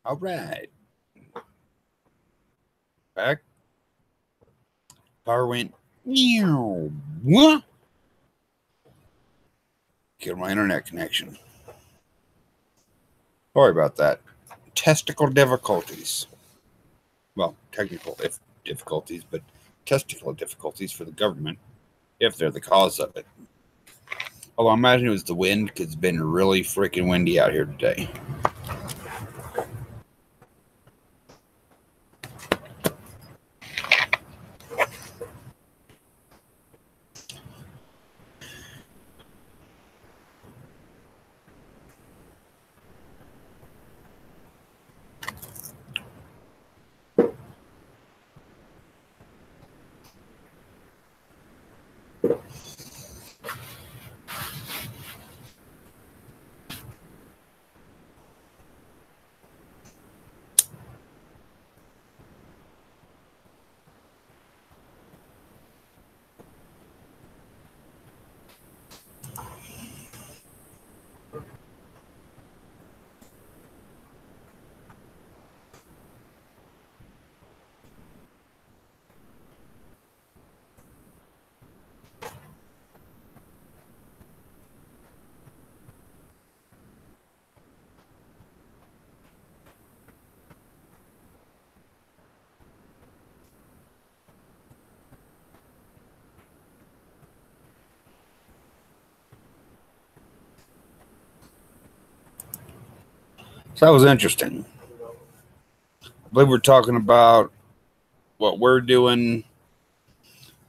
All right. Back. Power went. What? Killed my internet connection. Sorry about that. Testicle difficulties. Well, technical difficulties, but testicle difficulties for the government, if they're the cause of it. Although I imagine it was the wind, because it's been really freaking windy out here today. So that was interesting. I believe we're talking about what we're doing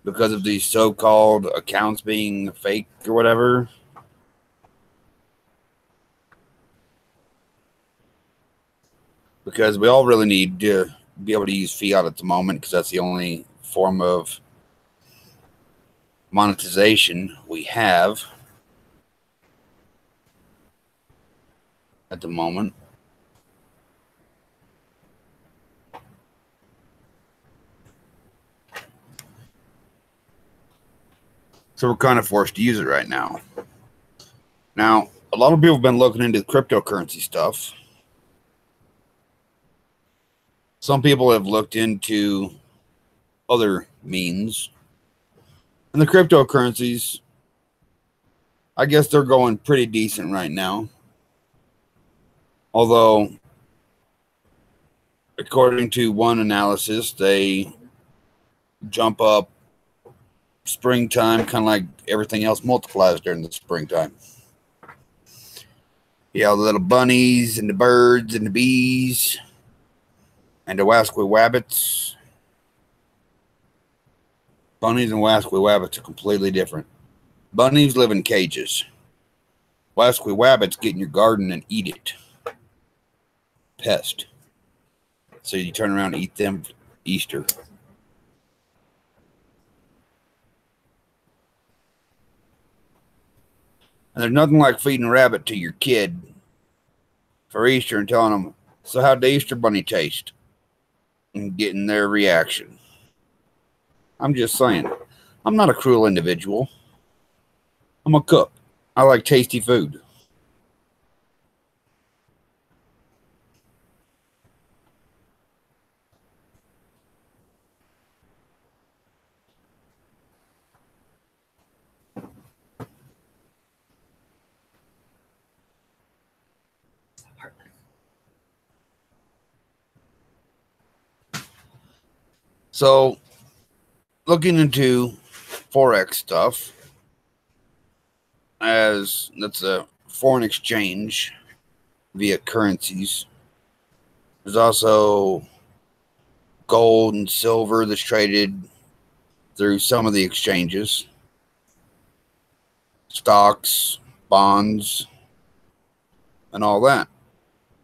because of these so-called accounts being fake or whatever. Because we all really need to be able to use fiat at the moment, because that's the only form of monetization we have at the moment. So we're kind of forced to use it right now. Now, a lot of people have been looking into cryptocurrency stuff. Some people have looked into other means. And the cryptocurrencies, I guess they're going pretty decent right now. Although, according to one analysis, they jump up springtime, kind of like everything else multiplies during the springtime. Yeah, the little bunnies and the birds and the bees and the wasquy wabbits. Bunnies and wasquy wabbits are completely different. Bunnies live in cages. Wasquy wabbits get in your garden and eat it. Pest. So you turn around and eat them for Easter. And there's nothing like feeding a rabbit to your kid for Easter and telling them, so how'd the Easter bunny taste? And getting their reaction. I'm just saying, I'm not a cruel individual. I'm a cook. I like tasty food. So, looking into Forex stuff, as that's a foreign exchange via currencies. There's also gold and silver that's traded through some of the exchanges, stocks, bonds, and all that.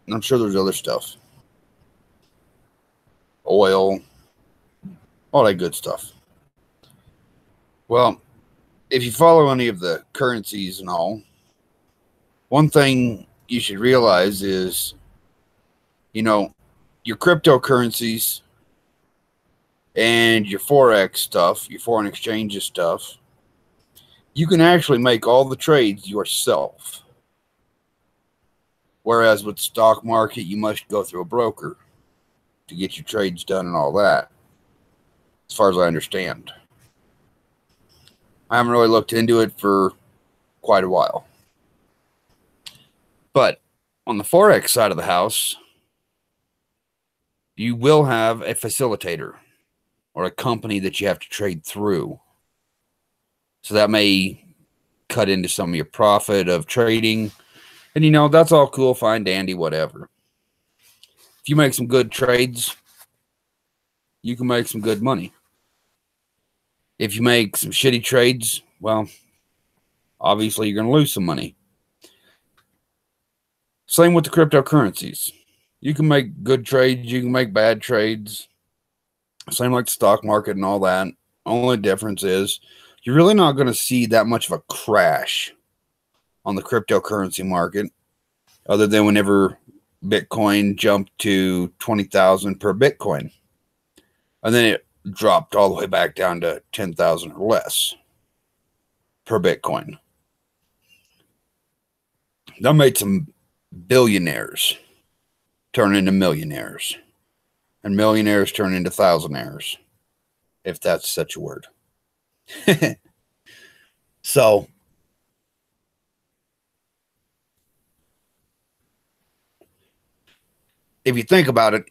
And I'm sure there's other stuff. Oil, all that good stuff. Well, if you follow any of the currencies and all, one thing you should realize is, you know, your cryptocurrencies and your Forex stuff, your foreign exchanges stuff, you can actually make all the trades yourself Whereas with the stock market, you must go through a broker to get your trades done and all that, as far as I understand. I haven't really looked into it for quite a while. But on the Forex side of the house, you will have a facilitator or a company that you have to trade through. So that may cut into some of your profit of trading. And, you know, that's all cool, fine, dandy, whatever. If you make some good trades, you can make some good money. If you make some shitty trades, well, obviously you're going to lose some money. Same with the cryptocurrencies. You can make good trades, you can make bad trades. Same like the stock market and all that. Only difference is you're really not going to see that much of a crash on the cryptocurrency market, other than whenever Bitcoin jumped to 20,000 per Bitcoin. And then it dropped all the way back down to 10,000 or less per Bitcoin. That made some billionaires turn into millionaires, and millionaires turn into thousandaires, if that's such a word. So, if you think about it,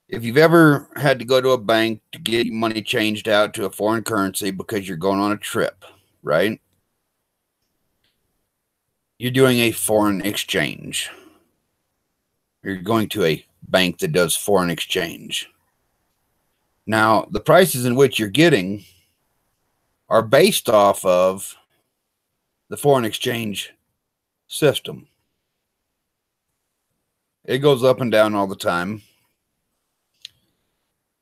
if you've ever had to go to a bank to get money changed out to a foreign currency because you're going on a trip, right? You're doing a foreign exchange. You're going to a bank that does foreign exchange. Now, the prices in which you're getting are based off of the foreign exchange system. It goes up and down all the time.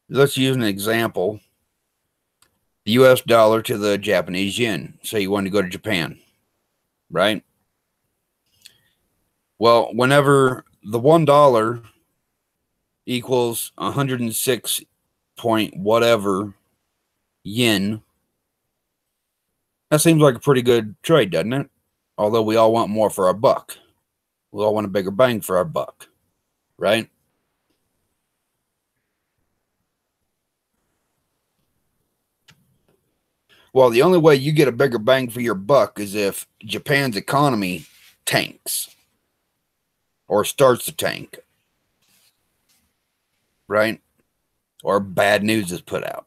Let's use an example. The US dollar to the Japanese yen. Say you want to go to Japan, right? Well, whenever the $1 equals 106 point whatever yen, that seems like a pretty good trade, doesn't it? Although we all want more for our buck. We all want a bigger bang for our buck, right? Well, the only way you get a bigger bang for your buck is if Japan's economy tanks or starts to tank, right? Or bad news is put out.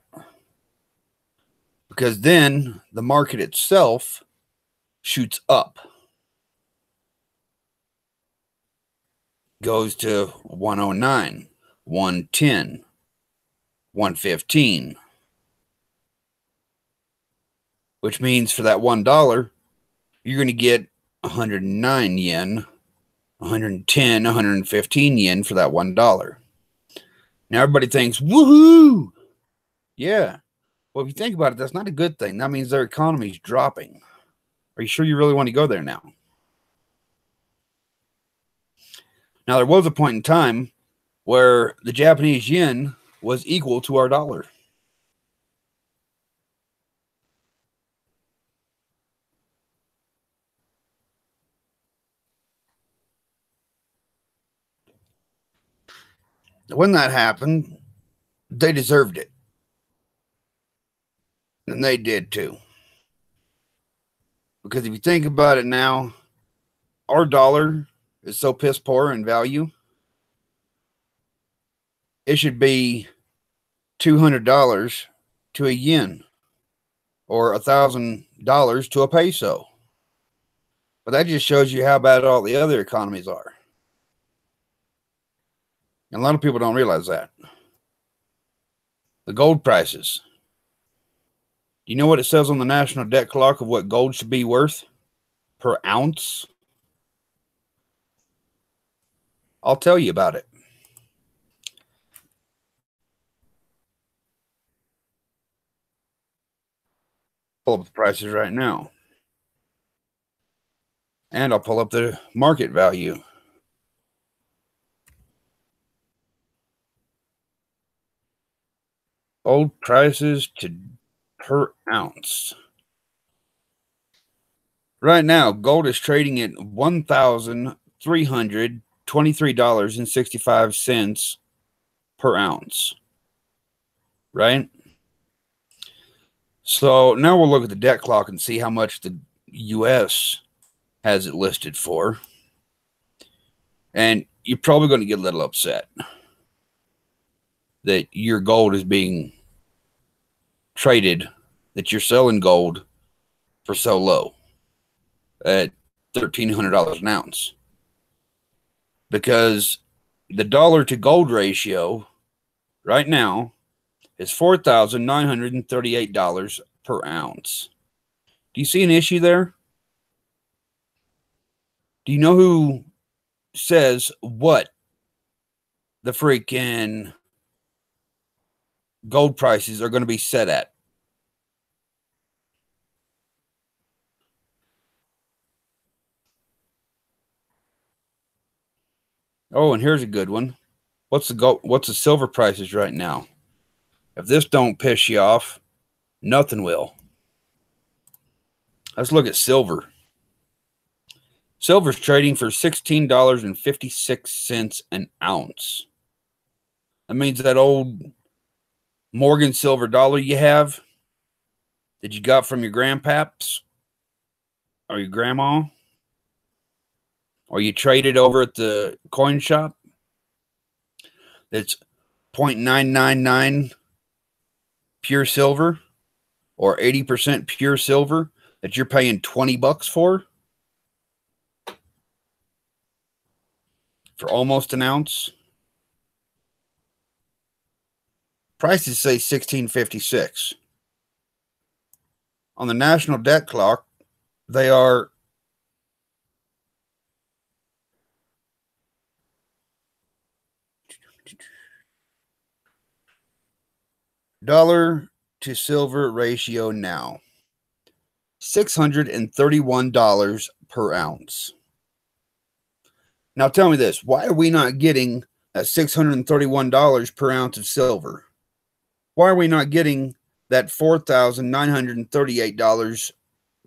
Because then the market itself shoots up, goes to 109, 110, 115, which means for that $1, you're going to get 109 yen, 110, 115 yen for that $1. Now everybody thinks, woohoo! Yeah. Well, if you think about it, that's not a good thing. That means their economy is dropping. Are you sure you really want to go there now? Now, there was a point in time where the Japanese yen was equal to our dollar. When that happened, they deserved it. And they did too. Because if you think about it now, our dollar is so piss poor in value. It should be $200 to a yen or $1,000 to a peso. But that just shows you how bad all the other economies are. And a lot of people don't realize that. The gold prices. Do you know what it says on the national debt clock of what gold should be worth per ounce? I'll tell you about it. Pull up the prices right now. And I'll pull up the market value. Gold prices to per ounce. Right now, gold is trading at $1,323.65 per ounce. Right? So now we'll look at the debt clock and see how much the U.S. has it listed for. And you're probably going to get a little upset that your gold is being traded, that you're selling gold for so low at $1,300 an ounce. Because the dollar to gold ratio right now is $4,938 per ounce. Do you see an issue there? Do you know who says what the freaking gold prices are going to be set at? Oh, and here's a good one. What's the silver prices right now? If this don't piss you off, nothing will. Let's look at silver. Silver's trading for $16.56 an ounce. That means that old Morgan silver dollar you have that you got from your grandpaps or your grandma, or you traded over at the coin shop, that's 0.999 pure silver or 80% pure silver that you're paying $20 for almost an ounce. Prices say $16.56. On the national debt clock, they are dollar to silver ratio now, $631 per ounce. Now tell me this, why are we not getting that $631 per ounce of silver? Why are we not getting that $4,938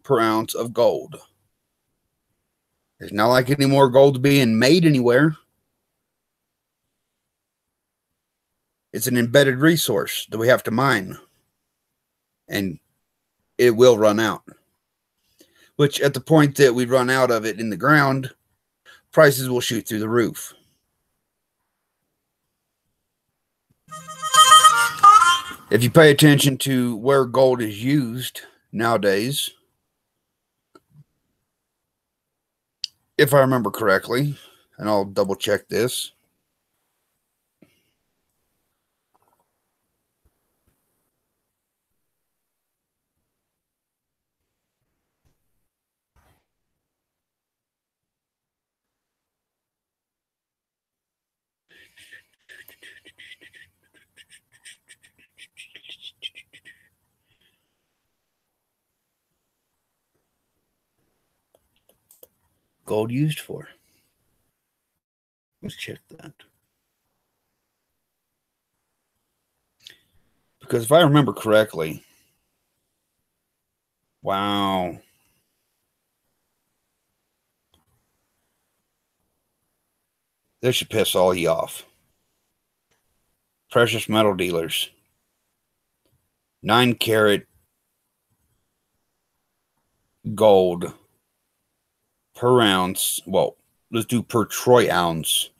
per ounce of gold? It's not like any more gold's being made anywhere. It's an embedded resource that we have to mine. And it will run out. Which at the point that we run out of it in the ground, prices will shoot through the roof. If you pay attention to where gold is used nowadays, if I remember correctly, and I'll double check this, gold used for. Let's check that. Because if I remember correctly, wow. This should piss all you off. Precious metal dealers. 9-carat gold per ounce. Well, let's do per troy ounce,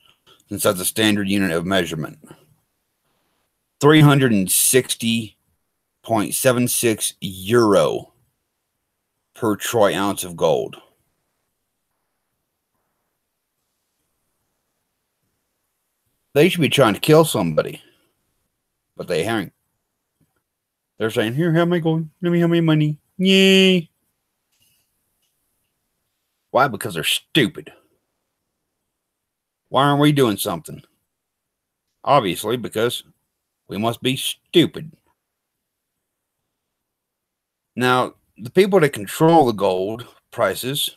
since that's a standard unit of measurement. 360.76 euro per troy ounce of gold. They should be trying to kill somebody, but they aren't. They're saying, here, have my gold. Let me have my money. Yay. Why? Because they're stupid. Why aren't we doing something? Obviously, because we must be stupid. Now, the people that control the gold prices,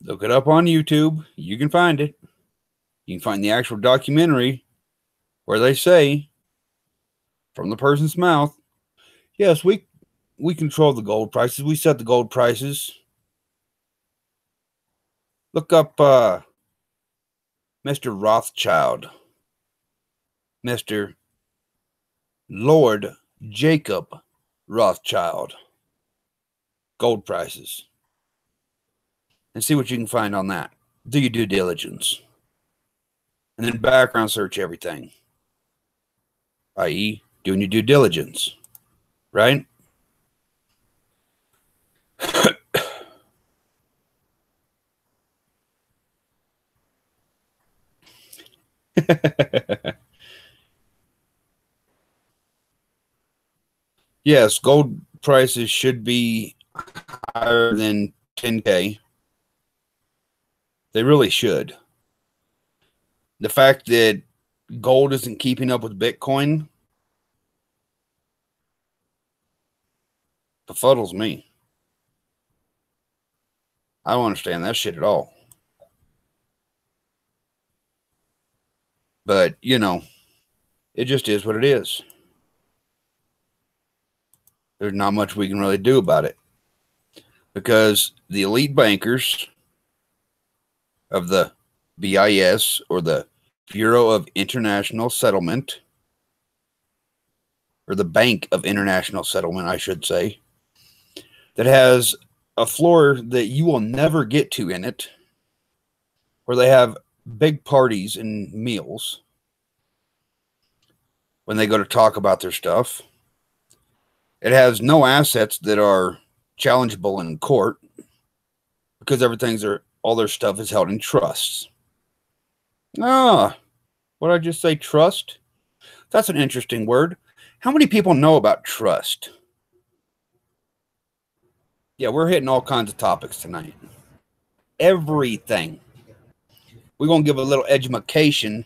look it up on YouTube. You can find it. You can find the actual documentary where they say, from the person's mouth, yes, we we control the gold prices. We set the gold prices. Look up Mr. Rothschild, Mr. Lord Jacob Rothschild, gold prices, and see what you can find on that. Do your due diligence. And then background search everything, i.e., doing your due diligence, right? Yes, gold prices should be higher than 10K. They really should. The fact that gold isn't keeping up with Bitcoin befuddles me. I don't understand that shit at all. But, you know, it just is what it is. There's not much we can really do about it. Because the elite bankers of the BIS, or the Bureau of International Settlement, or the Bank of International Settlement, I should say, that has a floor that you will never get to in it, where they have big parties and meals when they go to talk about their stuff. It has no assets that are challengeable in court because all their stuff is held in trusts. Ah, what did I just say? Trust? That's an interesting word. How many people know about trust? Yeah, we're hitting all kinds of topics tonight. Everything. We're going to give a little education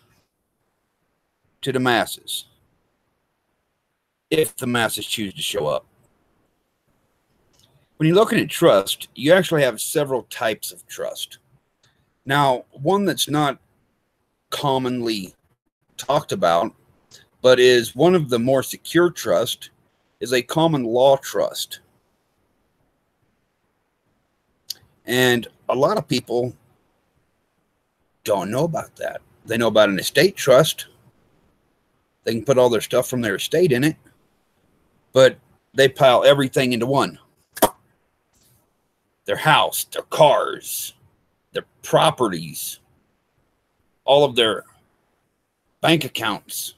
to the masses, if the masses choose to show up. When you're looking at trust, you actually have several types of trust. Now, one that's not commonly talked about, but is one of the more secure trust, is a common law trust. And a lot of people don't know about that. They know about an estate trust. They can put all their stuff from their estate in it, but they pile everything into one. Their house, their cars, their properties, all of their bank accounts.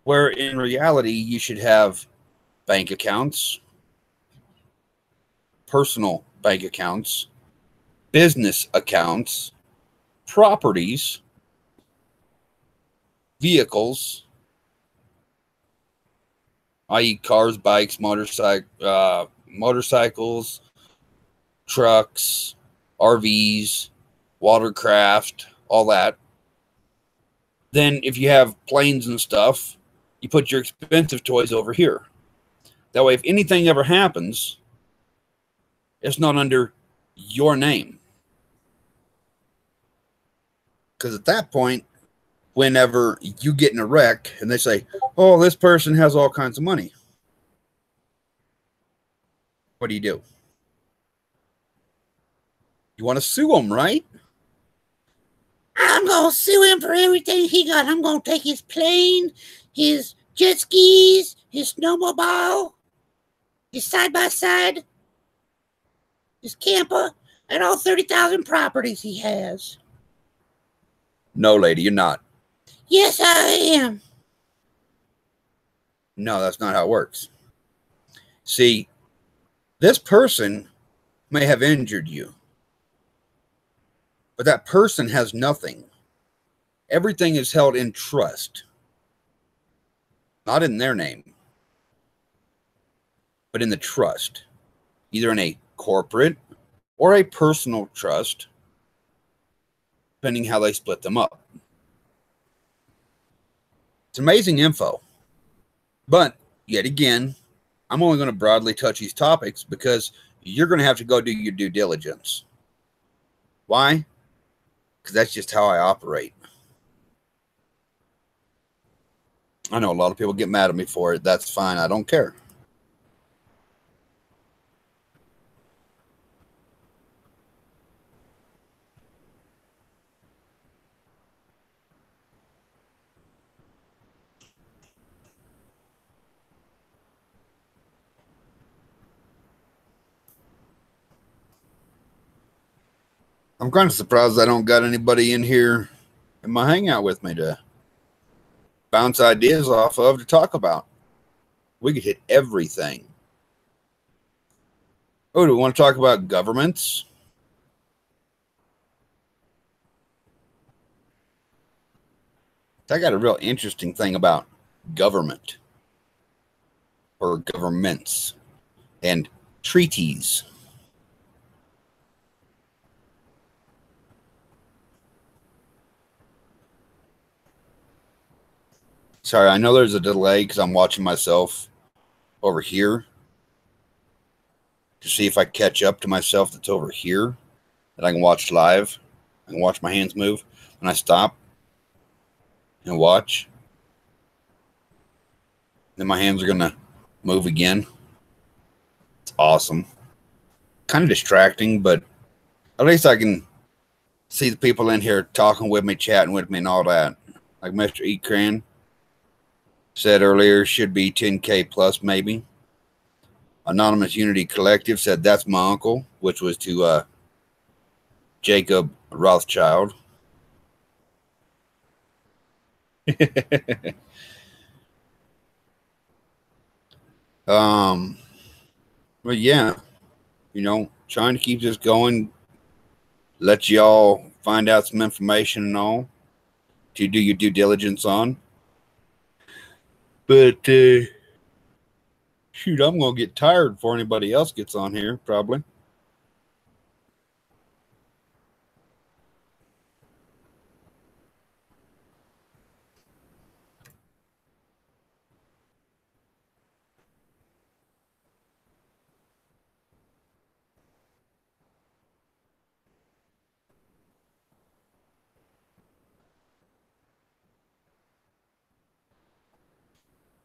Where in reality, you should have bank accounts, personal bank accounts, business accounts, properties, vehicles, i.e. cars, bikes, motorcycles, trucks, RVs, watercraft, all that. Then if you have planes and stuff, you put your expensive toys over here. That way, if anything ever happens, it's not under your name. Because at that point, whenever you get in a wreck and they say, oh, this person has all kinds of money, what do? You want to sue them, right? I'm going to sue him for everything he got. I'm going to take his plane, his jet skis, his snowmobile, his side-by-side, his camper, and all 30,000 properties he has. No, lady, you're not. Yes, I am. No, that's not how it works. See, this person may have injured you, but that person has nothing. Everything is held in trust. Not in their name, but in the trust. Either in a corporate or a personal trust, depending how they split them up. It's amazing info. But, yet again, I'm only going to broadly touch these topics because you're going to have to go do your due diligence. Why? Because that's just how I operate. I know a lot of people get mad at me for it. That's fine. I don't care. I'm kind of surprised I don't got anybody in here in my hangout with me to bounce ideas off of to talk about. We could hit everything. Oh, do we want to talk about governments? I got a real interesting thing about government or governments and treaties. Sorry, I know there's a delay because I'm watching myself over here to see if I catch up to myself that's over here that I can watch live. I can watch my hands move. When I stop and watch, then my hands are going to move again. It's awesome. Kind of distracting, but at least I can see the people in here talking with me, chatting with me, and all that. Like Mr. Ekran said earlier, should be 10K plus maybe. Anonymous Unity Collective said that's my uncle, which was to Jacob Rothschild. But yeah, trying to keep this going, let y'all find out some information and all to do your due diligence on. But shoot, I'm gonna get tired before anybody else gets on here, probably.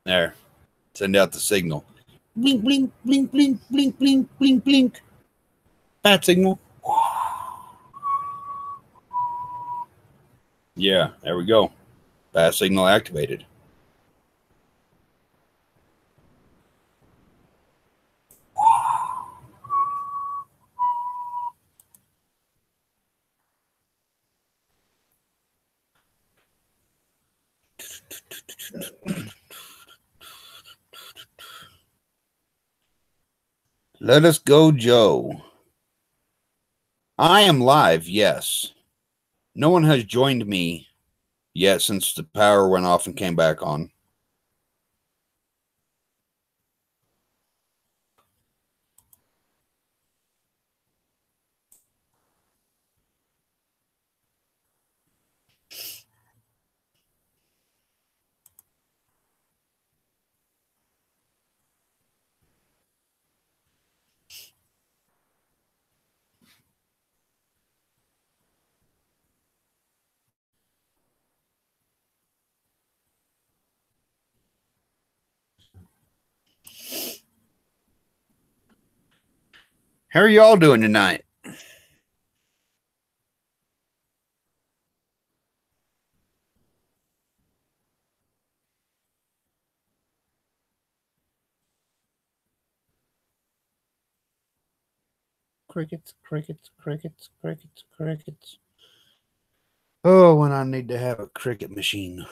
There. Send out the signal. Blink, blink, blink, blink, blink, blink, blink, blink. Bat signal. Yeah, there we go. Bat signal activated. Let us go, Joe. I am live, yes. No one has joined me yet since the power went off and came back on. How are y'all doing tonight? Crickets, crickets, crickets, crickets, crickets. Oh, when I need to have a cricket machine.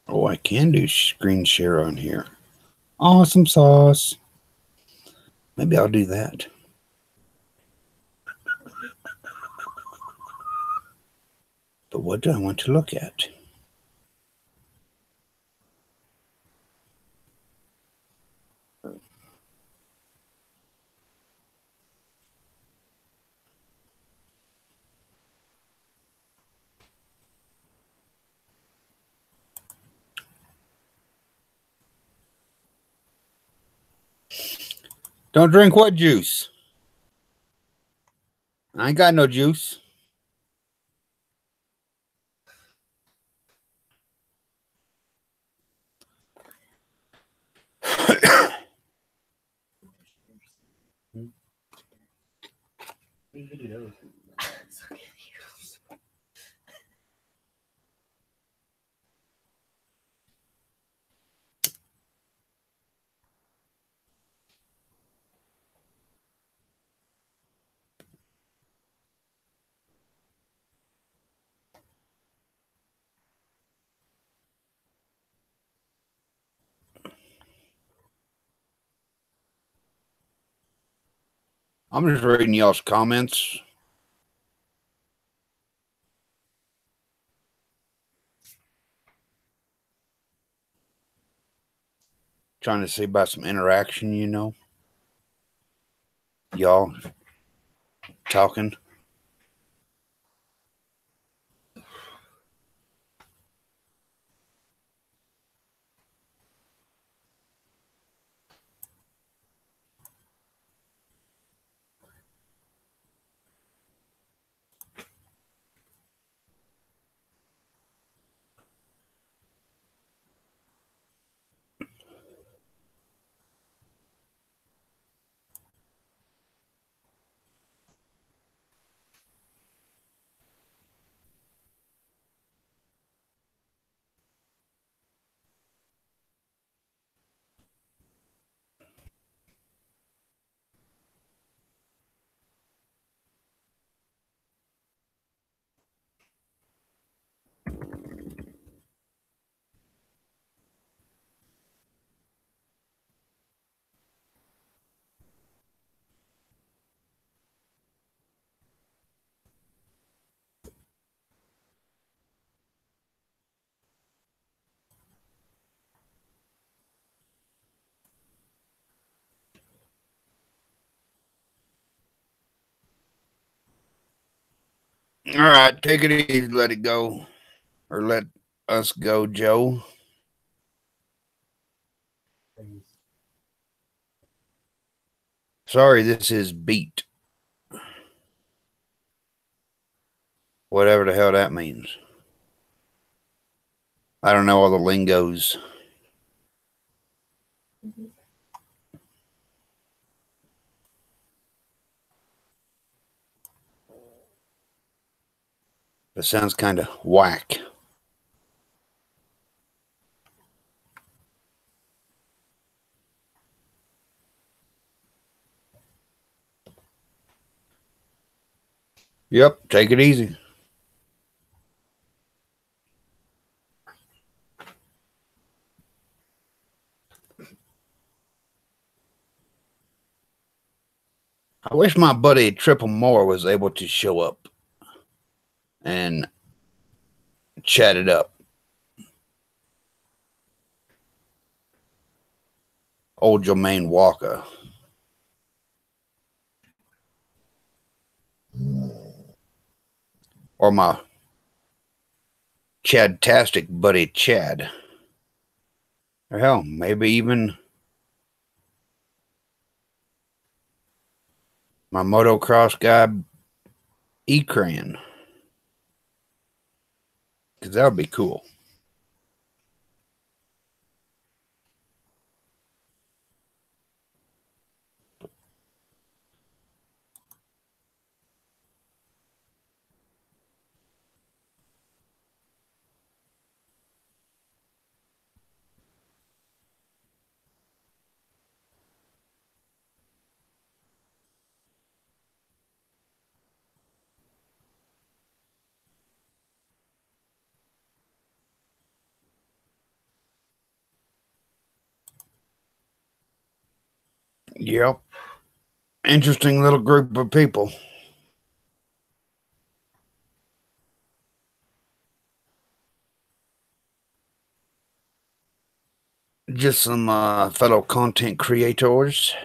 Oh, I can do screen share on here. Awesome sauce. Maybe I'll do that. But what do I want to look at? Don't drink what juice? I ain't got no juice. I'm just reading y'all's comments. Trying to see about some interaction, you know. Y'all talking. All right, take it easy. Let it go. Or let us go, Joe. Sorry, this is beat. Whatever the hell that means. I don't know all the lingos. It sounds kind of whack. Yep, take it easy. I wish my buddy Triple Moore was able to show up and chat it up. Old Jermaine Walker. Or my Chad-tastic buddy Chad. Or hell, maybe even my motocross guy Ekran. Because that would be cool. Yep. Interesting little group of people. Just some fellow content creators.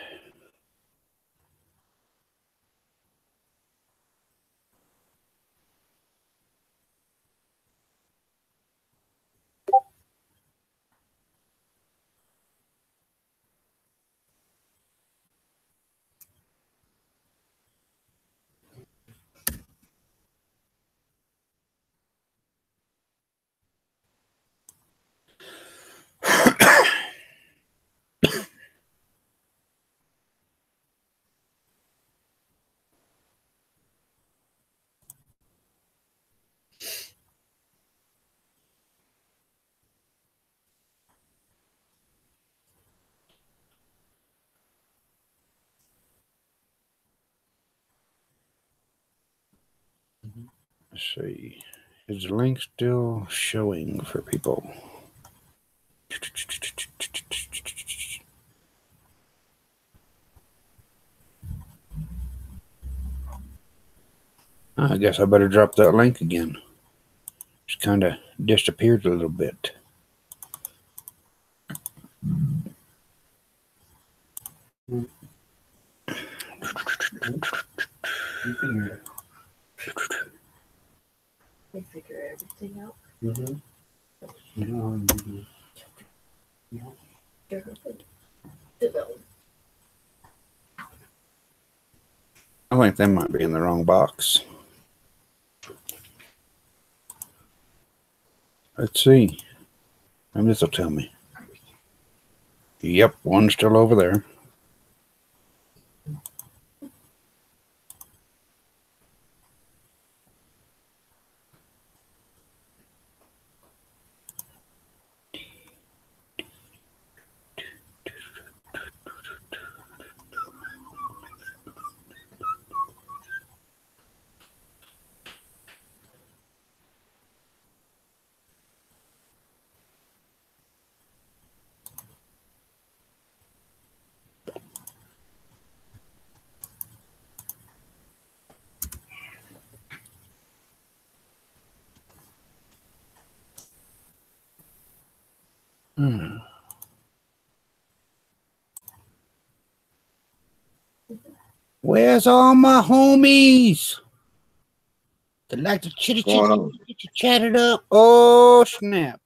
Let's see. Is the link still showing for people? I guess I better drop that link again. Just kind of disappeared a little bit. They figure everything out. I think they might be in the wrong box. Let's see. And this will tell me. Yep, one's still over there. Where's all my homies? They like to chitty chat it up. Oh snap!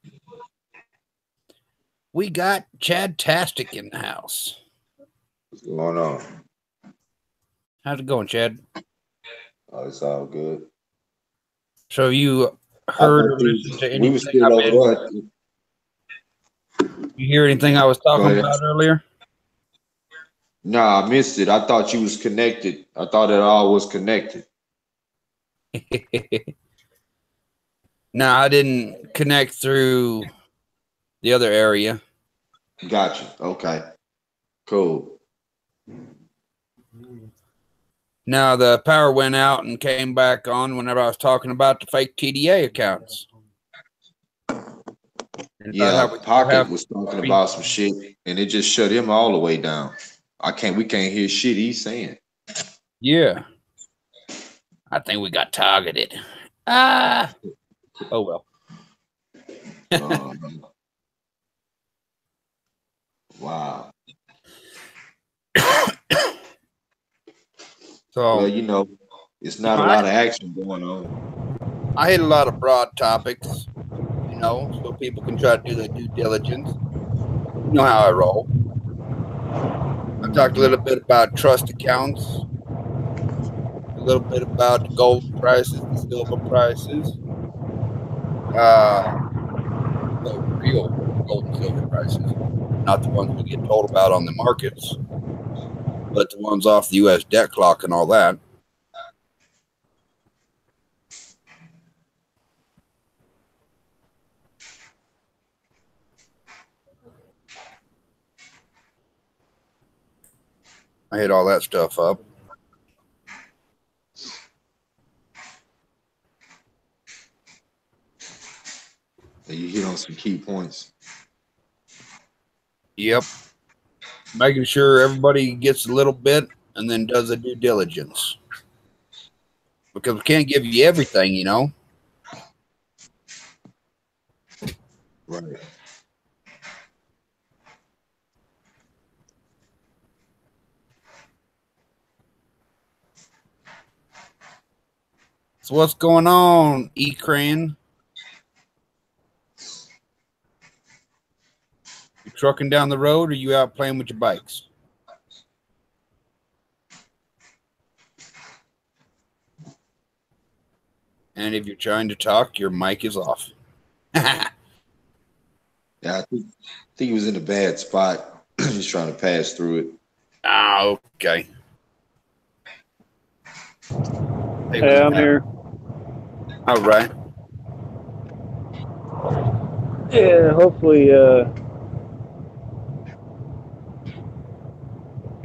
We got Chad-tastic in the house. What's going on? How's it going, Chad? Oh, it's all good. So you heard or listened to anything? We were still over. You hear anything I was talking about earlier? No, I missed it. I thought you was connected. I thought it all was connected. No, I didn't connect through the other area. Gotcha. Okay. Cool. Now the power went out and came back on whenever I was talking about the fake TDA accounts. Yeah, Pocket was talking about some shit, and it just shut him all the way down. We can't hear shit he's saying. Yeah. I think we got targeted. Oh well. Wow. So, well, you know, it's not a lot of action going on. I hit a lot of broad topics, you know, so people can try to do their due diligence. You know how I roll. I talked a little bit about trust accounts, a little bit about gold prices and silver prices, the real gold and silver prices, not the ones we get told about on the markets, but the ones off the U.S. debt clock and all that. I hit all that stuff up. You hit on some key points. Yep. Making sure everybody gets a little bit and then does a due diligence. Because we can't give you everything, you know. Right. So what's going on, E-Crane? You trucking down the road or you out playing with your bikes? And if you're trying to talk, your mic is off. Yeah, I think he was in a bad spot. He's trying to pass through it. Ah, okay. Hey, I'm here. All right. Yeah, hopefully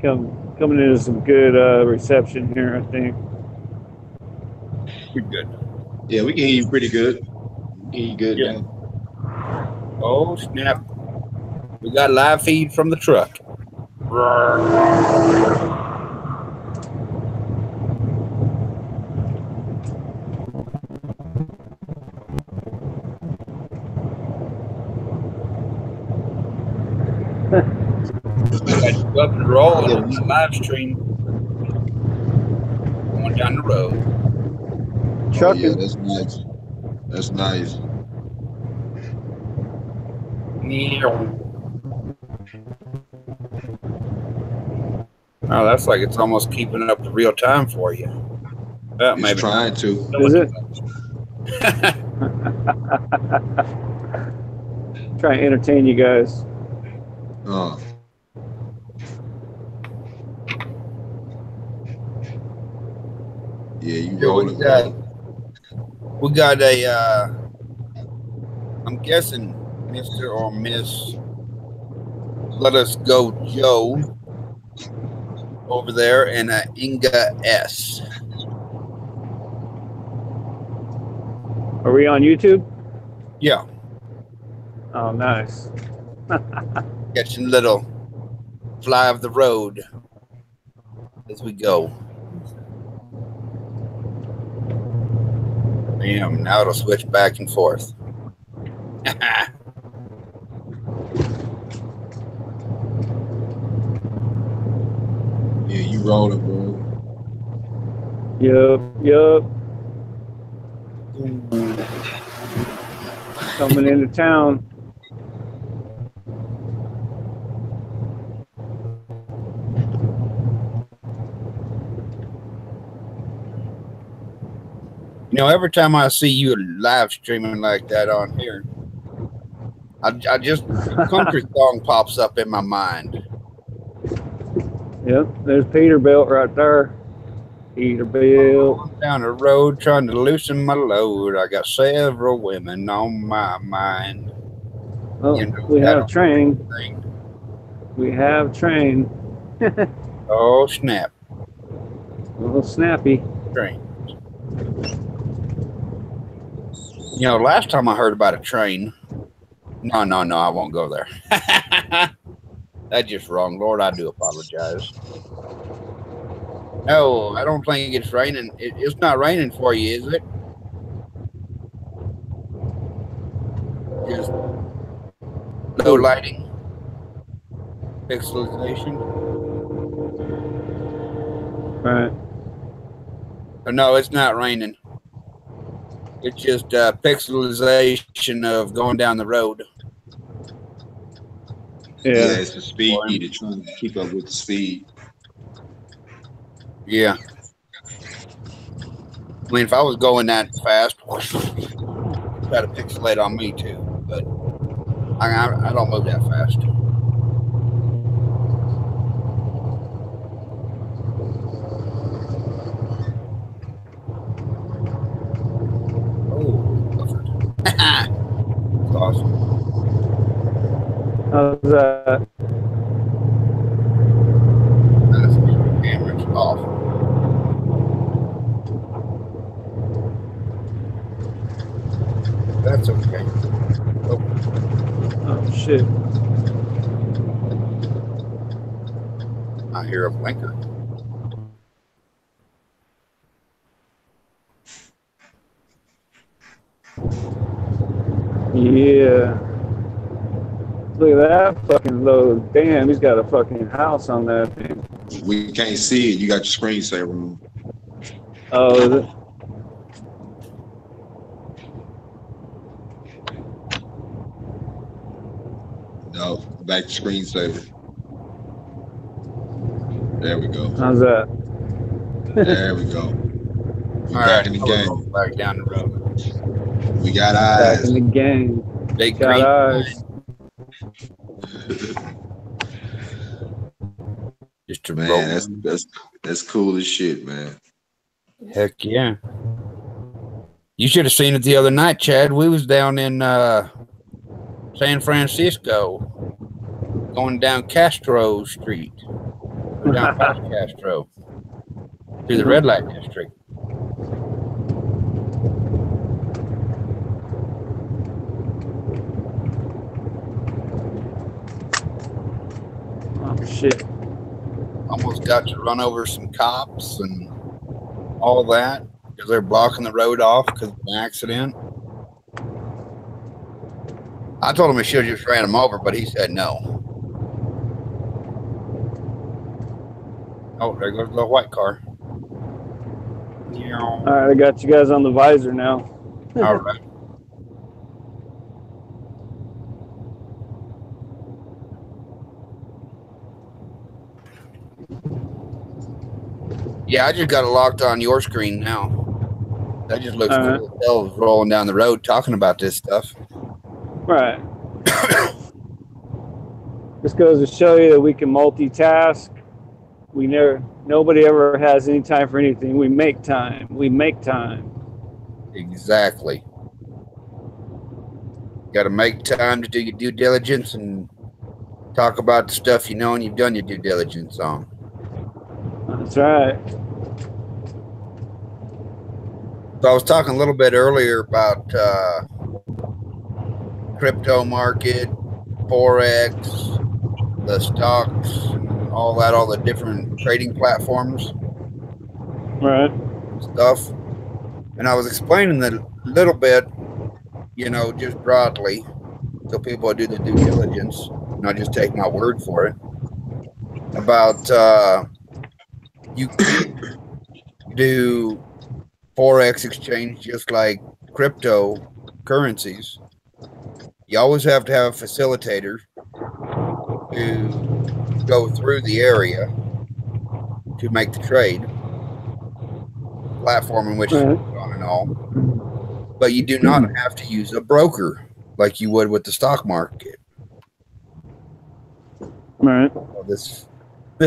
coming into some good reception here, I think. You're good. Yeah, we can hear you pretty good. We can hear you good Yeah. now. Oh, snap. We got live feed from the truck. Got you up and rolling on the live stream. Going down the road. Oh, yeah, Trucking. that's nice. That's nice. Oh, that's like it's almost keeping up the real time for you. It's Maybe trying to. Is it? Trying to entertain you guys. Yeah, you Yeah, rolling, bro. we got a, I'm guessing Mr. or Miss Let Us Go Joe over there, and Inga S. Are we on YouTube? Yeah, Oh, nice. catching a little fly of the road as we go. Damn, now it'll switch back and forth. Yeah, you rolling, bro. Yup. Coming into town. You know, every time I see you live streaming like that on here, I just a country song pops up in my mind. Yep, there's Peterbilt right there. Peterbilt. Down the road trying to loosen my load. I got several women on my mind. Oh, You know, we that have train. thing. We have train. Oh, snap. A little snappy. Train. You know, last time I heard about a train. No, I won't go there. That's just wrong. Lord, I do apologize. No, I don't think it's raining. It's not raining for you, is it? Just low lighting, pixelization. Right. Oh, no, it's not raining. It's just pixelization of going down the road. Yeah, it's the speed. You're trying to keep up with the speed. Yeah. I mean, if I was going that fast, it'd try to pixelate on me too. But I don't move that fast. Oh, that's awesome. How's that? That's the camera's off. That's okay. Oh, shit. I hear a blinker. Yeah. Look at that fucking load. Damn, he's got a fucking house on that thing. We can't see it. You got your screensaver on. Oh, is it? No, back to screensaver. There we go. How's that? There we go. We back in the game. Back down the road. We got Back eyes. in the game. Big Got green eyes. just to Man, roll. that's cool as shit, man. Heck yeah. You should have seen it the other night, Chad. We was down in San Francisco, going down Castro Street. We're down past Castro through the red light district. Shit. Almost got to run over some cops and all that because they're blocking the road off because of an accident. I told him I should have just ran him over, but he said no. Oh, there goes the white car. All right, I got you guys on the visor now. All right. Yeah, I just got it locked on your screen now. That just looks cool as hell rolling down the road talking about this stuff. Right. This goes to show you that we can multitask. Nobody ever has any time for anything. We make time. We make time. Exactly. Got to make time to do your due diligence and talk about the stuff you know and you've done your due diligence on. That's right. So I was talking a little bit earlier about crypto market, Forex, the stocks, and all that, all the different trading platforms. Right. Stuff. And I was explaining that a little bit, you know, just broadly, so people do the due diligence, not just take my word for it, about you can do Forex exchange just like cryptocurrencies. You always have to have a facilitator to go through the area to make the trade, platform in which it's on and all. But you do not have to use a broker like you would with the stock market. Right. Well, this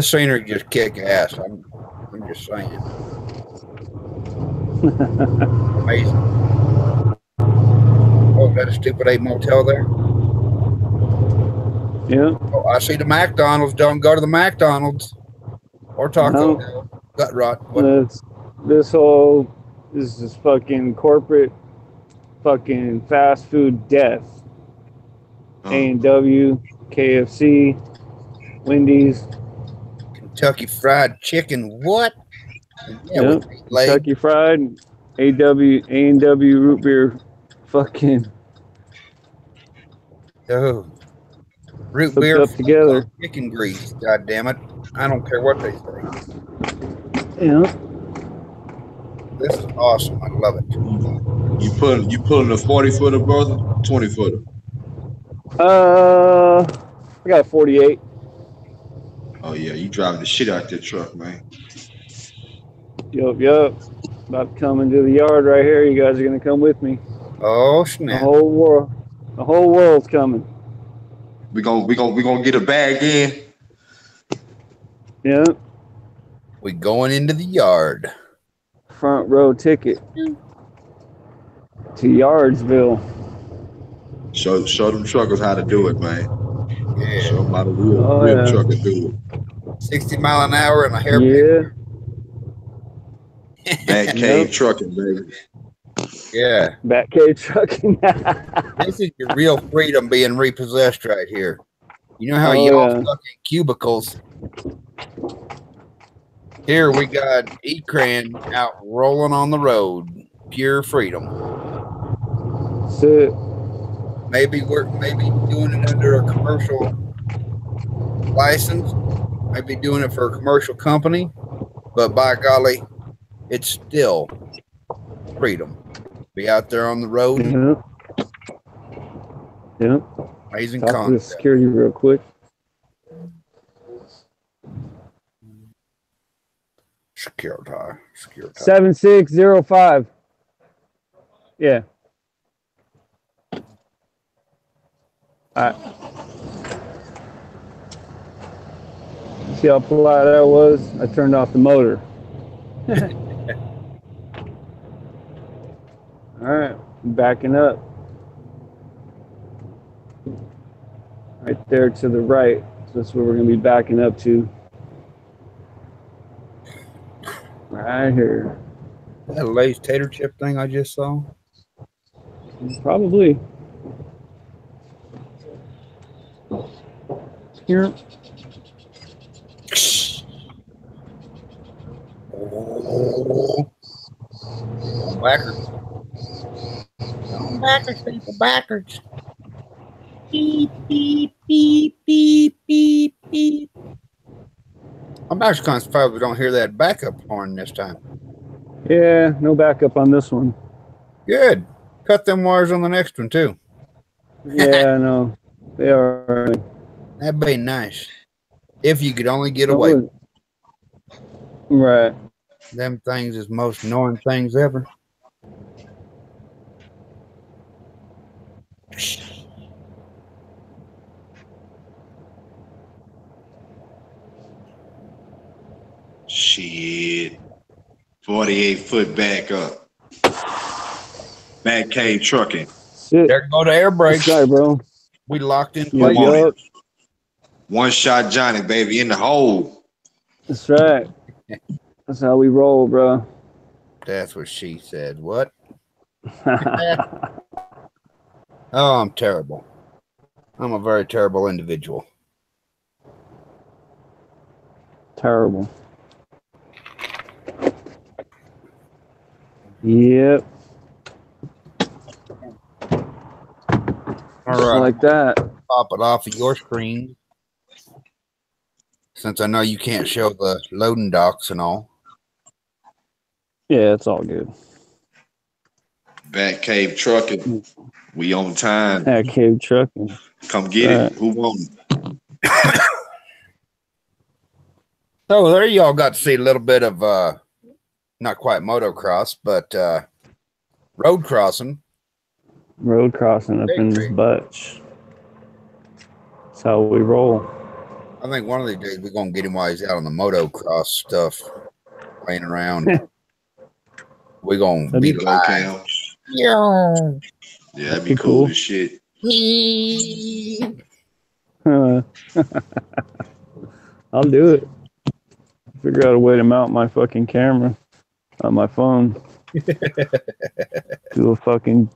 scenery just kick ass. I'm just saying. Amazing. Oh, is that a Stupid 8 motel there? Yeah. Oh, I see the McDonald's. Don't go to the McDonald's or Taco Bell. Gut rot. This is fucking corporate fucking fast food death. A&W, KFC, Wendy's, Kentucky Fried Chicken. What? Yeah, yep. Kentucky Fried, A&W root beer, fucking. Oh, root beer up together. Chicken grease. God damn it! I don't care what they say. Yeah. This is awesome. I love it. You pulling a 40-footer, brother? 20-footer? I got a 48. Oh yeah, you driving the shit out that truck, man. Yup. About to come into the yard right here. You guys are gonna come with me. Oh snap! The whole world's coming. We gonna get a bag in. Yeah. We going into the yard. Front row ticket to Yardsville. Show them truckers how to do it, man. Yeah. Show them how to real trucker do it. 60 mile an hour and a hairpin. Yeah. Back cave trucking, baby. Yeah. Back cave trucking. This is your real freedom being repossessed right here. You know how y'all stuck in cubicles. Here we got Ekran out rolling on the road. Pure freedom. That's it. Maybe doing it under a commercial license. Maybe doing it for a commercial company. But by golly, it's still freedom. Be out there on the road. Yeah. Amazing concept. Talk to the security real quick. Security. 7605. Yeah. All right. See how polite that was? I turned off the motor. All right, backing up. Right there to the right. So that's where we're going to be backing up to. Right here. That Lay's tater chip thing I just saw? Probably. Here. Backwards. Backwards, people, backwards. Beep, beep, beep, beep, beep, beep. I'm actually kind of surprised we don't hear that backup horn this time. Yeah, no backup on this one. Good. Cut them wires on the next one, too. Yeah, no. They are. That'd be nice. If you could only get away. Right. Them things is most annoying things ever. Shit. 48-foot back up. Back cave trucking. Shit. There go the air brakes. Sorry, bro. We locked in place. Yep. One shot Johnny, baby, in the hole. That's right. That's how we roll, bro. That's what she said. What? Oh, I'm terrible. I'm a very terrible individual. Terrible. Yep. All Just right. like that. Pop it off of your screen. Since I know you can't show the loading docks and all. Yeah, it's all good. Back cave trucking. We on time. That cave trucking. Come get it. Who want it? So there y'all got to see a little bit of not quite motocross, but road crossing. Road crossing up in this butch. That's how we roll. I think one of these days we're gonna get him while he's out on the motocross stuff, playing around. We're gonna be live. Yeah, that'd be cool as shit. I'll do it. Figure out a way to mount my fucking camera on my phone. Do a fucking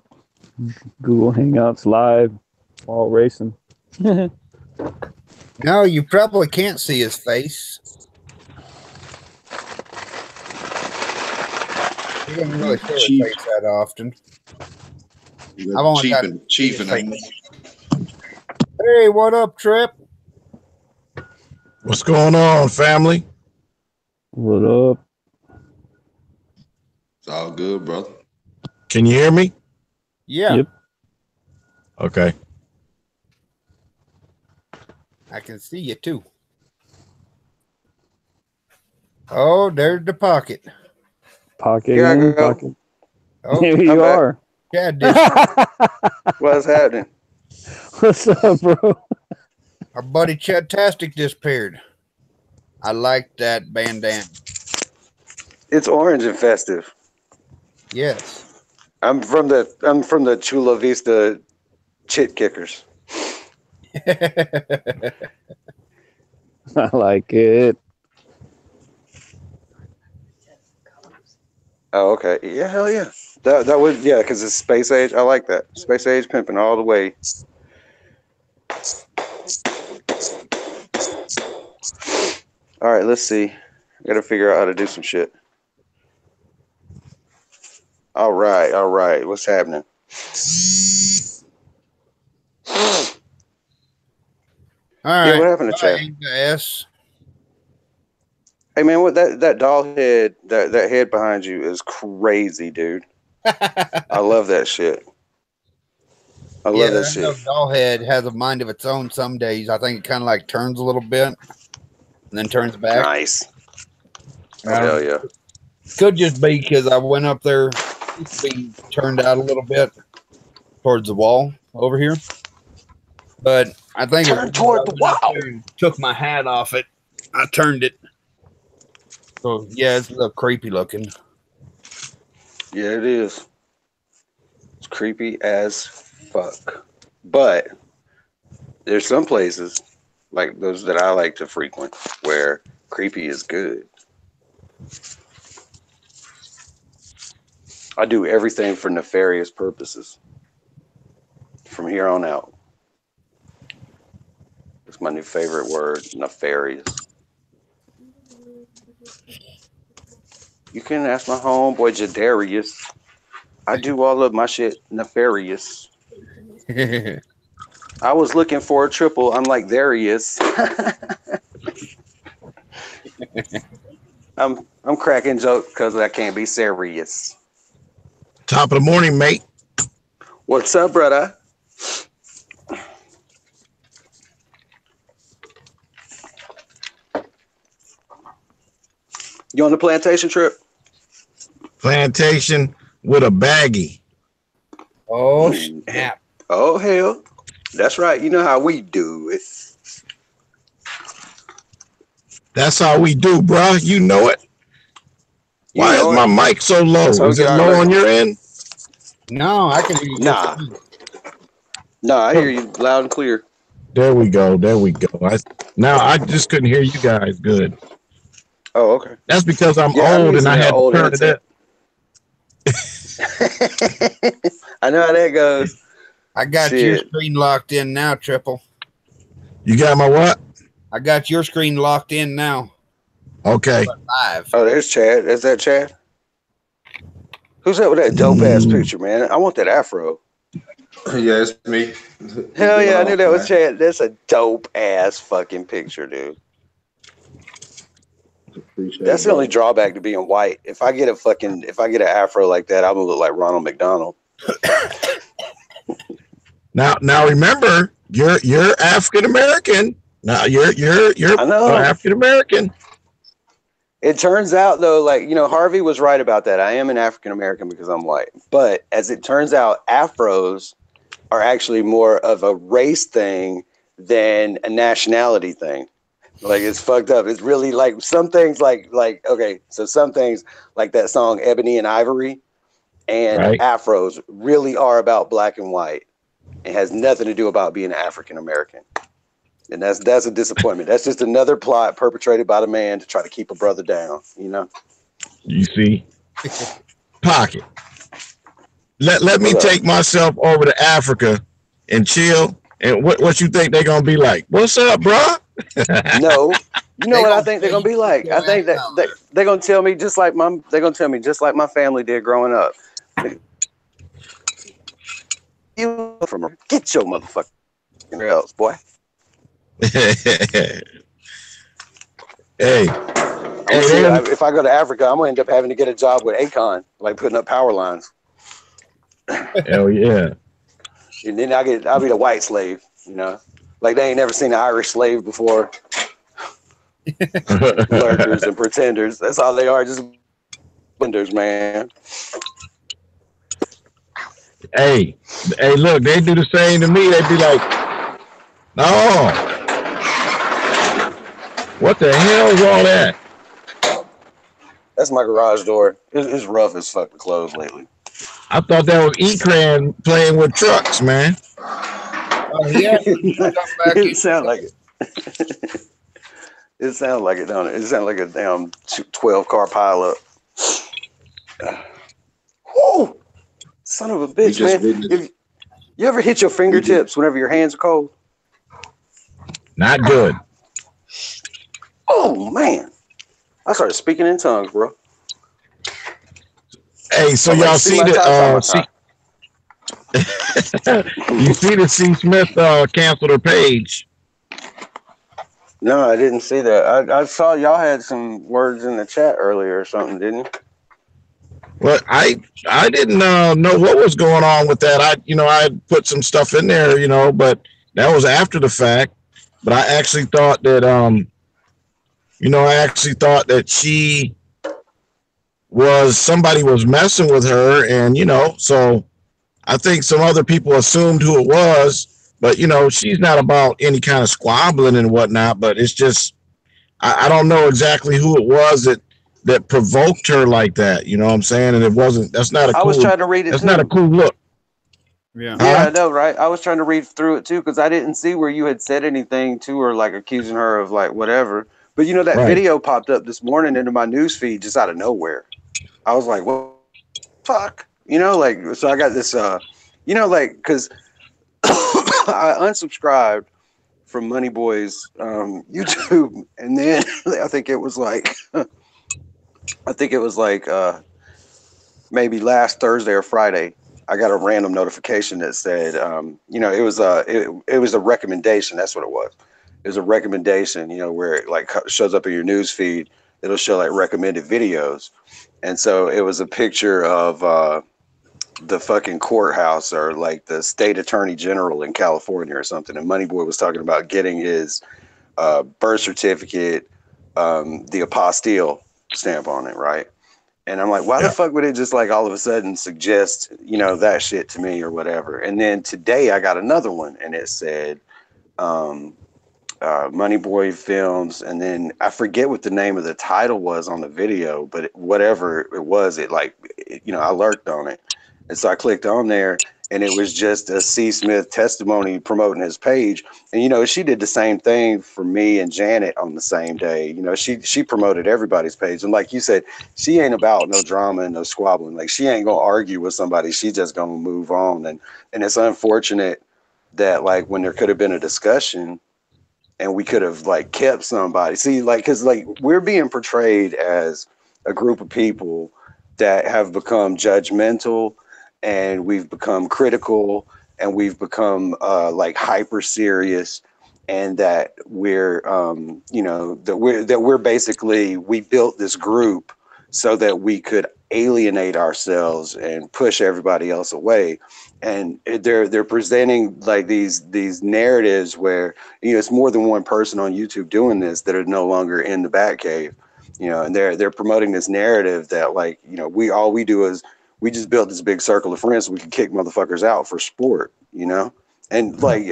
Google Hangouts live while racing. No, you probably can't see his face. He doesn't really show his face that often. I've only got Chiefing. Hey, what up, Trip? What's going on, family? What up? It's all good, brother. Can you hear me? Yeah. Yep. Okay. I can see you too. Oh, there's the pocket. Pocket. Here I go. Pocket. Oh, Here you back. are. Chad did. What's happening? What's up, bro? Our buddy Chadtastic disappeared. I like that bandana. It's orange and festive. Yes. I'm from the Chula Vista Chit Kickers. I like it. Oh, okay. Yeah, hell yeah. That would, yeah, because it's space age. I like that. Space age pimping all the way. All right, let's see. I got to figure out how to do some shit. All right. What's happening? All right. Yeah, what happened to Chad? S. Hey man, what that doll head, that head behind you is crazy, dude. I love that shit. I love that shit. Doll head has a mind of its own some days. I think it kind of like turns a little bit and then turns back. Nice. Hell yeah. Could just be because I went up there, be turned out a little bit towards the wall over here. But I think Turn toward the wall. Took my hat off it. I turned it. So yeah, it's a little creepy looking. Yeah, it is. It's creepy as fuck. But there's some places like those that I like to frequent where creepy is good. I do everything for nefarious purposes from here on out. It's my new favorite word, nefarious. You can ask my homeboy Jadarius. I do all of my shit nefarious. I was looking for a triple. I'm like, there he is. I'm cracking jokes because I can't be serious. Top of the morning, mate. What's up, brother? You on the plantation trip? Plantation with a baggie. Oh, snap. Oh, hell. That's right. You know how we do it. That's how we do, bro. You know it. Why is my mic so low? Is it low on your end? No, I can hear you. Nah, I hear you loud and clear. There we go. There we go. Now I just couldn't hear you guys good. Oh, okay. That's because I'm old and I had to turn it up. I know how that goes. I got your screen locked in now, Triple. You got my what? I got your screen locked in now. Okay. Live. Oh, there's Chad. Is that Chad? Who's that with that dope ass picture, man? I want that afro. Yeah, it's me. Hell yeah, I knew that was Chad. That's a dope ass fucking picture, dude. That's the only drawback to being white. If I get an afro like that, I'm gonna look like Ronald McDonald. Now remember, you're African American. Now you're African American. It turns out though, like, you know, Harvey was right about that. I am an African American because I'm white. But as it turns out, afros are actually more of a race thing than a nationality thing. Like, it's fucked up. It's really like some things like okay, so some things like that song Ebony and Ivory and afros really are about black and white. It has nothing to do about being an African American. And that's a disappointment. That's just another plot perpetrated by the man to try to keep a brother down, you know. You see? Pocket. Let me take myself over to Africa and chill. And what you think they're gonna be like? What's up, bro? No, you know what I think they're gonna be like. I think that they're gonna tell me just like my family did growing up. You from get your motherfucking else, boy. Hey, if I go to Africa, I'm gonna end up having to get a job with Akon, like putting up power lines. Hell yeah! And then I'll be the white slave, you know, like they ain't never seen an Irish slave before. Lurkers and pretenders. That's all they are, just pretenders, man. Hey, look, they do the same to me. They be like, "No, what the hell is all that?" That's my garage door. It's rough as fuck to close lately. I thought that was Ekran playing with trucks, man. Oh, yeah. It sounds like it. It sounds like it, don't it? It sounds like a damn 12-car pileup. Whoa! Son of a bitch, man. You ever hit your fingertips whenever your hands are cold? Not good. Oh, man. I started speaking in tongues, bro. Hey, so y'all see the you see the C. Smith canceled her page? No, I didn't see that. I saw y'all had some words in the chat earlier or something, didn't you? Well, I didn't know what was going on with that. I put some stuff in there, but that was after the fact. But I actually thought that she somebody was messing with her, and so I think some other people assumed who it was, but she's not about any kind of squabbling and whatnot, but it's just I don't know exactly who it was that provoked her like that, you know what I'm saying? And that's not a cool, I was trying to read it. That's too. Not a cool look. Yeah, I know, right? I was trying to read through it too because I didn't see where you had said anything to her, like accusing her of like whatever. But that video popped up this morning into my news feed just out of nowhere. I was like, "What the fuck?" So I got this, because I unsubscribed from Money Boy's YouTube, and then I think it was like, maybe last Thursday or Friday, I got a random notification that said, it was a recommendation. That's what it was. It was a recommendation, where it like shows up in your news feed. It'll show like recommended videos. And so it was a picture of the fucking courthouse or like the state attorney general in California or something. And Moneyboy was talking about getting his birth certificate, the apostille stamp on it, right? And I'm like, why the fuck would it just like all of a sudden suggest, that shit to me or whatever? And then today I got another one and it said Moneyboy Films, and then I forget what the name of the title was on the video, but whatever it was, I lurked on it. And so I clicked on there and it was just a C. Smith testimony promoting his page. And, she did the same thing for me and Janet on the same day. She promoted everybody's page. And like you said, she ain't about no drama and no squabbling. Like she ain't going to argue with somebody. She just going to move on. And it's unfortunate that like when there could have been a discussion and we could have like kept somebody. See, like, cause like we're being portrayed as a group of people that have become judgmental and we've become critical and we've become like hyper serious, and that we're basically, we built this group so that we could alienate ourselves and push everybody else away. And they're presenting like these narratives where it's more than one person on YouTube doing this that are no longer in the Batcave, and they're promoting this narrative that like we do is we just built this big circle of friends so we can kick motherfuckers out for sport, and like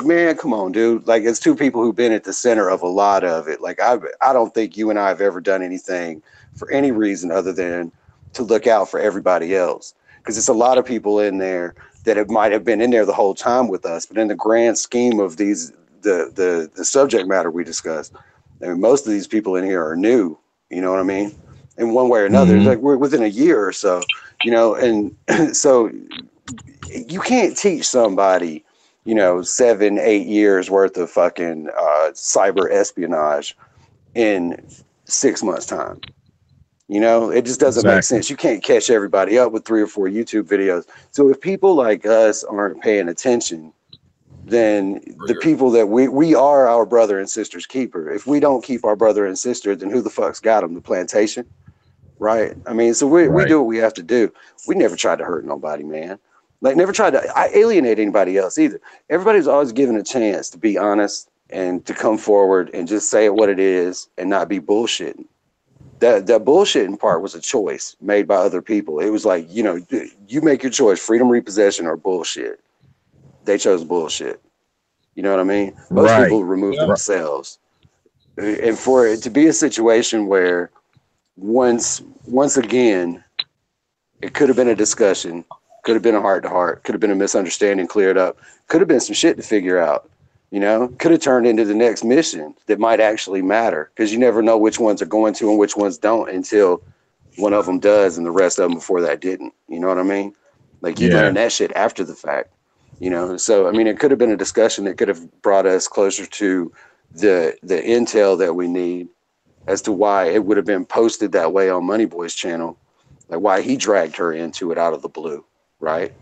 man, come on, dude, like it's two people who've been at the center of a lot of it. Like I don't think you and I have ever done anything for any reason other than to look out for everybody else. Because it's a lot of people in there that might have been in there the whole time with us, but in the grand scheme of the subject matter we discussed, I mean, most of these people in here are new. You know what I mean? In one way or another, Mm-hmm. like we're within a year or so. And so you can't teach somebody, 7-8 years worth of fucking cyber espionage in 6 months' time. It just doesn't make sense. You can't catch everybody up with 3 or 4 YouTube videos. So if people like us aren't paying attention, then the people that we are our brother and sister's keeper. If we don't keep our brother and sister, then who the fuck's got them? The plantation, right? I mean, so we do what we have to do. We never tried to hurt nobody, man. Like never tried to alienate anybody else either. Everybody's always given a chance to be honest and to come forward and just say what it is and not be bullshitting. That bullshitting part was a choice made by other people. It was like, you make your choice, freedom, repossession, or bullshit. They chose bullshit. You know what I mean? Most people remove themselves. And for it to be a situation where once again, it could have been a discussion, could have been a heart-to-heart, could have been a misunderstanding cleared up, could have been some shit to figure out. Could have turned into the next mission that might actually matter, because you never know which ones are going to and which ones don't until one of them does and the rest of them before that didn't. You know what I mean? Like you learn that shit after the fact, So, I mean, it could have been a discussion that could have brought us closer to the intel that we need as to why it would have been posted that way on Moneyboy's channel, like why he dragged her into it out of the blue, right?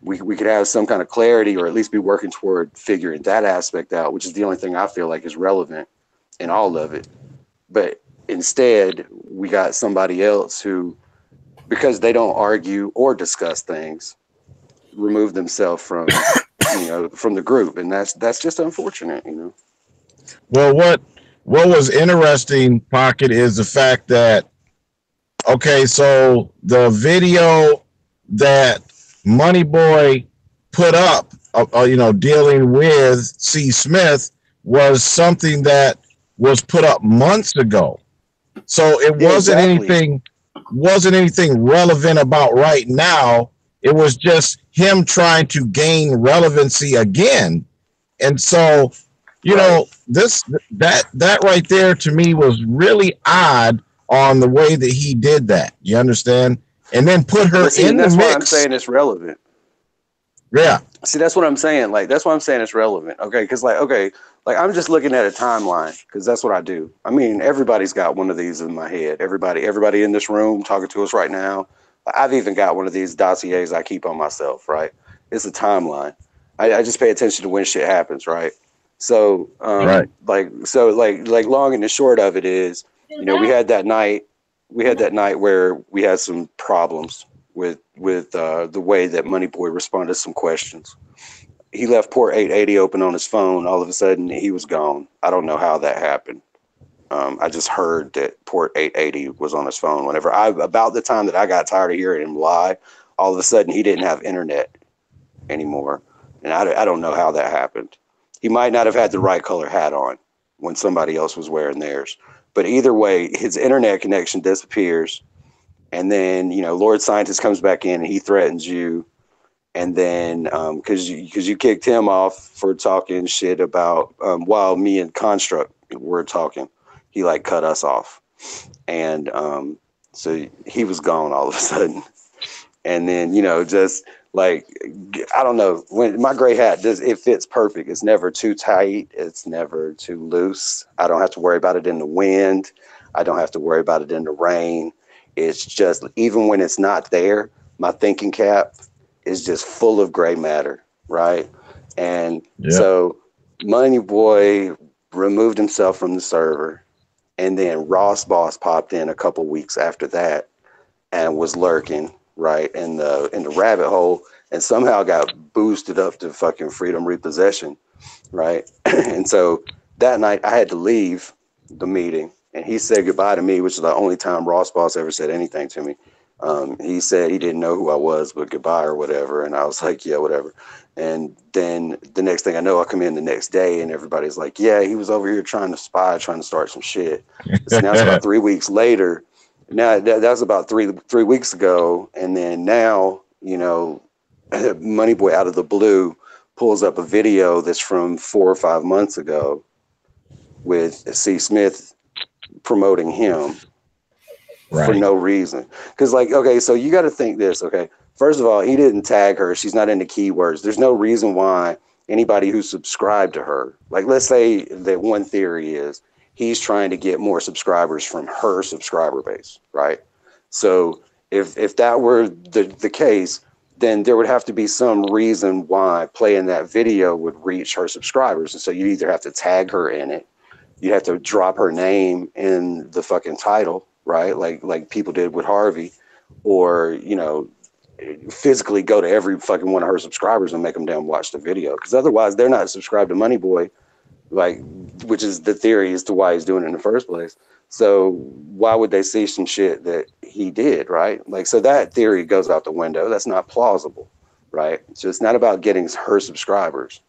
We could have some kind of clarity, or at least be working toward figuring that aspect out, which is the only thing I feel like is relevant in all of it. But instead, we got somebody else who, because they don't argue or discuss things, remove themselves from, from the group. And that's just unfortunate, Well, what was interesting, Pocket, is the fact that, okay, so the video that Moneyboy put up, dealing with C. Smith was something that was put up months ago. So it wasn't anything relevant about right now. It was just him trying to gain relevancy again. And so, that right there to me was really odd on the way that he did that. You understand? And then put her in the mix. That's why I'm saying it's relevant. Yeah. See, that's what I'm saying. Like, that's why I'm saying it's relevant. Okay. Because, like, okay, like I'm just looking at a timeline because that's what I do. I mean, everybody's got one of these in my head. Everybody in this room talking to us right now. I've even got one of these dossiers I keep on myself, right? It's a timeline. I just pay attention to when shit happens, right? So, Right. like long and the short of it is, you know, we had that night where we had some problems with the way that Money Boy responded to some questions. He left port 880 open on his phone. All of a sudden, he was gone. I don't know how that happened. I just heard that port 880 was on his phone. About the time that I got tired of hearing him lie, all of a sudden he didn't have internet anymore. And I don't know how that happened. He might not have had the right color hat on when somebody else was wearing theirs. But either way, his internet connection disappears. And then, you know, Lord Scientist comes back in and he threatens you. And then because you kicked him off for talking shit about while me and Construct were talking, he like cut us off. And so he was gone all of a sudden. And then, you know, just like, I don't know, when my gray hat it fits perfect. It's never too tight. It's never too loose. I don't have to worry about it in the wind. I don't have to worry about it in the rain. It's just, even when it's not there, my thinking cap is just full of gray matter, right? And so Money Boy removed himself from the server, and then Ross Boss popped in a couple weeks after that and was lurking right in the rabbit hole, and somehow got boosted up to fucking freedom repossession, right? And so that night I had to leave the meeting, and he said goodbye to me, which is the only time Ross Boss ever said anything to me. He said he didn't know who I was, but goodbye or whatever. And I was like, yeah, whatever. And then the next thing I know, I come in the next day and everybody's like, yeah, he was over here trying to spy, trying to start some shit. So now it's about 3 weeks later. Now that was about three weeks ago. And then now, you know, Money Boy out of the blue pulls up a video that's from 4 or 5 months ago with C. Smith promoting him. For no reason. Because, like, okay, so you got to think this, okay? First of all, he didn't tag her. She's not into keywords. There's no reason why anybody who subscribed to her, like, let's say that one theory is he's trying to get more subscribers from her subscriber base, right? So if that were the case, then there would have to be some reason why playing that video would reach her subscribers. And so you either have to tag her in it, you have to drop her name in the fucking title, right? Like people did with Harvey, or, you know, physically go to every fucking one of her subscribers and make them damn watch the video. Because otherwise they're not subscribed to Money Boy, like, which is the theory as to why he's doing it in the first place. So why would they see some shit that he did, right? Like, so that theory goes out the window. That's not plausible, right? So it's not about getting her subscribers.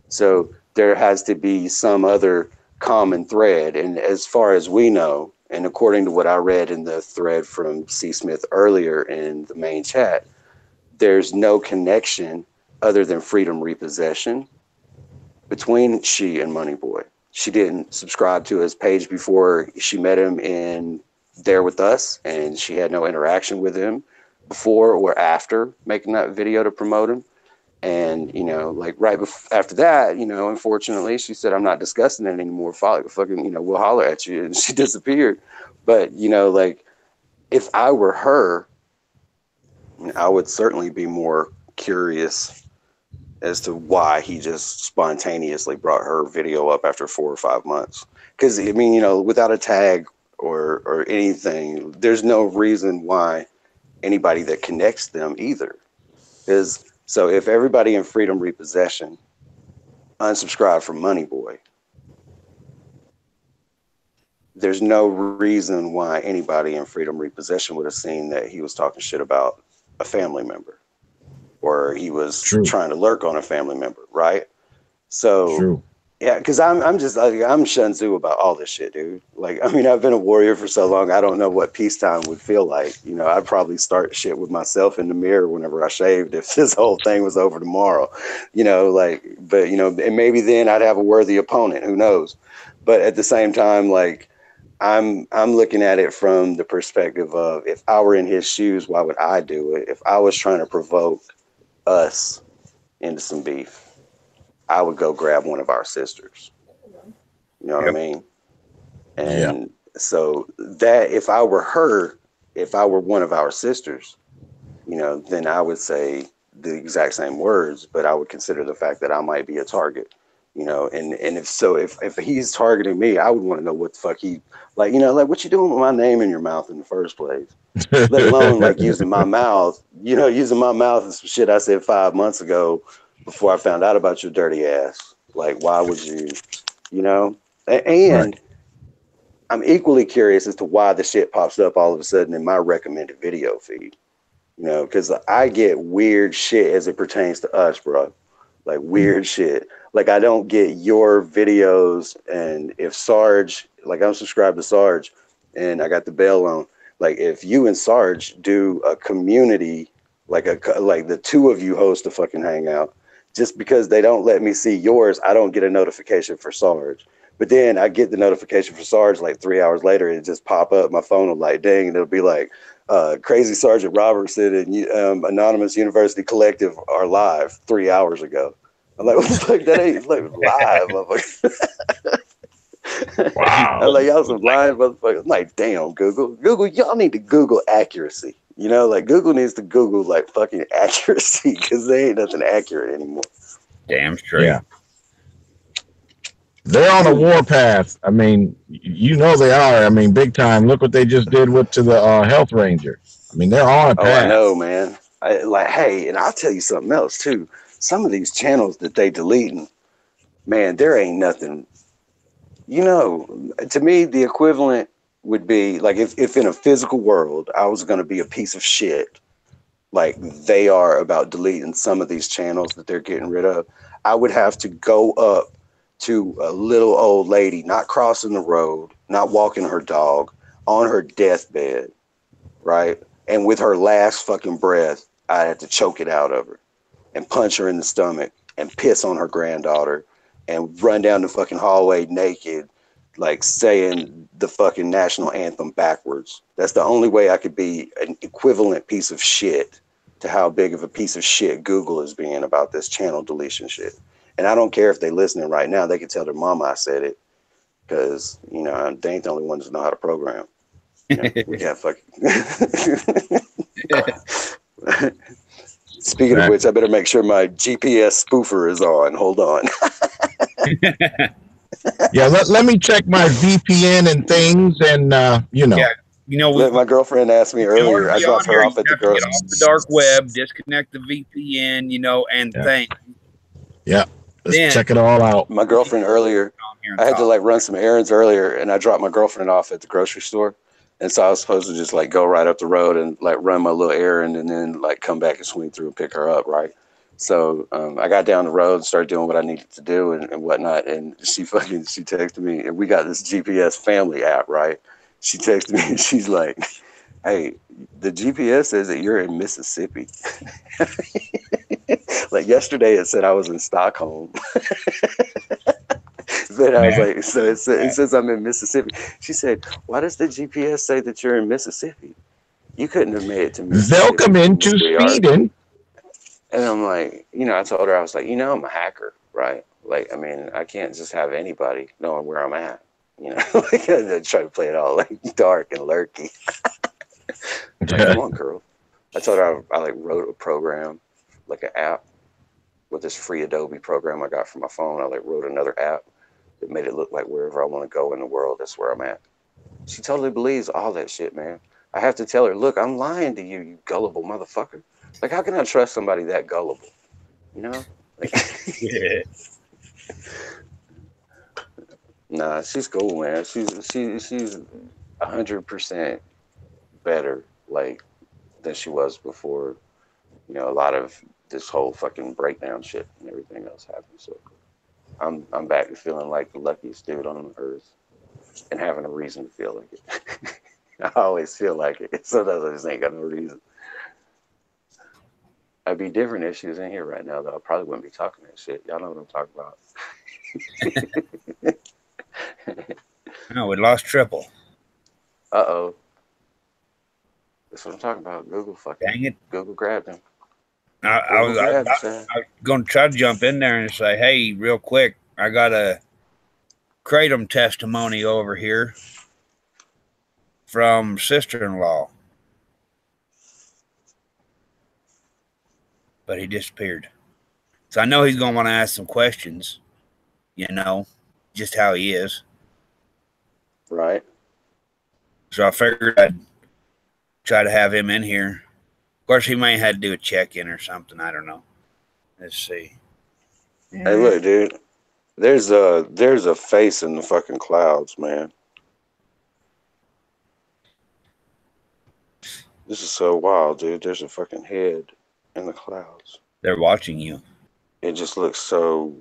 So there has to be some other common thread. And as far as we know, and according to what I read in the thread from C. Smith earlier in the main chat, there's no connection other than freedom repossession between she and Money Boy. She didn't subscribe to his page before she met him in There With Us, and she had no interaction with him before or after making that video to promote him. And, you know, like right after that, you know, unfortunately, she said, I'm not discussing it anymore. Fucking, you know, we'll holler at you. And she disappeared. But, you know, like, if I were her, I would certainly be more curious as to why he just spontaneously brought her video up after 4 or 5 months. Because, I mean, you know, without a tag or anything, there's no reason why anybody that connects them either. So if everybody in freedom repossession unsubscribed from Money Boy, there's no reason why anybody in freedom repossession would have seen that he was talking shit about a family member, or he was trying to lurk on a family member, right? So yeah, because I'm just like, I'm Shun Tzu about all this shit, dude. Like, I mean, I've been a warrior for so long, I don't know what peacetime would feel like. You know, I'd probably start shit with myself in the mirror whenever I shaved if this whole thing was over tomorrow. You know, like, but, you know, and maybe then I'd have a worthy opponent, who knows? But at the same time, like, I'm looking at it from the perspective of, if I were in his shoes, why would I do it? If I was trying to provoke us into some beef, I would go grab one of our sisters. You know what I mean? And so that if I were her, if I were one of our sisters, you know, then I would say the exact same words, but I would consider the fact that I might be a target, you know, and if so, if he's targeting me, I would want to know what the fuck he, like, you know, like what you doing with my name in your mouth in the first place, let alone like using my mouth, you know, using my mouth and some shit I said 5 months ago before I found out about your dirty ass. Like, why would you, you know, and right. I'm equally curious as to why the shit pops up all of a sudden in my recommended video feed. You know, because I get weird shit as it pertains to us, bro. Like weird shit. Like I don't get your videos, and if Sarge, like I'm subscribed to Sarge, and I got the bell on. Like if you and Sarge do a community, like the two of you host a fucking hangout, just because they don't let me see yours, I don't get a notification for Sarge. But then I get the notification for Sarge like 3 hours later, and it just pop up. My phone will like ding, and it'll be like, Crazy Sergeant Robertson and Anonymous University Collective are live 3 hours ago. I'm like, what the fuck? That ain't like live, motherfucker. Wow. I'm like, y'all some live motherfuckers. I'm like, damn, Google, y'all need to Google accuracy. You know, like Google needs to Google like fucking accuracy because they ain't nothing accurate anymore. Damn straight. Yeah. They're on a warpath. I mean, you know they are. I mean, big time. Look what they just did to the health ranger. I mean, they're on a path. Oh, I know, man. Hey, and I'll tell you something else too. Some of these channels that they deleting, man, there ain't nothing. You know, to me, the equivalent would be like if in a physical world I was going to be a piece of shit, like they are about deleting some of these channels that they're getting rid of, I would have to go up to a little old lady, not crossing the road, not walking her dog, on her deathbed, right? And with her last fucking breath, I had to choke it out of her and punch her in the stomach and piss on her granddaughter and run down the fucking hallway naked, like saying the fucking national anthem backwards. That's the only way I could be an equivalent piece of shit to how big of a piece of shit Google is being about this channel deletion shit. And I don't care if they're listening right now. They can tell their mama I said it because, you know, they ain't the only ones that know how to program. You know, we got fucking... Speaking of which, I better make sure my GPS spoofer is on. Hold on. Yeah, let me check my VPN and things and, you know. Yeah. You know, my girlfriend asked me earlier. I dropped her off at the grocery store. Get off the dark web, disconnect the VPN, you know, and things. Yeah. Let's check it all out. My girlfriend earlier, I had to like run some errands earlier, and I dropped my girlfriend off at the grocery store. And so I was supposed to just like go right up the road and like run my little errand and then like come back and swing through and pick her up, right? So I got down the road and started doing what I needed to do and whatnot. And she texted me, and we got this GPS family app, right? She texted me and she's like, hey, the GPS says that you're in Mississippi. Like yesterday it said I was in Stockholm. But I was like, so it says I'm in Mississippi. She said, why does the GPS say that you're in Mississippi? You couldn't have made it to Mississippi. Welcome into Sweden. And I'm like, you know, I told her, I was like, you know, I'm a hacker, right? Like, I mean, I can't just have anybody knowing where I'm at. You know, like I try to play it all like dark and lurky. Like, come on, girl. I told her I like wrote a program, like an app with this free Adobe program I got from my phone. I like wrote another app that made it look like wherever I want to go in the world, that's where I'm at. She totally believes all that shit, man. I have to tell her, look, I'm lying to you, you gullible motherfucker. Like, how can I trust somebody that gullible? You know? Like, yeah. Nah, she's cool, man. She's 100% better, like, than she was before. You know, a lot of this whole fucking breakdown shit and everything else happened. So I'm back to feeling like the luckiest dude on earth and having a reason to feel like it. I always feel like it. Sometimes I just ain't got no reason. I'd be different if she was in here right now, though. I probably wouldn't be talking that shit. Y'all know what I'm talking about. No, we lost Triple. Uh-oh. That's what I'm talking about. Google fucking. Dang it. Google grabbed him. I was going to try to jump in there and say, hey, real quick, I got a kratom testimony over here from sister-in-law. But he disappeared. So I know he's going to want to ask some questions, you know, just how he is. Right. So I figured I'd try to have him in here. Of course, he may have to do a check-in or something. I don't know. Let's see. Hey, look, dude. There's a face in the fucking clouds, man. This is so wild, dude. There's a fucking head in the clouds. They're watching you. It just looks so...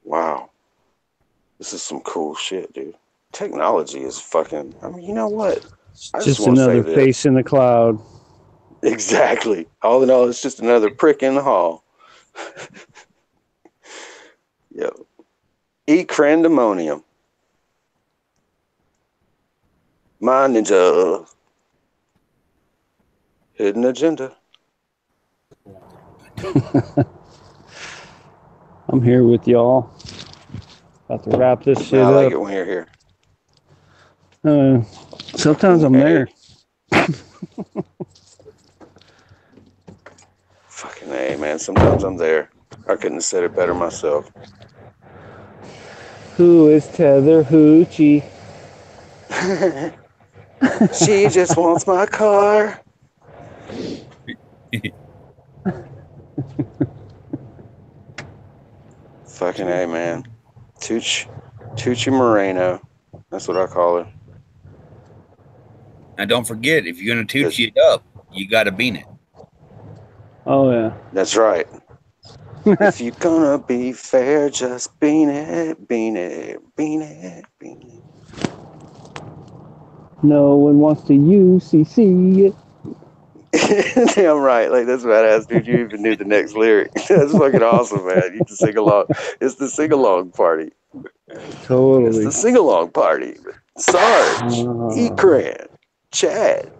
Wow. This is some cool shit, dude. Technology is fucking... I mean, you know what? Just another face in the cloud. Exactly. All in all, it's just another prick in the hall. Yep. Crandemonium. My ninja. Hidden agenda. I'm here with y'all. About to wrap this shit up. I like it when you're here. Sometimes I'm there. Fucking A, man. Sometimes I'm there. I couldn't have said it better myself. Who is Tether Hoochie? She just wants my car. Fucking A, man. Tucci Moreno. That's what I call her. Now, don't forget, if you're going to Tucci it up, you got to bean it. Oh, yeah. That's right. If you're gonna be fair, just bean it, bean it, bean it, bean it. No one wants to UCC it. Damn right. Like, that's badass, dude. You even knew the next lyric. That's fucking awesome, man. You can sing along. It's the sing-along party. Totally. It's the sing-along party. Sarge, Ekran, Chad.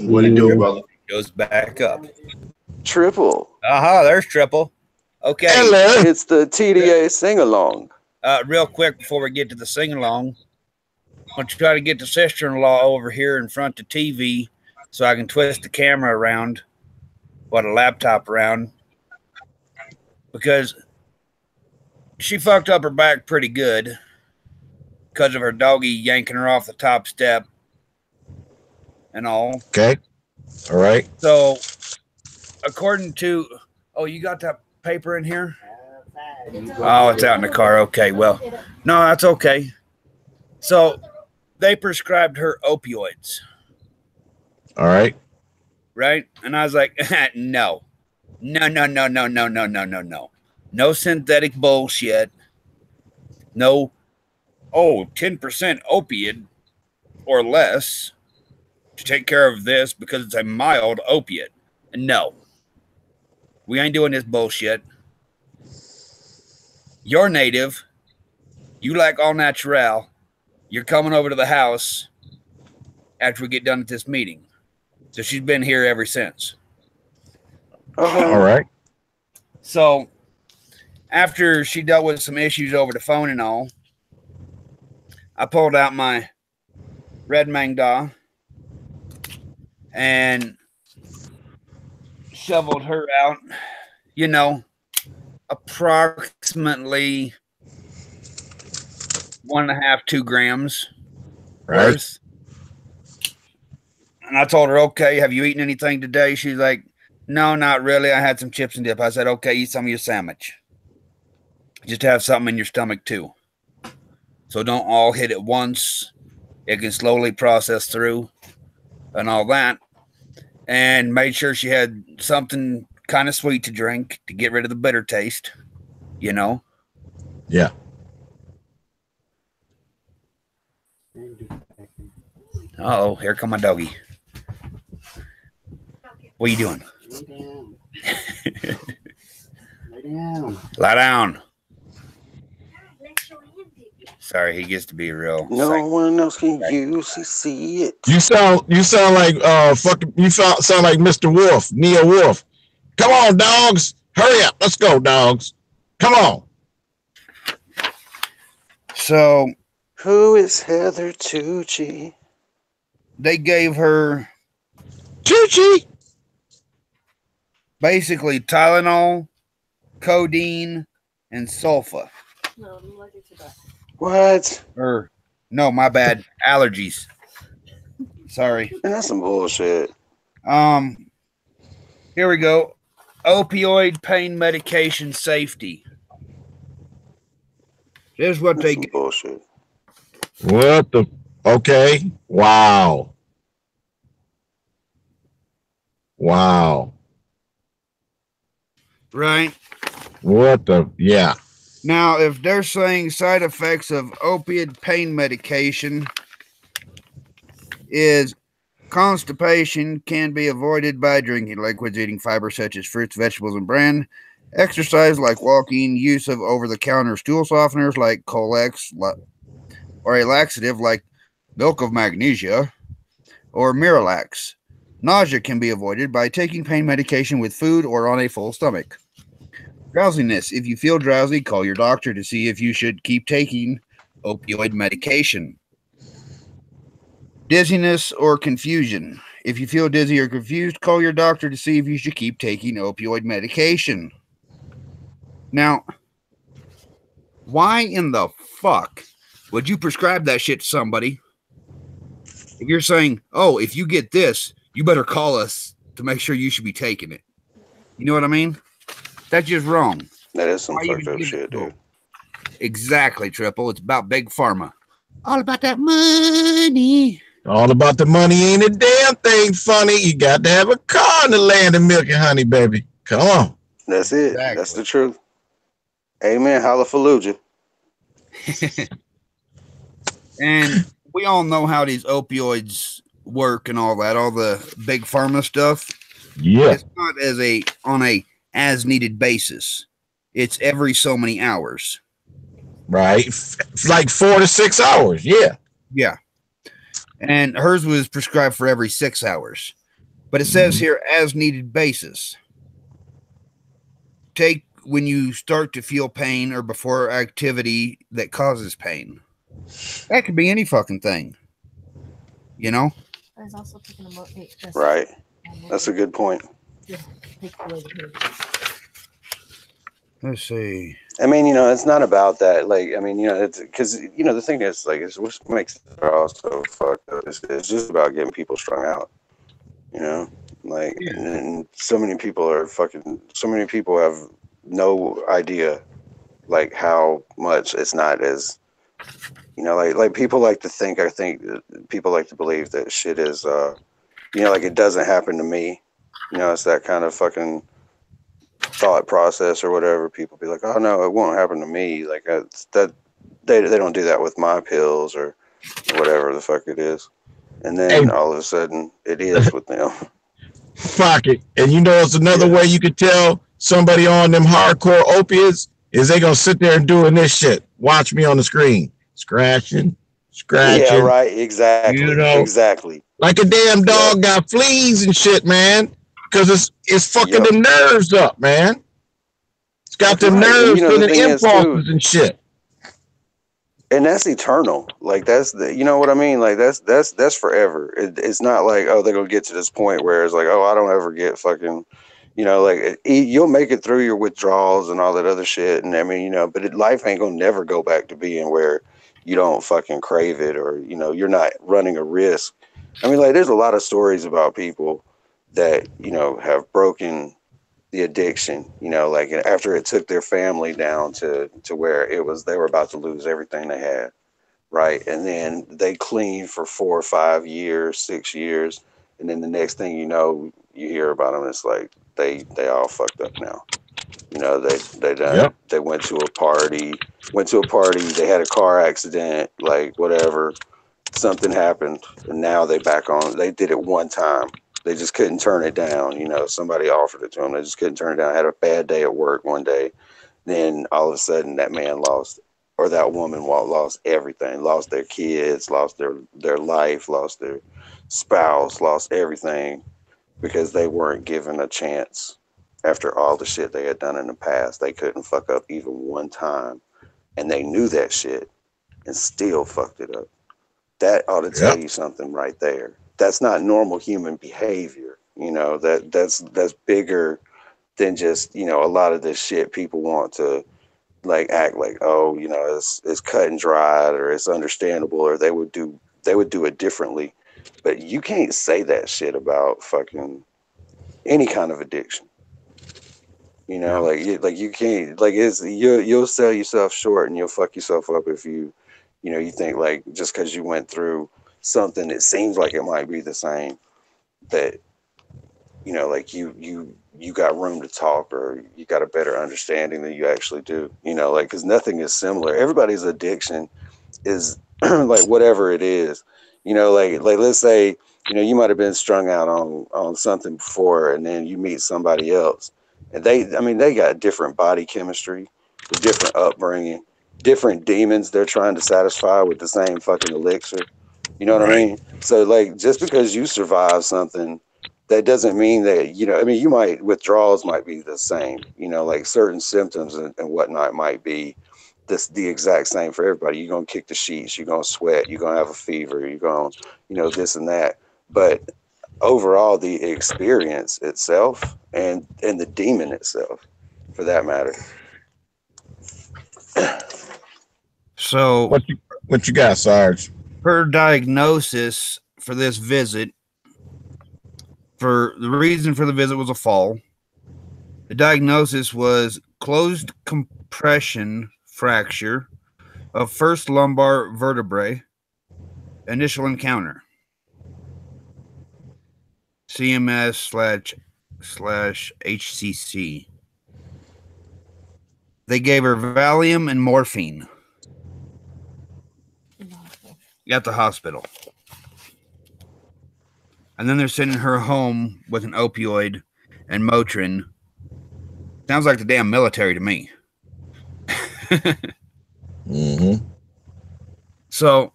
What it do, brother? Goes back up. Triple. There's Triple. Okay. Hello. It's the TDA sing-along. Real quick before we get to the sing-along, I'm going to try to get the sister-in-law over here in front of the TV so I can twist the camera around, or the laptop around, because she fucked up her back pretty good because of her doggy yanking her off the top step and all. Okay. All right. So, according to... Oh, you got that paper in here? Oh, it's out in the car. Okay, well, no, that's okay. So, they prescribed her opioids. All right. Right? And I was like, no. No synthetic bullshit. No, 10% opiate or less to take care of this because it's a mild opiate. No. We ain't doing this bullshit. You're native. You like all natural. You're coming over to the house after we get done at this meeting. So she's been here ever since. All right. So after she dealt with some issues over the phone and all, I pulled out my red Mangda and shoveled her out, approximately 1.5, 2 grams worth. And I told her, okay, have you eaten anything today? She's like, no, not really. I had some chips and dip. I said, okay, eat some of your sandwich. Just have something in your stomach too. So don't all hit at once. It can slowly process through and all that. And made sure she had something kind of sweet to drink to get rid of the bitter taste, Yeah. Uh-oh, here come my doggy. What are you doing? Lay down. Lay down. Lie down. Sorry, he gets to be real. No one else can usually see it. You sound like fucking. You sound like Mr. Wolf, Neo Wolf. Come on, dogs. Hurry up. Let's go, dogs. Come on. So, who is Heather Tucci? They gave her Tucci. Basically Tylenol, codeine, and sulfa. What? Or no, my bad. Allergies. Sorry. Man, that's some bullshit. Here we go. Opioid pain medication safety. Here's what That's they some get. bullshit. What the? Okay. Wow. Wow. Right. What the? Yeah. Now, if they're saying side effects of opiate pain medication is constipation can be avoided by drinking liquids, eating fiber such as fruits, vegetables, and bran, exercise like walking, use of over-the-counter stool softeners like Colex, or a laxative like milk of magnesia or Miralax. Nausea can be avoided by taking pain medication with food or on a full stomach. Drowsiness. If you feel drowsy, call your doctor to see if you should keep taking opioid medication. Dizziness or confusion. If you feel dizzy or confused, call your doctor to see if you should keep taking opioid medication. Now, why in the fuck would you prescribe that shit to somebody if you're saying, oh, if you get this, you better call us to make sure you should be taking it? You know what I mean? That's just wrong. That is some Why fucked even up give shit, it to dude. them? Exactly, Triple. It's about big pharma. All about that money. All about the money ain't a damn thing funny. You got to have a car in the land of milk and honey, baby. Come on. That's it. Exactly. That's the truth. Amen. Hallelujah. And we all know how these opioids work and all that, all the big pharma stuff. Yeah. It's not on a as needed basis. It's every so many hours. Right. Like 4 to 6 hours. Yeah. Yeah. And hers was prescribed for every 6 hours. But it says here as needed basis. Take when you start to feel pain or before activity that causes pain. That could be any fucking thing. You know? There's also taking a Right. That's a good point. Let's see. I mean, you know, it's not about that. Like, I mean, you know, it's because, you know, the thing is, like, it's what makes it also fucked up. It's just about getting people strung out, you know? Like, and so many people have no idea, like, how much it's not as, you know, like people like to think, people like to believe that shit is, you know, like, it doesn't happen to me. You know, it's that kind of fucking thought process or whatever. People be like, oh no, it won't happen to me. Like that they don't do that with my pills or whatever the fuck it is. And then all of a sudden it is with them. Fuck it. And you know, it's another way you could tell somebody on them hardcore opiates is they gonna sit there and doing this shit. Watch me on the screen. Scratching. Yeah, right. Exactly. You know, exactly. Like a damn dog got fleas and shit, man. Because it's fucking the nerves up, man. It's got the nerves and the impulses and shit. And that's eternal. Like that's the, you know what I mean? Like that's forever. It's not like, oh, they're gonna get to this point where it's like, oh, I don't ever get fucking, you know, like you'll make it through your withdrawals and all that other shit. And I mean, you know, but life ain't gonna never go back to being where you don't fucking crave it or, you know, you're not running a risk. I mean, like there's a lot of stories about people that, you know, have broken the addiction, you know, like after it took their family down to where it was, they were about to lose everything they had. Right. And then they cleaned for 4 or 5 years, 6 years. And then the next thing, you know, you hear about them. It's like, they all fucked up now. You know, they went to a party, they had a car accident, like whatever, something happened. And now they did it one time. They just couldn't turn it down. You know, somebody offered it to them. They just couldn't turn it down. Had a bad day at work one day. Then all of a sudden that man lost or that woman lost everything, lost their kids, lost their life, lost their spouse, lost everything because they weren't given a chance after all the shit they had done in the past. They couldn't fuck up even one time, and they knew that shit and still fucked it up. That ought to tell you something right there. That's not normal human behavior. You know, that's bigger than just, you know, a lot of this shit people want to like act like, oh, you know, it's cut and dried or it's understandable or they would do it differently. But you can't say that shit about fucking any kind of addiction. You know, you can't, like, it's you'll sell yourself short and you'll fuck yourself up if you know, you think like just because you went through something that seems like it might be the same, that, you know, like you got room to talk or you got a better understanding than you actually do. You know, like, because nothing is similar. Everybody's addiction is like whatever it is. You know, like let's say, you know, you might have been strung out on something before, and then you meet somebody else, and they got different body chemistry, different upbringing, different demons they're trying to satisfy with the same fucking elixir. You know what I mean? So like, just because you survive something, that doesn't mean that, you know, I mean, withdrawals might be the same, you know, like certain symptoms and whatnot might be the exact same for everybody. You're going to kick the sheets, you're going to sweat, you're going to have a fever, you're going to, you know, this and that. But overall, the experience itself and the demon itself, for that matter. So what you got, Sarge? Her diagnosis for this visit, for the reason for the visit was a fall. The diagnosis was closed compression fracture of first lumbar vertebrae. Initial encounter. CMS/HCC. They gave her Valium and morphine at the hospital. And then they're sending her home with an opioid and Motrin. Sounds like the damn military to me. Mm-hmm. So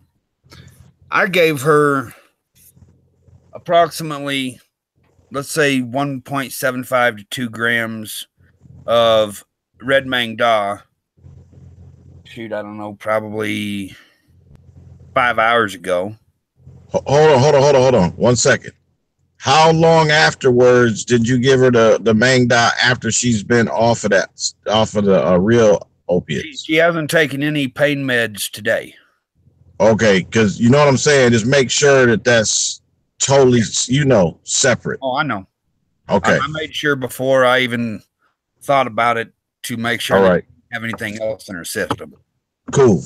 I gave her approximately, let's say, 1.75 to 2 grams of Red Mang Da. Shoot, I don't know, probably 5 hours ago. Hold on. 1 second. How long afterwards did you give her the Mang Da after she's been off of the real opiates? She hasn't taken any pain meds today. Okay, because you know what I'm saying. Just make sure that's totally, you know, separate. Oh, I know. Okay. I made sure before I even thought about it to make sure All that right. I didn't have anything else in her system. Cool.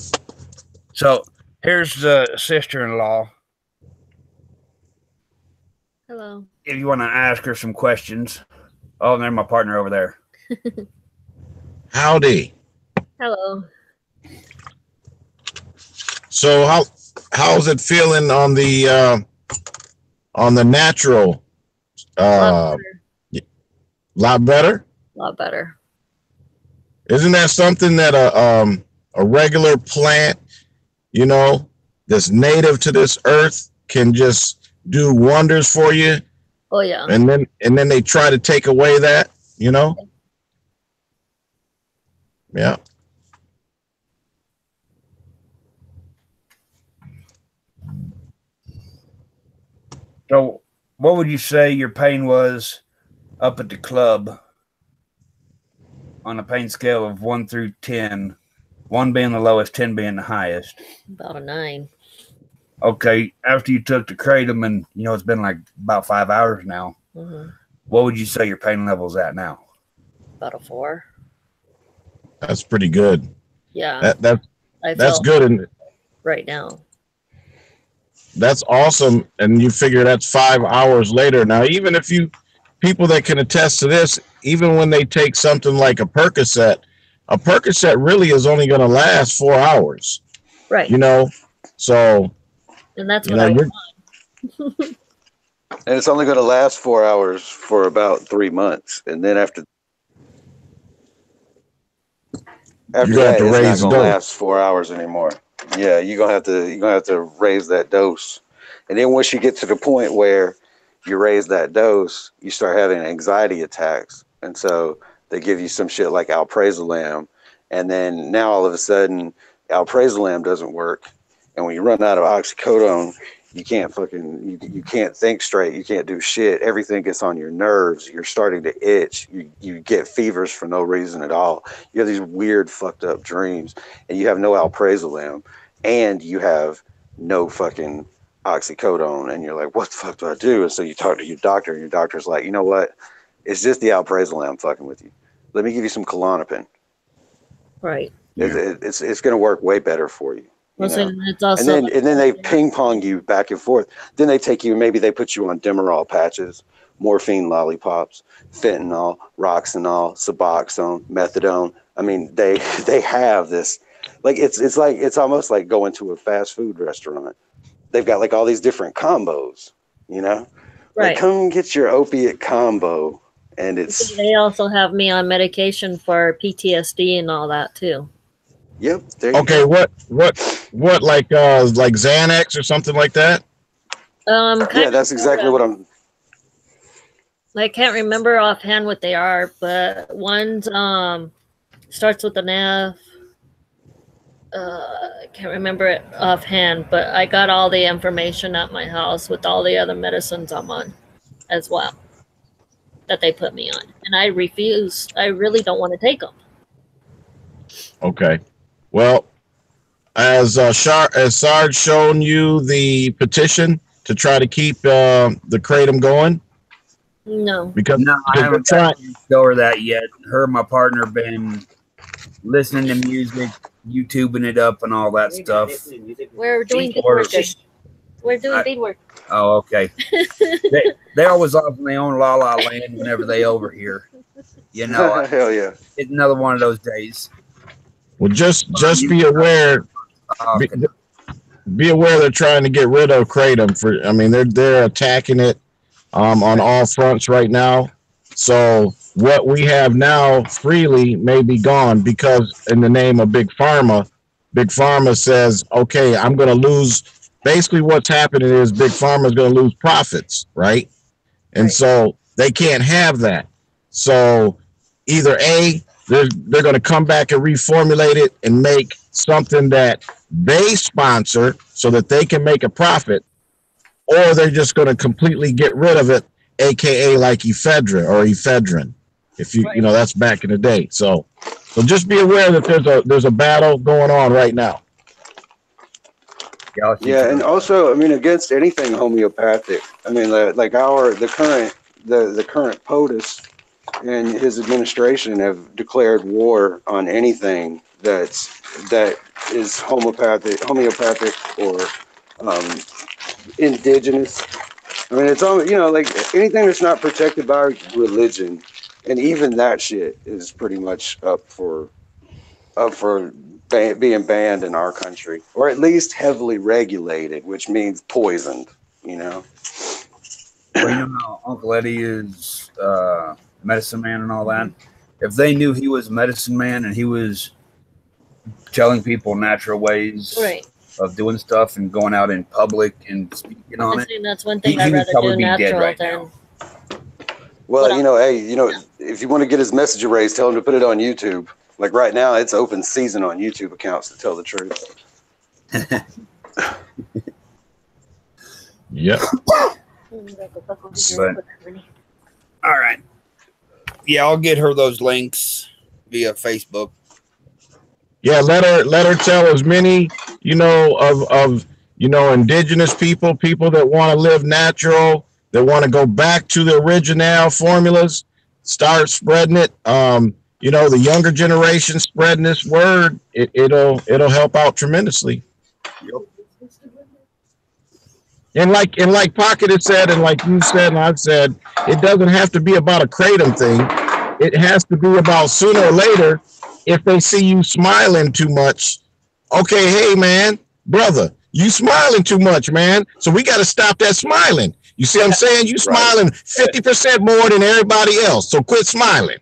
So here's the sister-in-law. Hello. If you want to ask her some questions. Oh, and there's my partner over there. Howdy. Hello. So how's it feeling on the natural? Lot better. Lot better. Isn't that something that a regular plant, you know, that's native to this earth can just do wonders for you? Oh yeah. And then they try to take away that, you know? Yeah. So what would you say your pain was up at the club on a pain scale of 1 through 10, 1 being the lowest, 10 being the highest? About a 9. Okay, after you took the kratom, and you know it's been like about 5 hours now, what would you say your pain level's at now? About a 4. That's pretty good. Yeah. That's good. And right now. That's awesome. And you figure that's 5 hours later. Now, even if people that can attest to this, even when they take something like a Percocet really is only going to last 4 hours. Right. You know, so. And that's what I want. And it's only going to last 4 hours for about 3 months. And then after. After that, it's not gonna last 4 hours anymore. Yeah, you're gonna have to raise that dose. And then once you get to the point where you raise that dose, you start having anxiety attacks. And so they give you some shit like alprazolam. And then now all of a sudden alprazolam doesn't work. And when you run out of oxycodone, you can't you can't think straight. You can't do shit. Everything gets on your nerves. You're starting to itch. You get fevers for no reason at all. You have these weird fucked up dreams, and you have no alprazolam, and you have no fucking oxycodone, and you're like, what the fuck do I do? And so you talk to your doctor, and your doctor's like, you know what? It's just the alprazolam fucking with you. Let me give you some Klonopin. Right. It's going to work way better for you. It's also and then they ping pong you back and forth. Then they take you, maybe they put you on Demerol patches, morphine lollipops, fentanyl, Roxanol, Suboxone, methadone. I mean, they have this, like it's almost like going to a fast food restaurant. They've got like all these different combos, you know. Right. Like, come get your opiate combo, and it's. They also have me on medication for PTSD and all that too. Yep. Okay. What like Xanax or something like that? Yeah, that's exactly what I'm. I can't remember offhand what they are, but one's starts with an F. I can't remember it offhand, but I got all the information at my house with all the other medicines I'm on as well that they put me on, and I refuse. I really don't want to take them. Okay. Well, as Sarge shown you the petition to try to keep the Kratom going? No. Because I haven't tried to show her that yet. Her and my partner been listening to music, YouTubing it up and all that stuff. We're doing beadwork. We're doing beadwork. Oh, okay. they always off in their own La La Land whenever they over here. You know, hell yeah. It's another one of those days. Well, just be aware. Be aware they're trying to get rid of Kratom. I mean, they're attacking it on all fronts right now. So what we have now freely may be gone because in the name of Big Pharma says, okay, I'm going to lose. Basically, what's happening is Big Pharma is going to lose profits, right? And so they can't have that. So either A, they're going to come back and reformulate it and make something that they sponsor so that they can make a profit, or they're just going to completely get rid of it, aka like ephedra or ephedrine. If you know, that's back in the day. So just be aware that there's a battle going on right now. Yeah, and also, I mean, against anything homeopathic. I mean, like the current POTUS and his administration have declared war on anything that is homeopathic or indigenous. I mean, it's all, you know, like anything that's not protected by religion, and even that shit is pretty much up for being banned in our country, or at least heavily regulated, which means poisoned. You know. Well, you know how Uncle Eddie is medicine man and all that. If they knew he was medicine man and he was telling people natural ways of doing stuff and going out in public and speaking on it, that's one thing I'd rather do natural than. Well, you know, hey, you know, if you want to get his message erased, tell him to put it on YouTube. Like right now, it's open season on YouTube accounts, to tell the truth. Yep. But, all right. Yeah, I'll get her those links via Facebook. Yeah, let her tell as many, you know, of indigenous people that want to live natural, that want to go back to the original formulas, start spreading it. You know, the younger generation spreading this word, it'll help out tremendously. Yep. And like Pocket has said, and like you said, and I've said, it doesn't have to be about a Kratom thing. It has to be about sooner or later, if they see you smiling too much, okay, hey man, brother, you smiling too much, man. So we got to stop that smiling. You see what I'm saying? You smiling 50% more than everybody else. So quit smiling.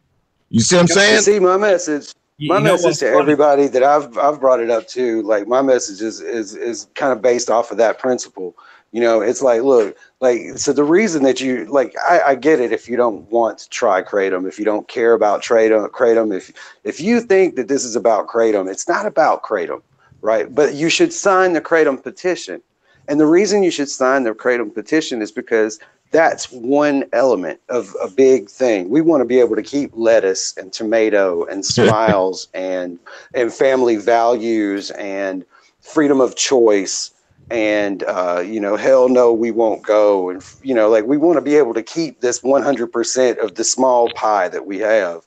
You see what I'm saying? See my message. My message to everybody that I've brought it up to, like my message is kind of based off of that principle. You know, it's like, look, like, so the reason that you like, I get it if you don't want to try Kratom, if you don't care about Kratom, if you think that this is about Kratom, it's not about Kratom, right? But you should sign the Kratom petition. And the reason you should sign the Kratom petition is because that's one element of a big thing. We want to be able to keep lettuce and tomato and smiles and family values and freedom of choice and, you know, hell no, we won't go. And, you know, like we want to be able to keep this 100% of the small pie that we have.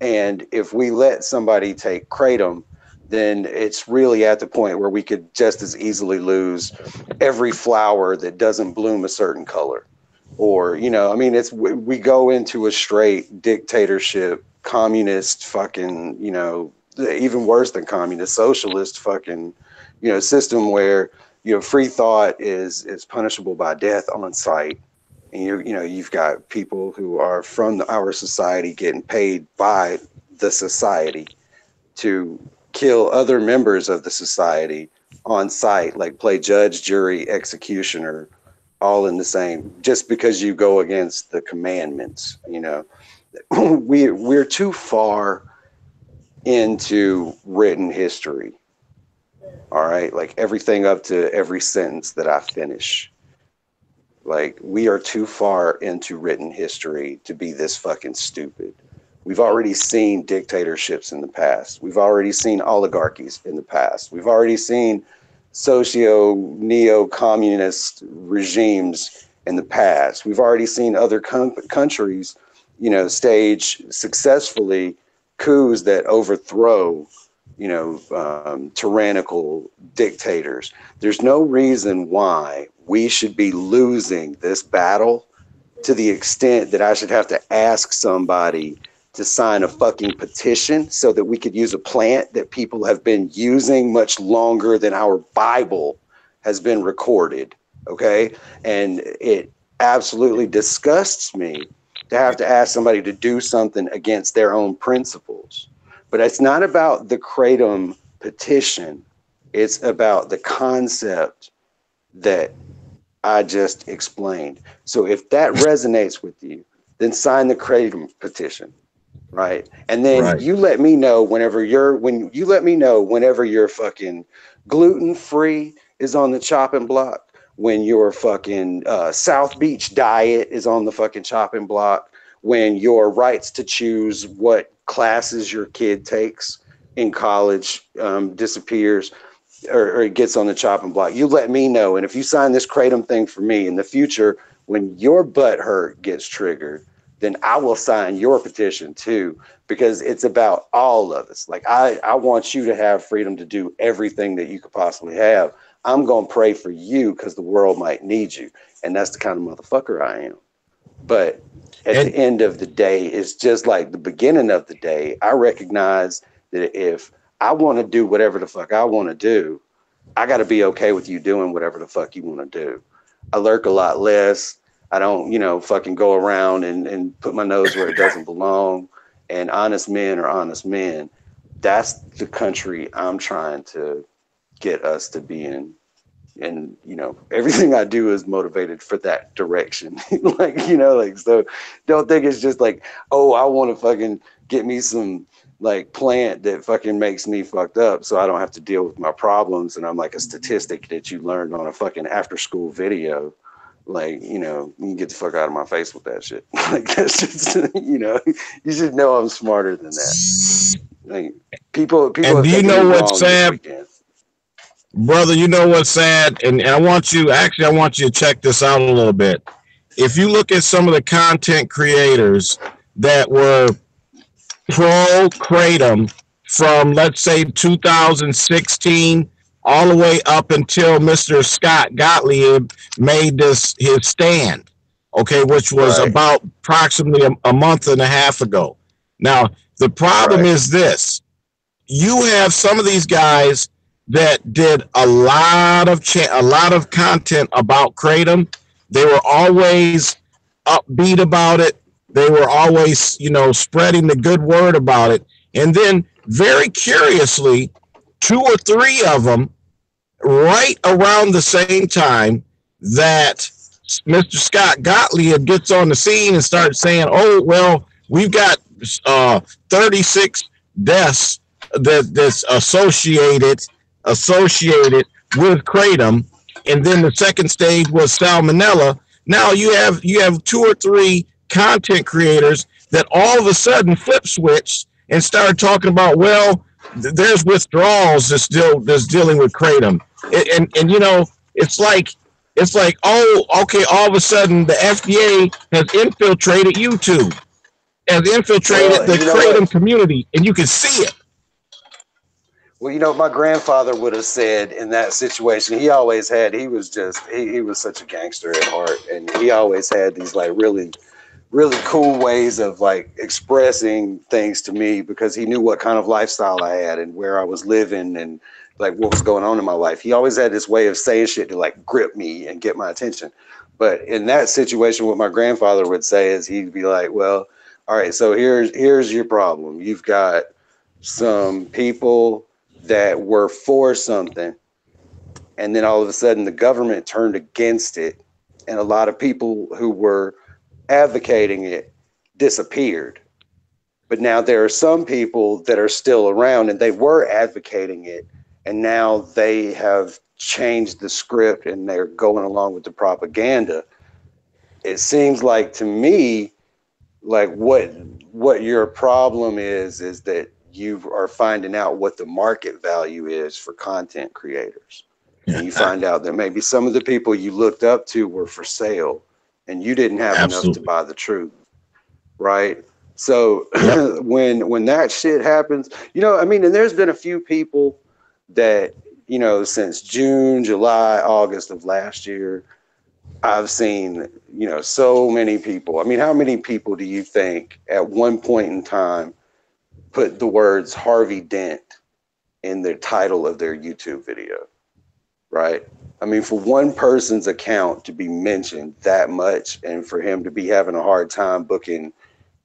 And if we let somebody take Kratom, then it's really at the point where we could just as easily lose every flower that doesn't bloom a certain color. Or, you know, I mean, we go into a straight dictatorship, communist fucking, you know, even worse than communist, socialist fucking, you know, system where, you know, free thought is punishable by death on sight. And, you know, you've got people who are from our society getting paid by the society to kill other members of the society on site, like play judge, jury, executioner, all in the same, just because you go against the commandments. You know, we're too far into written history. All right, like everything up to every sentence that I finish. Like, we are too far into written history to be this fucking stupid. We've already seen dictatorships in the past. We've already seen oligarchies in the past. We've already seen neo-communist regimes in the past. We've already seen other countries, you know, stage successfully coups that overthrow, you know, tyrannical dictators. There's no reason why we should be losing this battle to the extent that I should have to ask somebody to sign a fucking petition so that we could use a plant that people have been using much longer than our Bible has been recorded. Okay. And it absolutely disgusts me to have to ask somebody to do something against their own principles. But it's not about the Kratom petition. It's about the concept that I just explained. So if that resonates with you, then sign the Kratom petition. Right. And then you let me know whenever your fucking gluten free is on the chopping block, when your fucking South Beach diet is on the fucking chopping block, when your rights to choose what classes your kid takes in college disappears or it gets on the chopping block. You let me know. And if you sign this Kratom thing for me in the future, when your butt hurt gets triggered, then I will sign your petition too, because it's about all of us. Like I want you to have freedom to do everything that you could possibly have. I'm going to pray for you because the world might need you. And that's the kind of motherfucker I am. But at the end of the day, it's just like the beginning of the day. I recognize that if I want to do whatever the fuck I want to do, I got to be okay with you doing whatever the fuck you want to do. I lurk a lot less. I don't, you know, fucking go around and put my nose where it doesn't belong. And honest men are honest men. That's the country I'm trying to get us to be in. And, you know, everything I do is motivated for that direction. Like, you know, like, so don't think it's just like, oh, I want to fucking get me some like plant that fucking makes me fucked up so I don't have to deal with my problems. And I'm like a statistic that you learned on a fucking after school video. Like, you know, you can get the fuck out of my face with that shit. Like, that's just, you know, you should know I'm smarter than that. Like, people. And do you know what's sad, brother? You know what's sad, and I want you to check this out a little bit. If you look at some of the content creators that were pro Kratom from, let's say, 2016. All the way up until Mr. Scott Gottlieb made his stand, okay, which was about approximately a month and a half ago. Now, the problem is this. You have some of these guys that did a lot of content about Kratom. They were always upbeat about it. They were always, you know, spreading the good word about it. And then very curiously, 2 or 3 of them right around the same time that Mr. Scott Gottlieb gets on the scene and starts saying, oh, well, we've got 36 deaths that's associated with kratom, and then the second stage was salmonella. Now you have 2 or 3 content creators that all of a sudden flip switch and start talking about, well, there's withdrawals that's dealing with kratom, and you know, it's like, oh, okay, all of a sudden the FDA has infiltrated YouTube, has infiltrated the kratom community, and you can see it. Well, you know, my grandfather would have said in that situation, he was such a gangster at heart, and he always had these like really, really cool ways of like expressing things to me, because he knew what kind of lifestyle I had and where I was living and like what was going on in my life. He always had this way of saying shit to like grip me and get my attention. But in that situation, what my grandfather would say is he'd be like, well, all right, so here's your problem. You've got some people that were for something, and then all of a sudden the government turned against it, and a lot of people who were advocating it disappeared. But now there are some people that are still around, and they were advocating it, and now they have changed the script and they're going along with the propaganda. It seems like to me, like what your problem is that you are finding out what the market value is for content creators. And you find out that maybe some of the people you looked up to were for sale, and you didn't have enough to buy the truth, right? So when that shit happens, you know, I mean, and there's been a few people that, you know, since June, July, August of last year, I've seen, you know, so many people. I mean, how many people do you think at one point in time put the words Harvey Dent in the title of their YouTube video, right? I mean, for one person's account to be mentioned that much, and for him to be having a hard time booking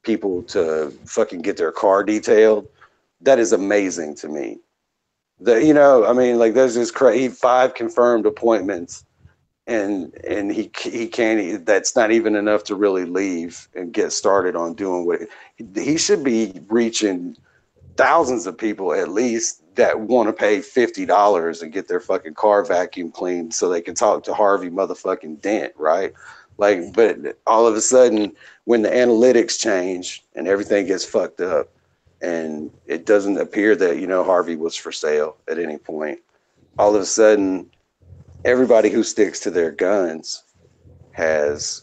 people to fucking get their car detailed, that is amazing to me. You know, I mean, like, there's this 5 confirmed appointments, and he can't. That's not even enough to really leave and get started on doing what he should be reaching. Thousands of people at least that want to pay $50 and get their fucking car vacuum cleaned so they can talk to Harvey motherfucking Dent, right? Like, but all of a sudden, when the analytics change and everything gets fucked up, and it doesn't appear that, you know, Harvey was for sale at any point, all of a sudden, everybody who sticks to their guns has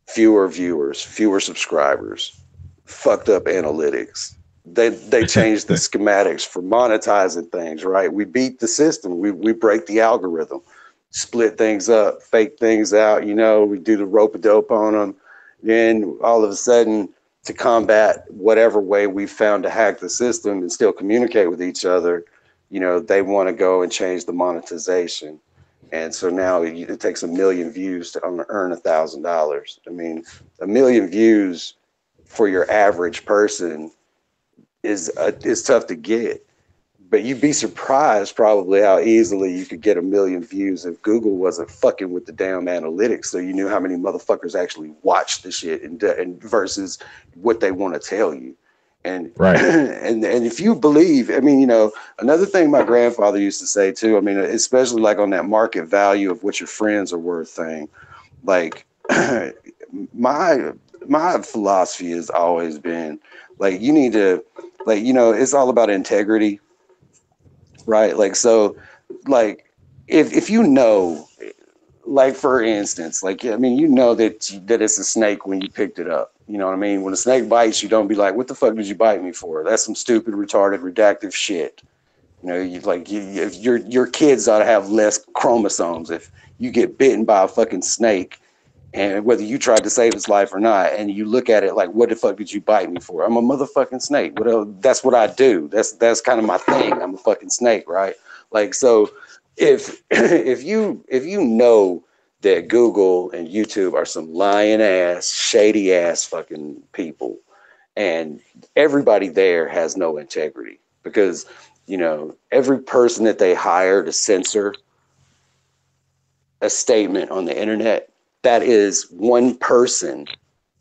fewer viewers, fewer subscribers, fucked up analytics. They changed the schematics for monetizing things, right? We beat the system. We break the algorithm, split things up, fake things out, you know, we do the rope-a-dope on them. Then all of a sudden, to combat whatever way we found to hack the system and still communicate with each other, you know, they want to go and change the monetization. And so now it takes 1 million views to earn $1,000. I mean, 1 million views for your average person is tough to get, but you'd be surprised probably how easily you could get 1 million views if Google wasn't fucking with the damn analytics, so you knew how many motherfuckers actually watched the shit and versus what they want to tell you. And right. and if you believe, I mean, you know, another thing my grandfather used to say too, I mean, especially like on that market value of what your friends are worth thing, like my philosophy has always been like, you need to, like, you know, it's all about integrity, right? Like, so like if you know, like, for instance, like, I mean, you know that it's a snake when you picked it up. You know what I mean? When a snake bites you, don't be like, what the fuck did you bite me for? That's some stupid, retarded, redactive shit. You know, if your kids ought to have less chromosomes if you get bitten by a fucking snake, and whether you tried to save its life or not, and you look at it like, what the fuck did you bite me for? I'm a motherfucking snake. That's what I do. That's kind of my thing. I'm a fucking snake, right? Like, so if you know that Google and YouTube are some lying ass, shady ass fucking people, and everybody there has no integrity because, you know, every person that they hire to censor a statement on the internet, that is one person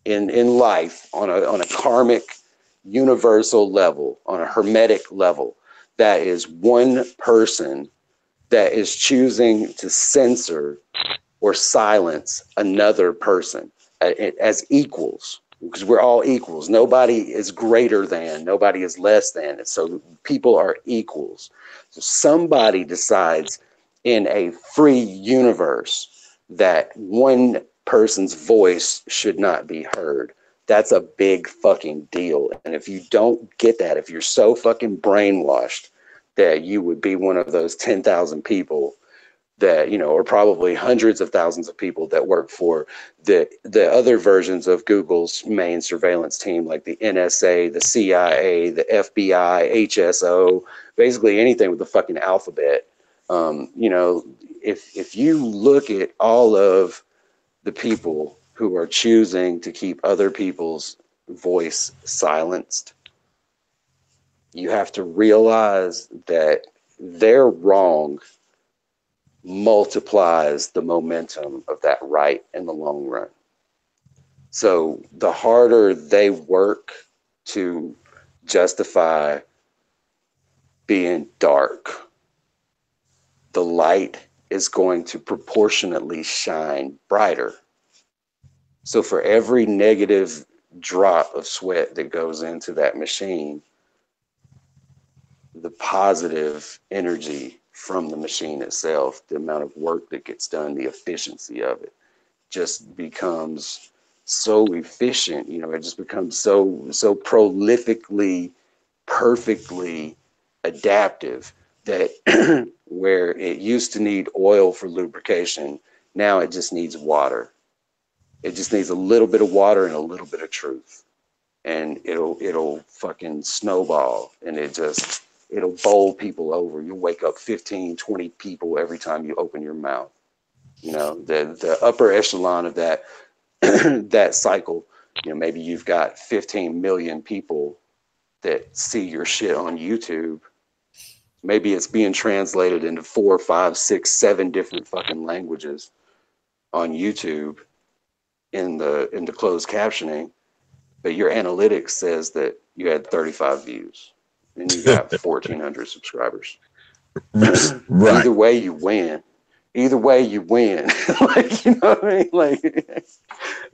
in life on a karmic, universal level, on a hermetic level. That is one person that is choosing to censor or silence another person as equals, because we're all equals. Nobody is greater than, nobody is less than. So people are equals. So somebody decides in a free universe that one person's voice should not be heard. That's a big fucking deal. And if you don't get that, if you're so fucking brainwashed that you would be one of those 10,000 people that, you know, or probably hundreds of thousands of people that work for the other versions of Google's main surveillance team, like the NSA, the CIA, the FBI, HSO, basically anything with the fucking alphabet. You know, if you look at all of the people who are choosing to keep other people's voice silenced, you have to realize that their wrong multiplies the momentum of that right in the long run. So the harder they work to justify being dark, the light is going to proportionately shine brighter. So for every negative drop of sweat that goes into that machine, the positive energy from the machine itself, the amount of work that gets done, the efficiency of it just becomes so efficient. You know, it just becomes so prolifically, perfectly adaptive that where it used to need oil for lubrication, now it just needs water. It just needs a little bit of water and a little bit of truth, and it'll fucking snowball, and it'll bowl people over. You'll wake up 15, 20 people every time you open your mouth. You know, the upper echelon of that that cycle, you know, maybe you've got 15 million people that see your shit on YouTube. Maybe it's being translated into 4, 5, 6, 7 different fucking languages on YouTube in the closed captioning, but your analytics says that you had 35 views and you got 1,400 subscribers. Right. Either way you win. Like, you know what I mean? Like,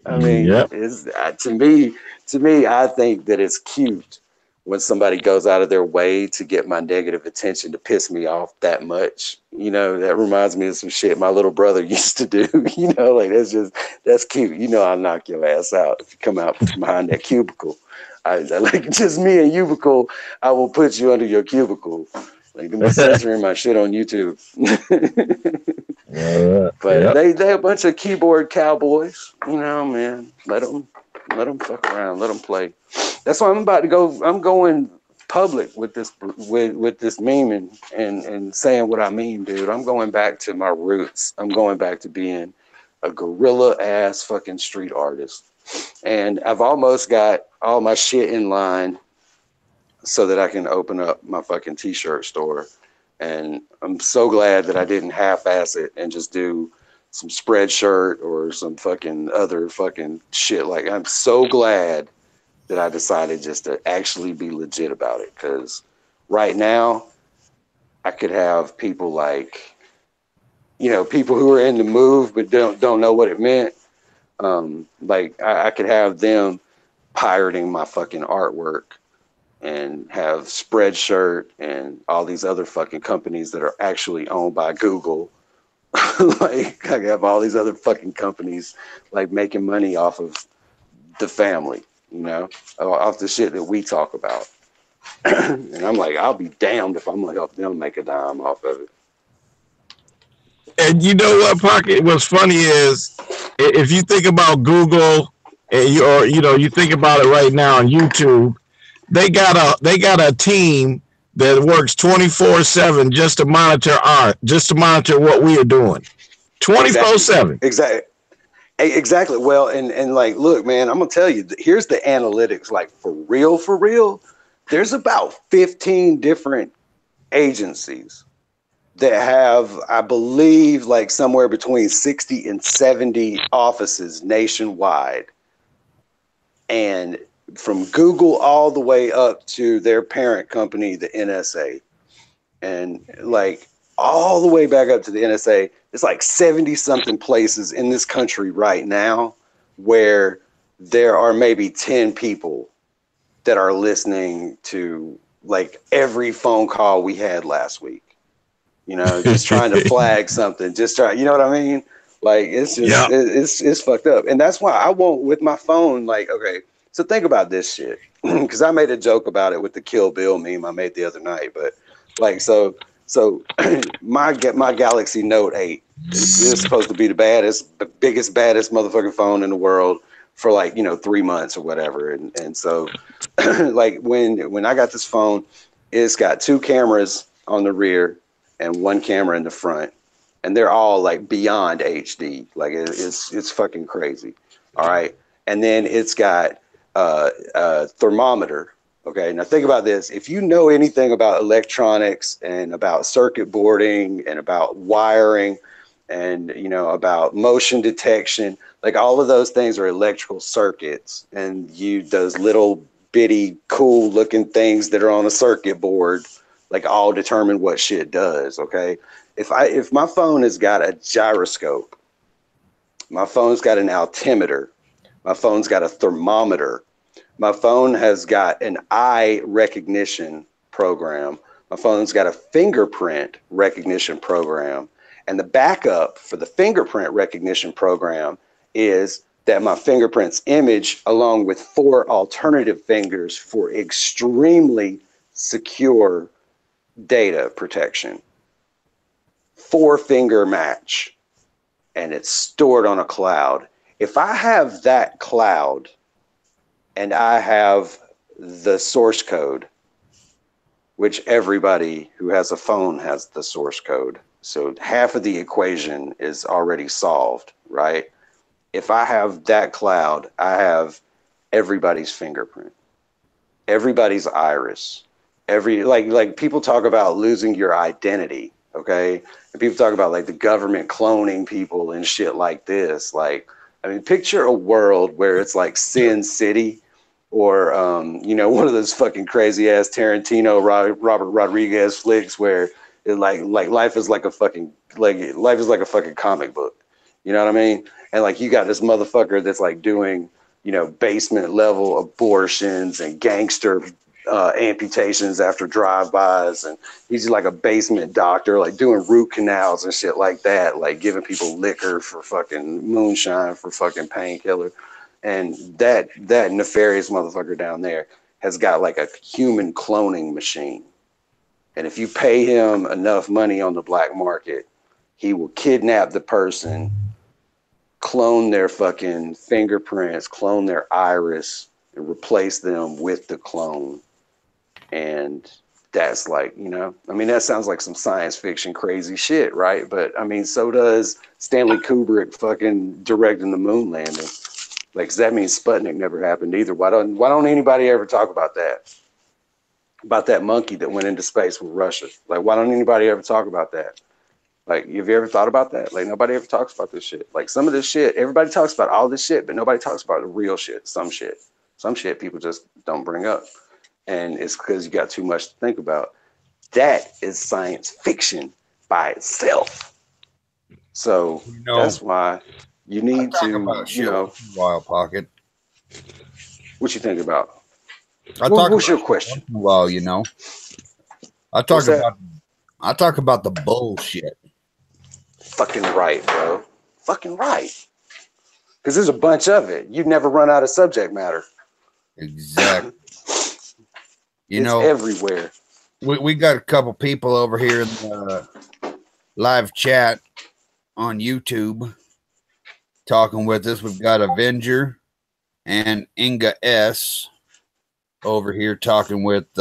I mean, yep. It's, to me, I think that it's cute when somebody goes out of their way to get my negative attention to piss me off that much. You know, that reminds me of some shit my little brother used to do. You know, like that's cute. You know, I'll knock your ass out if you come out behind that cubicle. I like, just me and Cubicle, I will put you under your cubicle. Like, them censoring my shit on YouTube. But yep. they a bunch of keyboard cowboys. You know, man. Let them fuck around. Let them play. That's why I'm about to go. I'm going public with this meme and saying what I mean, dude. I'm going back to my roots. I'm going back to being a guerrilla ass fucking street artist. And I've almost got all my shit in line so that I can open up my fucking t-shirt store. And I'm so glad that I didn't half-ass it and just do some Spreadshirt or some fucking other fucking shit. Like, I'm so glad that I decided just to actually be legit about it. Because right now, I could have people like, you know, people who are in the move but don't know what it meant. Like, I could have them pirating my fucking artwork and have Spreadshirt and all these other fucking companies that are actually owned by Google. Like, I have all these other fucking companies like making money off of the family, you know, off the shit that we talk about. And I'm like, I'll be damned if I'm gonna help them make a dime off of it. And you know what, Pocket? What's funny is, if you think about Google, and you think about it right now on YouTube, they got a team that works 24/7 just to monitor what we are doing, 24/7. Exactly. Well, and like, look, man, I'm gonna tell you, here's the analytics. Like, for real, there's about 15 different agencies that have, I believe, like somewhere between 60 and 70 offices nationwide. And from Google all the way up to their parent company, the NSA. And like all the way back up to the NSA, it's like 70 something places in this country right now where there are maybe 10 people that are listening to like every phone call we had last week. You know, just trying to flag something, you know what I mean? Like, it's just, it's fucked up. And that's why I won't with my phone. Like, okay, so think about this shit. Cause I made a joke about it with the Kill Bill meme I made the other night, but like, so my Galaxy Note 8 is supposed to be the biggest, baddest motherfucking phone in the world for like, 3 months or whatever. And so like when I got this phone, it's got 2 cameras on the rear and 1 camera in the front, and they're all like beyond HD. Like it's fucking crazy. All right. And then it's got a thermometer. Okay. Now think about this. If you know anything about electronics and about circuit boarding and about wiring and, about motion detection, like all of those things are electrical circuits, and those little bitty cool looking things that are on a circuit board, like all determine what shit does. Okay. If my phone has got a gyroscope, my phone's got an altimeter, my phone's got a thermometer, my phone has got an eye recognition program, my phone's got a fingerprint recognition program, and the backup for the fingerprint recognition program is that my fingerprint's image along with 4 alternative fingers for extremely secure data protection. 4-finger match, and it's stored on a cloud. If I have that cloud and I have the source code, which everybody who has a phone has the source code, so half of the equation is already solved, right? If I have that cloud, I have everybody's fingerprint, everybody's iris, like people talk about losing your identity. Okay. And people talk about like the government cloning people and shit like this. Like, I mean, picture a world where it's like Sin City or, one of those fucking crazy ass Tarantino, Robert Rodriguez flicks where it like life is like a fucking comic book. You know what I mean? And like, you got this motherfucker that's like doing, basement level abortions and gangster amputations after drive-bys, and he's like a basement doctor, like doing root canals and shit like that, like giving people liquor for fucking moonshine for fucking painkiller. And that nefarious motherfucker down there has got like a human cloning machine, and if you pay him enough money on the black market, he will kidnap the person, clone their fucking fingerprints, clone their iris, and replace them with the clone. And that's like, that sounds like some science fiction crazy shit, right? But I mean, so does Stanley Kubrick fucking directing the moon landing. Like, 'cause that means Sputnik never happened either. Why don't anybody ever talk about that? About that monkey that went into space with Russia? Like, why don't anybody ever talk about that? Like, have you ever thought about that? Like, nobody ever talks about this shit. Like, some of this shit, everybody talks about all this shit, but nobody talks about the real shit. Some shit people just don't bring up. And it's because you got too much to think about. That is science fiction by itself. So that's why you need to, Wild Pocket. What you think about? What's your question? Well, I talk about the bullshit. Fucking right, bro. Fucking right. Because there's a bunch of it. You never run out of subject matter. Exactly. It's everywhere. We got a couple people over here in the live chat on YouTube talking with us. We've got Avenger and Inga S over here talking with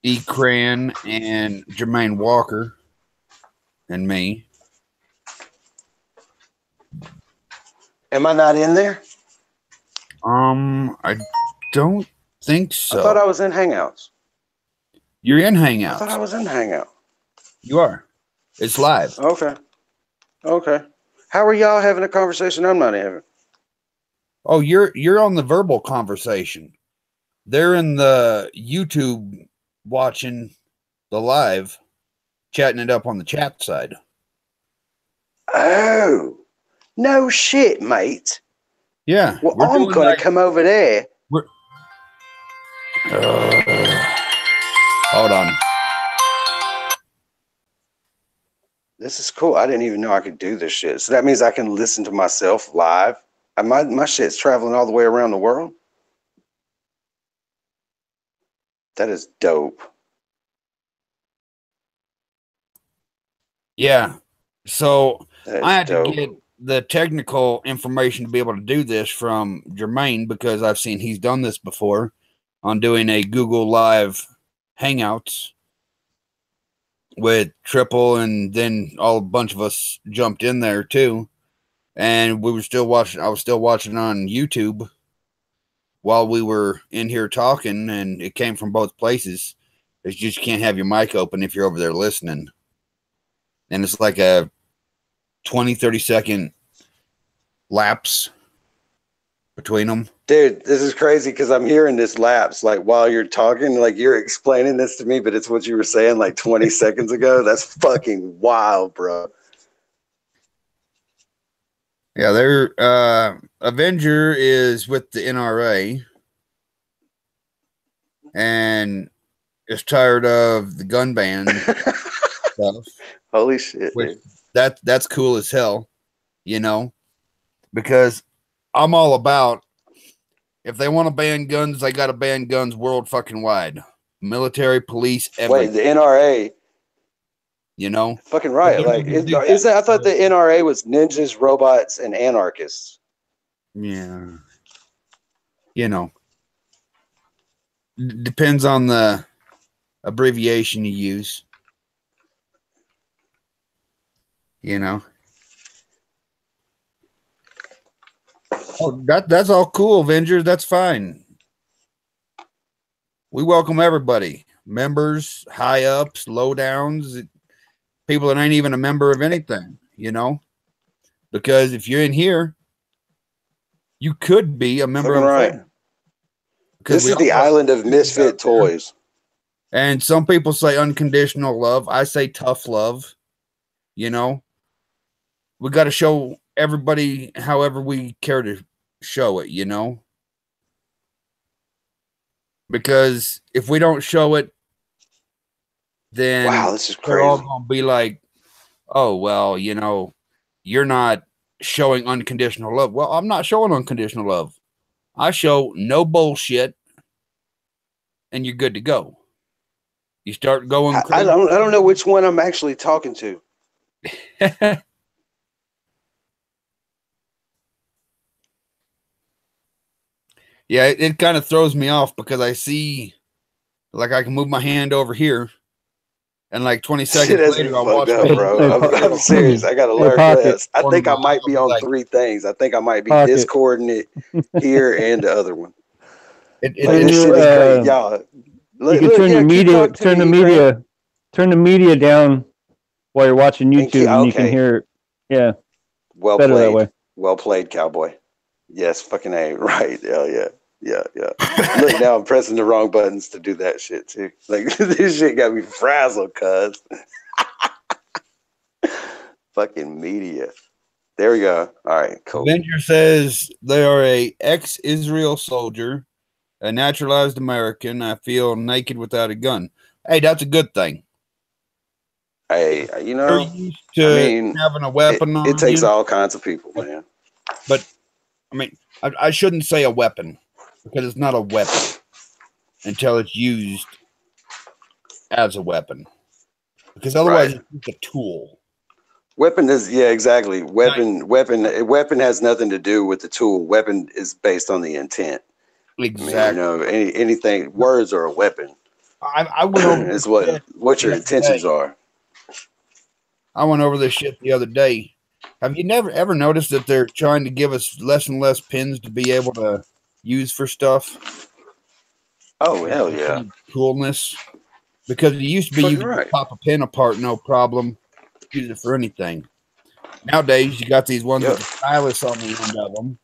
Ekran and Jermaine Walker and me. Am I not in there? don't think so. I thought I was in Hangouts. You're in I Hangouts. thought I was in Hangout. You are. It's live. Okay. Okay. How are y'all having a conversation I'm not having? Oh, you're on the verbal conversation. They're in the YouTube watching the live, chatting it up on the chat side. Oh, no shit, mate. Yeah. Well, I'm going to come over there. Hold on. This is cool. I didn't even know I could do this shit. So that means I can listen to myself live. And my shit's traveling all the way around the world. That is dope. Yeah. So I had dope. to get the technical information to be able to do this from Jermaine, because I've seen he's done this before on doing a Google Live Hangouts with Triple, and then a bunch of us jumped in there too. And we were still watching. I was still watching on YouTube while we were in here talking, and it came from both places. It's just you can't have your mic open if you're over there listening. And it's like a 20-30 second lapse between them. Dude, this is crazy because I'm hearing this lapse like while you're talking, like you're explaining this to me, but it's what you were saying like 20 seconds ago. That's fucking wild, bro. Yeah, their Avenger is with the NRA and is tired of the gun ban stuff. Holy shit, dude. That's cool as hell, you know, because I'm all about, if they want to ban guns, they got to ban guns world fucking wide. Military, police, everything. Wait, the NRA. You know? Fucking right. Like, is that, I thought the NRA was ninjas, robots, and anarchists. Yeah. You know. Depends on the abbreviation you use. You know? Oh, that's all cool, Avengers. That's fine. We welcome everybody. Members, high ups, low downs, people that ain't even a member of anything, you know? Because if you're in here, you could be a member of right. This is the island of misfit toys. And some people say unconditional love. I say tough love. You know? We got to show everybody however we care to show it, you know? Because if we don't show it, then wow, this is crazy. They're all going to be like, oh, well, you know, you're not showing unconditional love. Well, I'm not showing unconditional love. I show no bullshit, and you're good to go. You start going crazy. I don't know which one I'm actually talking to. Yeah, it kind of throws me off because I see, like, I can move my hand over here, and like 20 seconds later, I'll watch up, bro. I'm serious. I gotta learn this. I think I might be on three things. I think I might be discording it here and the other one. This shit is great, y'all. You can turn the media down while you're watching YouTube, and you can hear it. Yeah. Well played. That way. Well played, cowboy. Yes, fucking A. Right. Hell yeah. Yeah. Look, now I'm pressing the wrong buttons to do that shit too. Like, this shit got me frazzled, cuz. Fucking media. There we go. All right, cool. Avenger says they are a ex-Israel soldier, a naturalized American. I feel naked without a gun. Hey, that's a good thing. Hey, you know, having a weapon on it takes all kinds of people, man. But I mean, I shouldn't say a weapon, because it's not a weapon until it's used as a weapon. Because otherwise, it's a tool. Weapon is, yeah, exactly. Weapon has nothing to do with the tool. Weapon is based on the intent. Exactly. I mean, you know, anything. Words are a weapon. I went over. It's what your intentions are. I went over this shit the other day. Have you never ever noticed that they're trying to give us less and less pins to be able to use for stuff? Oh, hell yeah. Coolness. Because it used to be you could pop a pen apart, no problem. Use it for anything. Nowadays, you got these ones with a stylus on the end of them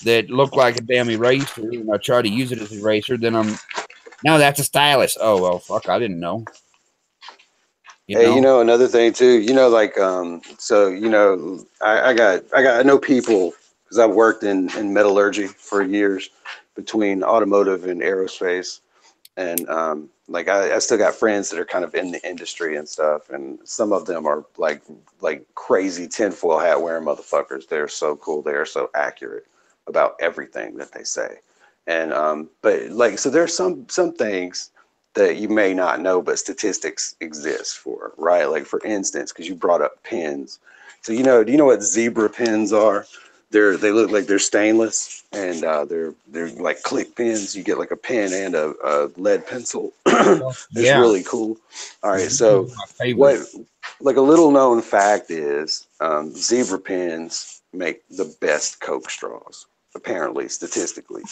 that look like a damn eraser, and I try to use it as an eraser. Then now that's a stylus. Oh, well, fuck, I didn't know. You know, another thing too, you know, like, so, you know, I know people, because I've worked in metallurgy for years between automotive and aerospace. And like I still got friends that are kind of in the industry and stuff, and some of them are like crazy tinfoil hat wearing motherfuckers. They're so cool. They are so accurate about everything that they say. And but like, so there's some things that you may not know, but statistics exist for, right? Like for instance, because you brought up pins. So do you know what zebra pins are? They look like they're stainless, and they're like click pins. You get like a pen and a lead pencil. It's really cool. All right, so what, like a little known fact is zebra pins make the best Coke straws, apparently, statistically.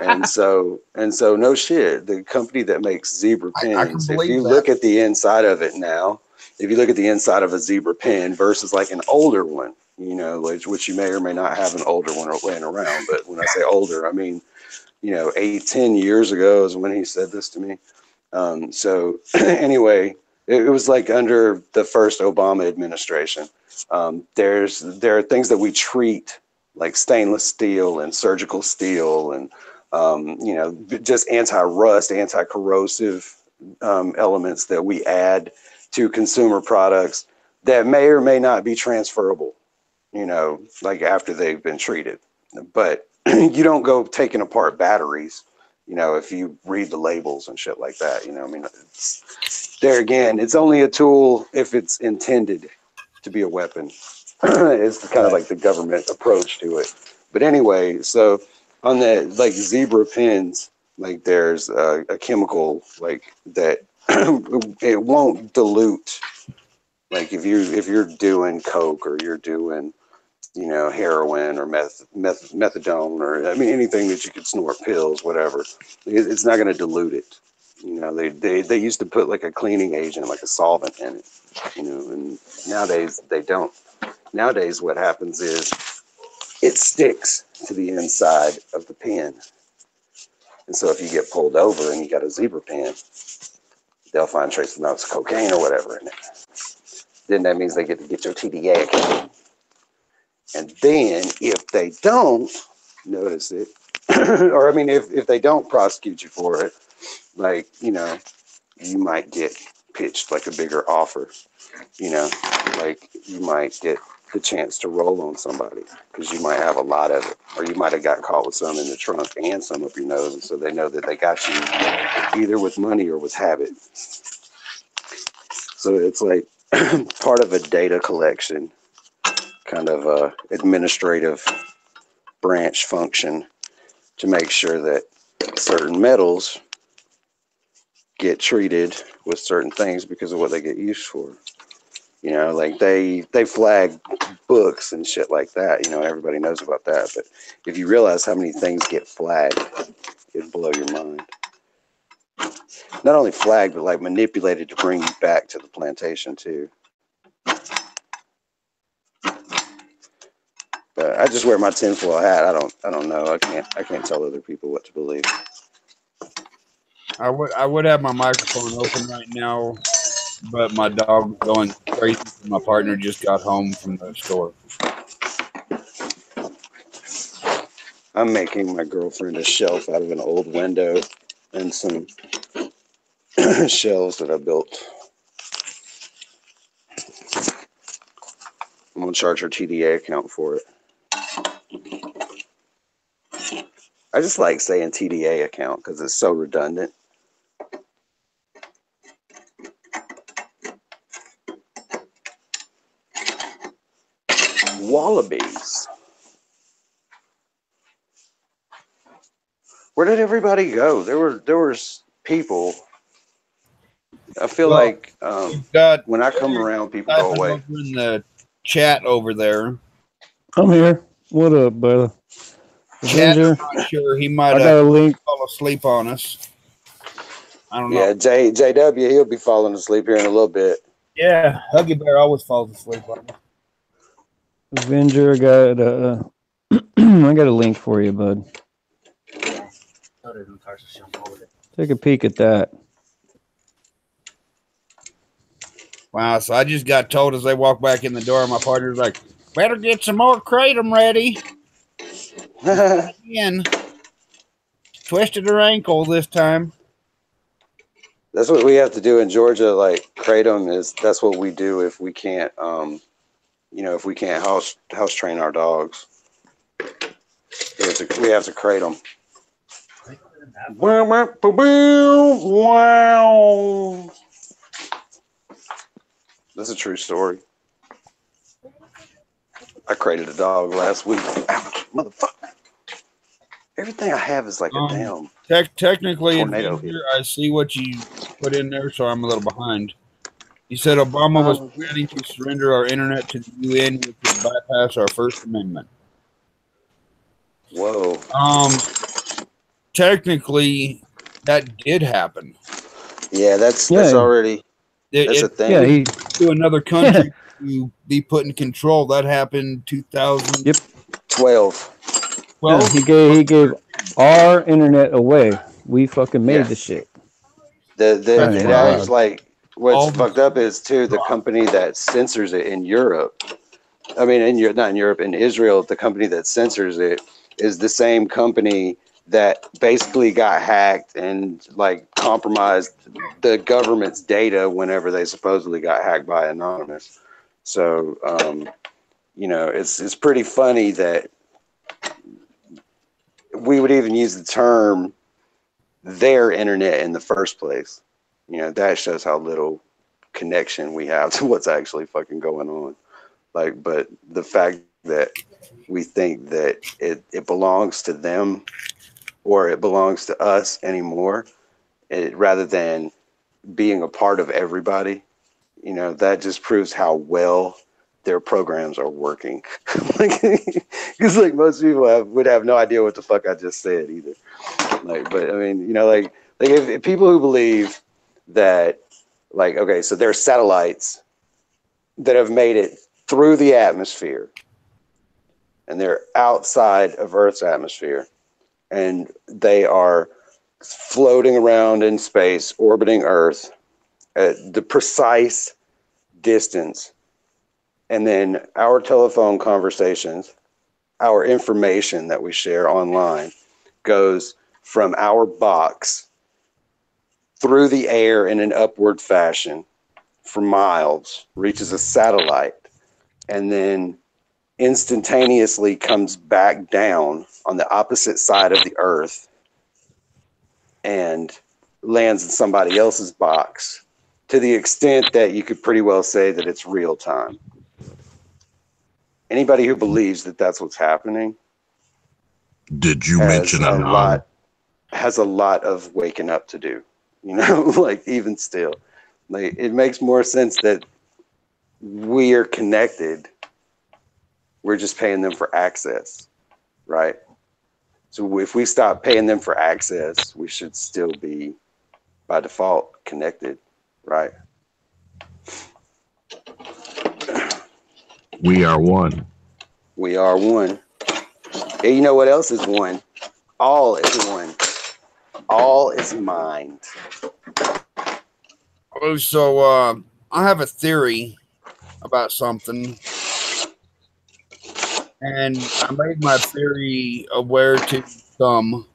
and so no shit, the company that makes zebra pins, if you look at the inside of it now, if you look at the inside of a zebra pen versus like an older one, you know, which you may or may not have an older one laying around. But when I say older, I mean, 8-10 years ago is when he said this to me. So anyway, it was like under the first Obama administration. There are things that we treat like stainless steel and surgical steel and, just anti-rust, anti-corrosive elements that we add to consumer products that may or may not be transferable, like after they've been treated. But you don't go taking apart batteries, if you read the labels and shit like that, I mean, there again, it's only a tool if it's intended to be a weapon. It's kind of like the government approach to it. But anyway, so on that, like zebra pins, like there's a chemical like that it won't dilute. Like if you're doing coke or you're doing, heroin or methadone, or I mean anything that you could snort, pills, whatever, it's not going to dilute it. They used to put like a cleaning agent, like a solvent in it, and nowadays they don't. Nowadays what happens is it sticks to the inside of the pen. And so if you get pulled over and you got a zebra pen, they'll find trace amounts of cocaine or whatever in it. Then that means they get to get your TDA account. And then if they don't notice it, or I mean, if they don't prosecute you for it, like, you might get pitched like a bigger offer, like you might get the chance to roll on somebody because you might have a lot of it, or you might have got caught with some in the trunk and some up your nose. And so they know that they got you either with money or with habit. So it's like part of a data collection, kind of administrative branch function to make sure that certain metals get treated with certain things because of what they get used for. Like they flag books and shit like that. Everybody knows about that. But if you realize how many things get flagged, it'd blow your mind. Not only flagged, but like manipulated to bring you back to the plantation too. But I just wear my tinfoil hat. I don't know. I can't tell other people what to believe. I would have my microphone open right now, but my dog's going crazy. My partner just got home from the store. I'm making my girlfriend a shelf out of an old window and some shelves that I built. I'm going to charge her TDA account for it. I just like saying TDA account because it's so redundant. Wallabies. Where did everybody go? There was people. I feel like when I come around, people go away. Over in the chat over there. I'm here. What up, brother? Chat, I'm not sure. He might I got a link. fall asleep on us. I don't know. Yeah, JW, he'll be falling asleep here in a little bit. Yeah, Huggy Bear always falls asleep on me. Avenger got I got a link for you, bud. Take a peek at that. Wow, so I just got told as they walk back in the door, my partner's like, better get some more Kratom ready. Again. Twisted her ankle this time. That's what we have to do in Georgia. Like Kratom that's what we do if we can't, if we can't house train our dogs. We have to Kratom. Wow. That's a true story. I crated a dog last week. Ouch, motherfucker. Everything I have is like a damn technically, tornado here, I see what you put in there, so I'm a little behind. You said Obama was planning to surrender our internet to the UN, which would bypass our First Amendment. Whoa. Technically, that did happen. Yeah, that's already that's a thing. Yeah, he to another country to be put in control. That happened 2012. Yeah, he gave our internet away. We fucking made the shit. There's like what's fucked up is too the company that censors it in Europe. I mean, not in Europe, in Israel, the company that censors it is the same company that basically got hacked and like compromised the government's data whenever they supposedly got hacked by Anonymous. So, it's pretty funny that we would even use the term their internet in the first place. That shows how little connection we have to what's actually fucking going on. Like, but the fact that we think that it belongs to them or it belongs to us anymore, rather than being a part of everybody, that just proves how well their programs are working. Because like most people would have no idea what the fuck I just said either. But I mean, if people who believe that, like, okay, so there are satellites that have made it through the atmosphere and they're outside of Earth's atmosphere and they are floating around in space, orbiting Earth at the precise distance. And then our telephone conversations, our information that we share online goes from our box through the air in an upward fashion for miles, reaches a satellite, and then instantaneously comes back down on the opposite side of the Earth and lands in somebody else's box, to the extent that you could pretty well say that it's real time. Anybody who believes that that's what's happening, did you mention has a lot of waking up to do, like even still, like it makes more sense that we are connected. We're just paying them for access, right? So if we stop paying them for access, we should still be by default connected, right? We are one. We are one. And you know what else is one? All is one. All is mind. Oh, so I have a theory about something. And I made my theory aware to some.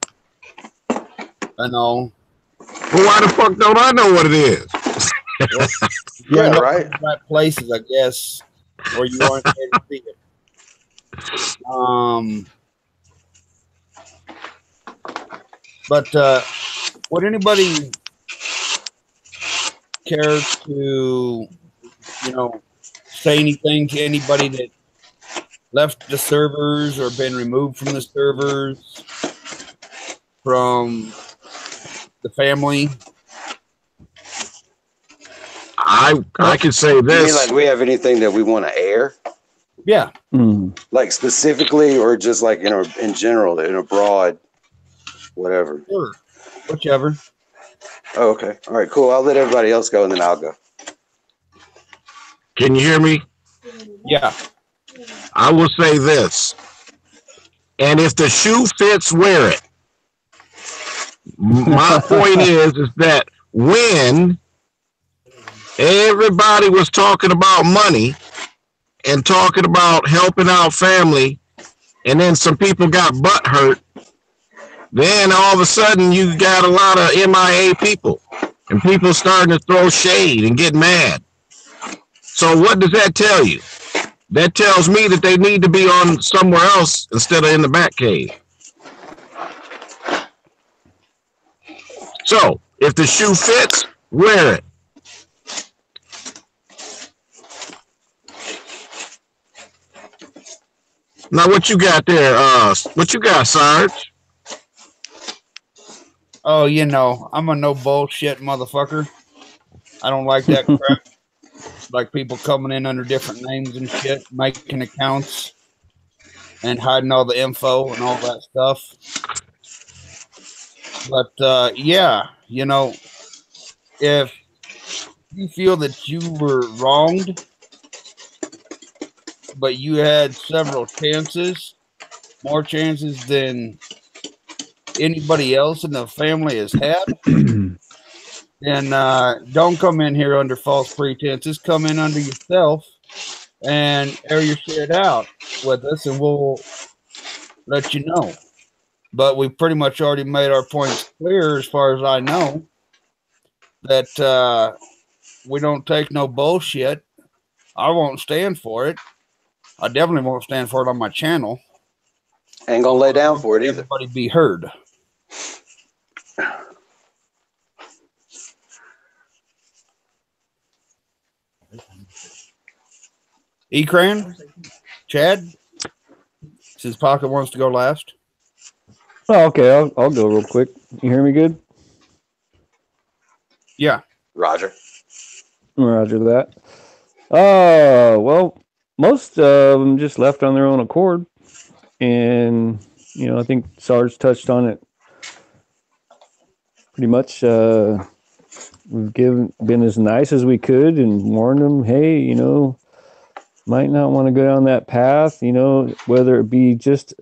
I know. Well, why the fuck don't I know what it is? Yeah, right. Right places, I guess, where you aren't there to see it. But would anybody care to, say anything to anybody that left the servers or been removed from the servers from the family? I can say this. You mean like we have anything that we want to air? Yeah. Like specifically, or just like in general, in a broad, whatever. Sure. Whichever. Oh, okay. All right, cool. I'll let everybody else go and then I'll go. Can you hear me? Yeah. I will say this. And if the shoe fits, wear it. My point is that when everybody was talking about money and talking about helping out family, and then some people got butt hurt, then all of a sudden you got a lot of MIA people and people starting to throw shade and get mad. So what does that tell you? That tells me that they need to be on somewhere else instead of in the back cave. So if the shoe fits, wear it. Now what you got there? What you got, Sarge? Oh, you know, I'm a no bullshit motherfucker. I don't like that crap. Like people coming in under different names and shit, making accounts and hiding all the info and all that stuff. But yeah, you know, if you feel that you were wronged, but you had several chances, more chances than anybody else in the family has had, then don't come in here under false pretenses. Come in under yourself and air your shit out with us, and we'll let you know. But we pretty much already made our points clear, as far as I know, that we don't take no bullshit. I won't stand for it. I definitely won't stand for it on my channel. Ain't gonna lay down for it either. Everybody be heard. Ekran? Chad? Since Pocket wants to go last. Oh, okay, I'll go real quick. You hear me good? Yeah. Roger. Roger that. Well, most of them just left on their own accord. And, you know, I think Sarge touched on it pretty much. We've been as nice as we could and warned them, hey, you know, might not want to go down that path, you know, whether it be just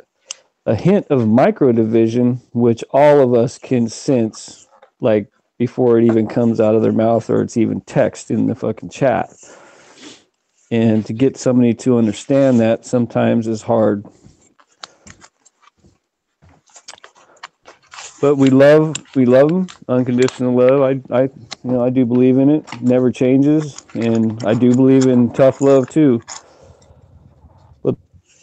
a hint of micro division, which all of us can sense, like before it even comes out of their mouth or it's even text in the fucking chat. And to get somebody to understand that sometimes is hard. But we love them, unconditional love. I do believe in it. Never changes, and I do believe in tough love too. But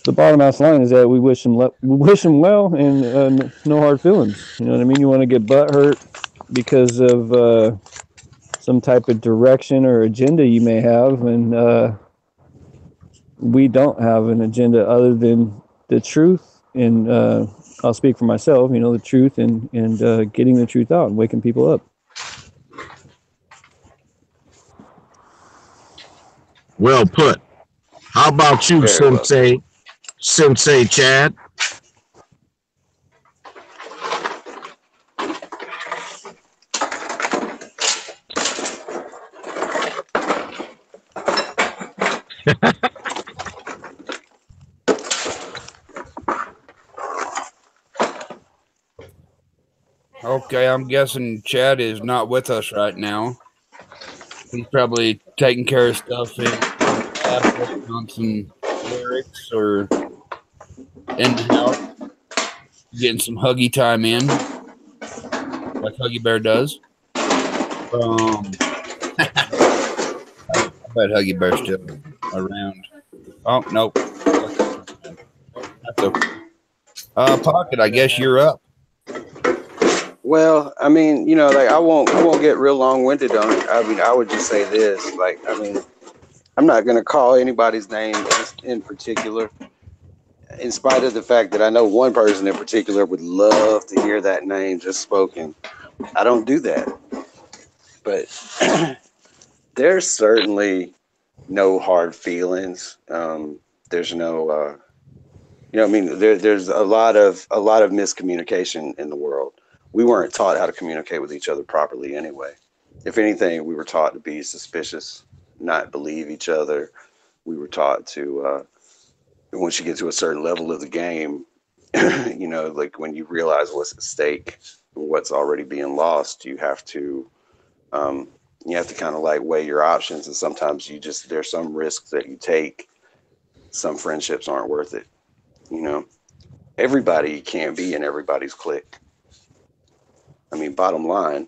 the bottom line is that we wish them well, and no hard feelings. You know what I mean? You want to get butt hurt because of some type of direction or agenda you may have, and we don't have an agenda other than the truth and. I'll speak for myself, you know, the truth and getting the truth out and waking people up. Well put. How about you, Sensei Chad? Okay, I'm guessing Chad is not with us right now. He's probably taking care of stuff on some lyrics or in and out, getting some Huggy time in, like Huggy Bear does. I bet Huggy Bear's still around. Oh, nope. That's okay. Pocket, I guess you're up. Well, I mean, you know, like I won't get real long-winded on it. I mean, I would just say this, like, I mean, I'm not going to call anybody's name in particular, in spite of the fact that I know one person in particular would love to hear that name just spoken. I don't do that. But there's certainly no hard feelings. There's no, you know, I mean, there's a lot of miscommunication in the world. we weren't taught how to communicate with each other properly anyway. If anything, we were taught to be suspicious, not believe each other. We were taught to, once you get to a certain level of the game, you know, like when you realize what's at stake, what's already being lost, you have to kind of like weigh your options. And sometimes there's some risks that you take. Some friendships aren't worth it. You know, everybody can't be in everybody's clique. I mean, bottom line,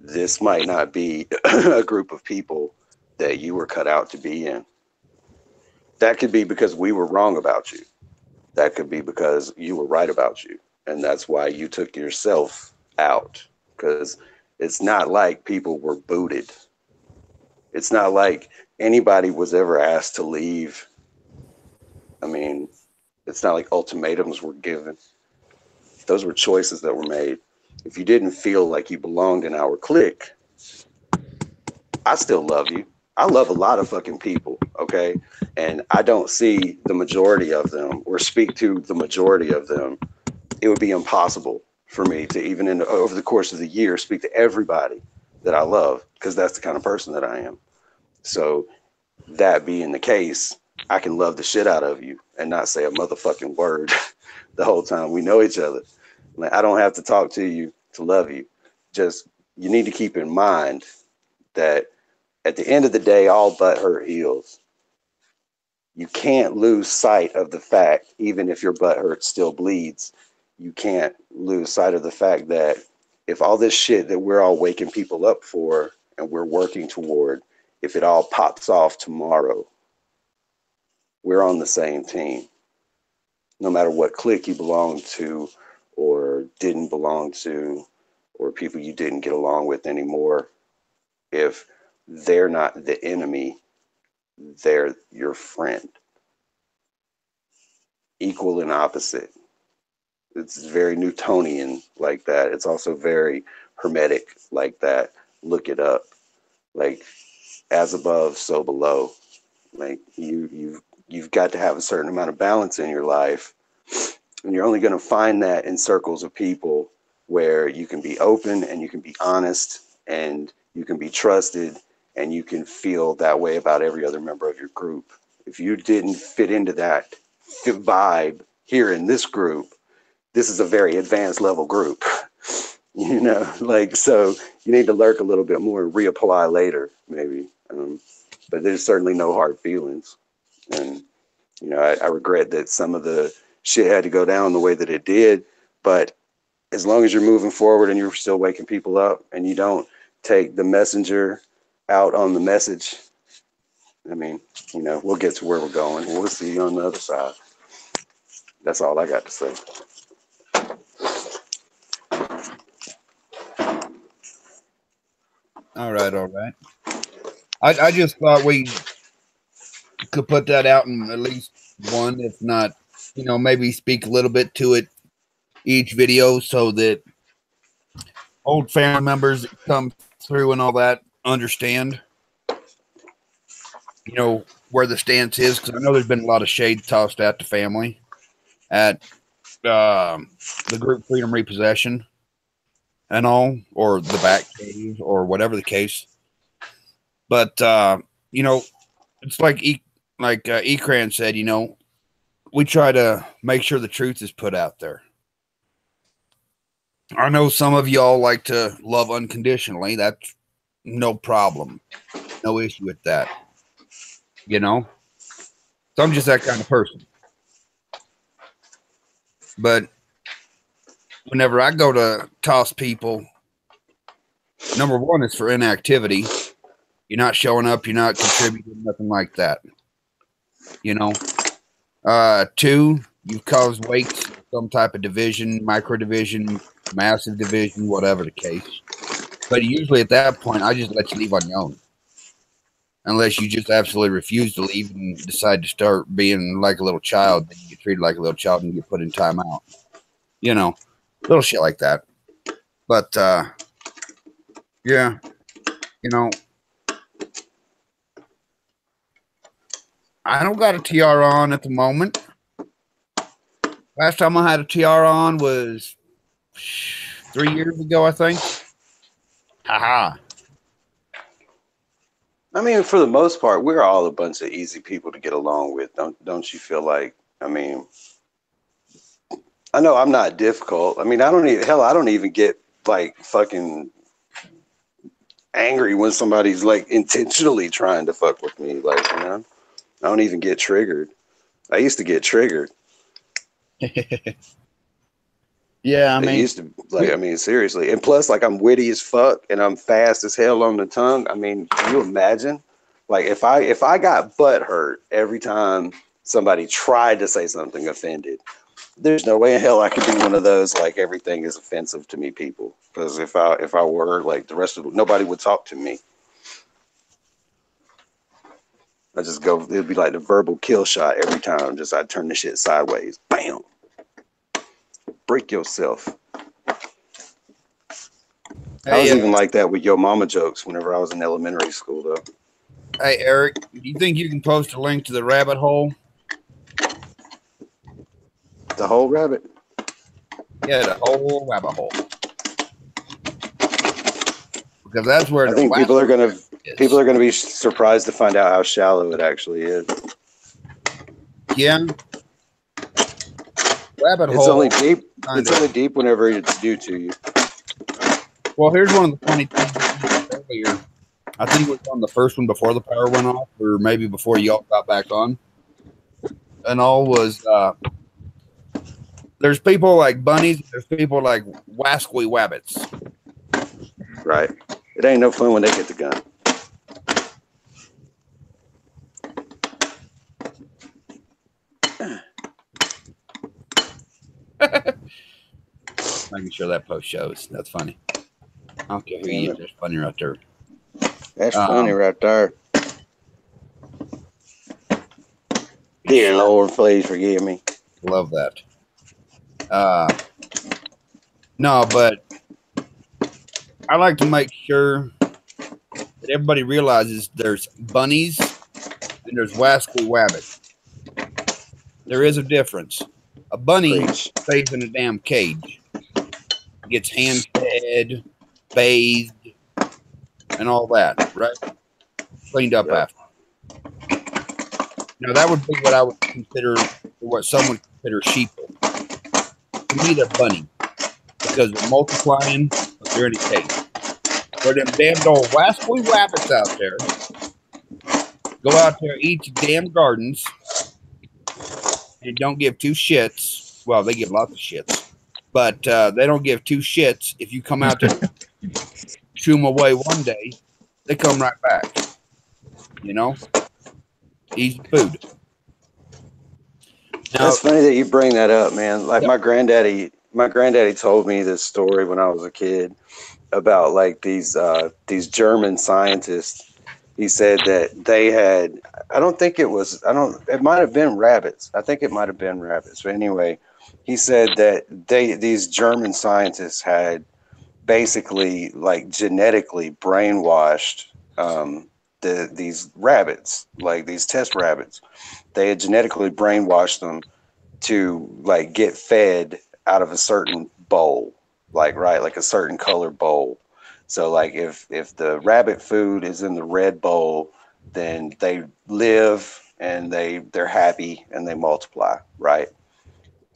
this might not be a group of people that you were cut out to be in. That could be because we were wrong about you. That could be because you were right about you. And that's why you took yourself out. Because it's not like people were booted. It's not like anybody was ever asked to leave. I mean, it's not like ultimatums were given. Those were choices that were made. If you didn't feel like you belonged in our clique, I still love you. I love a lot of fucking people, okay? And I don't see the majority of them or speak to the majority of them. It would be impossible for me to even over the course of the year speak to everybody that I love, because that's the kind of person that I am. So that being the case, I can love the shit out of you and not say a motherfucking word the whole time we know each other. Like, I don't have to talk to you to love you. Just, you need to keep in mind that at the end of the day, all but hurt heals. You can't lose sight of the fact, even if your butt hurt still bleeds, you can't lose sight of the fact that if all this shit that we're all waking people up for and we're working toward, if it all pops off tomorrow, we're on the same team. No matter what clique you belong to or didn't belong to, or people you didn't get along with anymore, if they're not the enemy, they're your friend. Equal and opposite. It's very Newtonian like that. It's also very Hermetic like that. Look it up. Like, as above, so below. Like, you've got to have a certain amount of balance in your life, and you're only going to find that in circles of people where you can be open and you can be honest and you can be trusted and you can feel that way about every other member of your group. If you didn't fit into that vibe here in this group, this is a very advanced level group, you know, like, so you need to lurk a little bit more and reapply later, maybe. But there's certainly no hard feelings. And, you know, I regret that some of the shit had to go down the way that it did. But as long as you're moving forward and you're still waking people up and you don't take the messenger out on the message, I mean, you know, we'll get to where we're going. We'll see you on the other side. That's all I got to say. All right. I just thought we could put that out in at least one, if not, you know, maybe speak a little bit to it each video so that old family members that come through and all that understand, you know, where the stance is. Because I know there's been a lot of shade tossed at the family at the group Freedom Repossession and all, or the back cave, or whatever the case. But you know, it's like Ekran said, you know, we try to make sure the truth is put out there. I know some of y'all like to love unconditionally. That's no problem. No issue with that. You know? So I'm just that kind of person. But whenever I go to toss people, number one is for inactivity. You're not showing up. You're not contributing, nothing like that. You know? Two, you've caused wakes, some type of division, micro division, massive division, whatever the case. But usually at that point, I just let you leave on your own. Unless you just absolutely refuse to leave and decide to start being like a little child, then you get treated like a little child and you get put in timeout. You know, little shit like that. But, yeah, you know, I don't got a TR on at the moment. Last time I had a TR on was 3 years ago, I think. Haha. I mean, for the most part, we're all a bunch of easy people to get along with. Don't you feel like? I mean, I know I'm not difficult. I mean, I don't even get like fucking angry when somebody's like intentionally trying to fuck with me. Like, you know, I don't even get triggered. I used to get triggered. Yeah, I It mean, used to, like, I mean, seriously. And plus, like, I'm witty as fuck and I'm fast as hell on the tongue. I mean, can you imagine? Like, if I got butt hurt every time somebody tried to say something offended, there's no way in hell I could be one of those, like, everything is offensive to me people. Because if I were, like, the rest of nobody would talk to me. I just go, it'd be like the verbal kill shot every time. Just I turn the shit sideways. Bam. Break yourself. I was even like that with Yo Mama jokes whenever I was in elementary school, though. Hey, Eric, do you think you can post a link to the rabbit hole? The whole rabbit? Yeah, the whole rabbit hole. Because that's where I think people are gonna be surprised to find out how shallow it actually is. Yeah. Rabbit It's hole. only deep. It's only deep whenever it's due to you. Well, here's one of the funny things earlier. I think it was on the first one before the power went off, or maybe before y'all got back on. And all was there's people like bunnies, there's people like wascally wabbits. Right. It ain't no fun when they get the gun. Making sure that post shows. That's funny. I don't care who you is. That's funny right there. That's funny right there. Dear Lord, please forgive me. Love that. No, but I like to make sure that everybody realizes there's bunnies and there's wascally wabbits. There is a difference. A bunny stays in a damn cage, gets hand fed, bathed, and all that, right? Cleaned up after. Now that would be what I would consider, what some would consider sheeple. To me, they're bunny because they're multiplying, but they're in a cage. Where them damn old wascally wabbits out there go out there, eat your damn gardens, and don't give two shits. Well, they give lots of shits, but they don't give two shits if you come out there, shoo them away one day, they come right back. You know, easy food. Now, that's funny that you bring that up, man. Like my granddaddy told me this story when I was a kid about like these German scientists. He said that they had, it might have been rabbits. I think it might have been rabbits. But anyway, he said that these German scientists had basically like genetically brainwashed these rabbits, like these test rabbits. They had genetically brainwashed them to like get fed out of a certain bowl, like a certain color bowl. So like if the rabbit food is in the red bowl, then they live and they're happy and they multiply, right?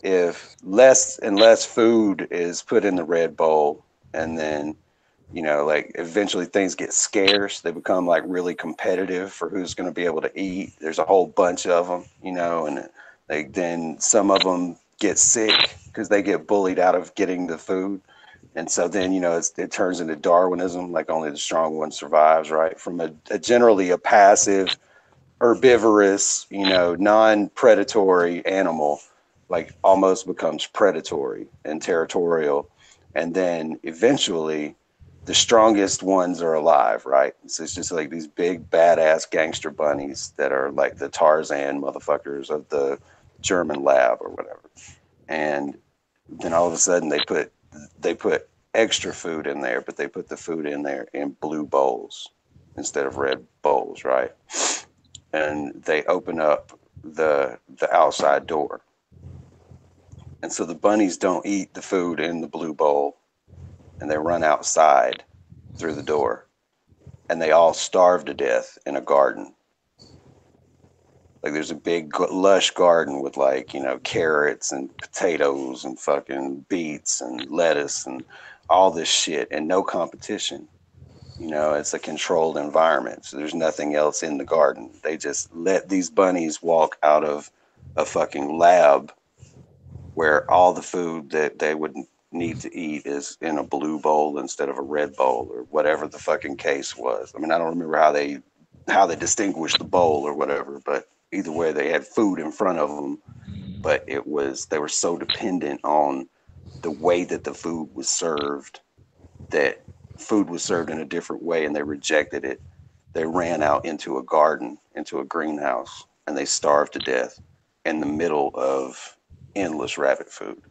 If less and less food is put in the red bowl, and then, you know, like eventually things get scarce, they become like really competitive for who's going to be able to eat. There's a whole bunch of them, you know, and then some of them get sick because they get bullied out of getting the food. And so then, you know, it turns into Darwinism, like only the strong one survives, right? From a generally a passive, herbivorous, you know, non-predatory animal, like almost becomes predatory and territorial. And then eventually the strongest ones are alive, right? So it's just like these big badass gangster bunnies that are like the Tarzan motherfuckers of the German lab or whatever. And then all of a sudden they put extra food in there, but they put the food in there in blue bowls instead of red bowls, right? And they open up the outside door. And so the bunnies don't eat the food in the blue bowl. and they run outside through the door, and they all starve to death in a garden. Like there's a big lush garden with like, you know, carrots and potatoes and fucking beets and lettuce and all this shit, and no competition. You know, it's a controlled environment. So there's nothing else in the garden. They just let these bunnies walk out of a fucking lab where all the food that they would need to eat is in a blue bowl instead of a red bowl, or whatever the fucking case was. I mean, I don't remember how they distinguished the bowl or whatever, but either way, they had food in front of them, but they were so dependent on the way that the food was served, that food was served in a different way, and they rejected it. They ran out into a garden, into a greenhouse, and they starved to death in the middle of endless rabbit food.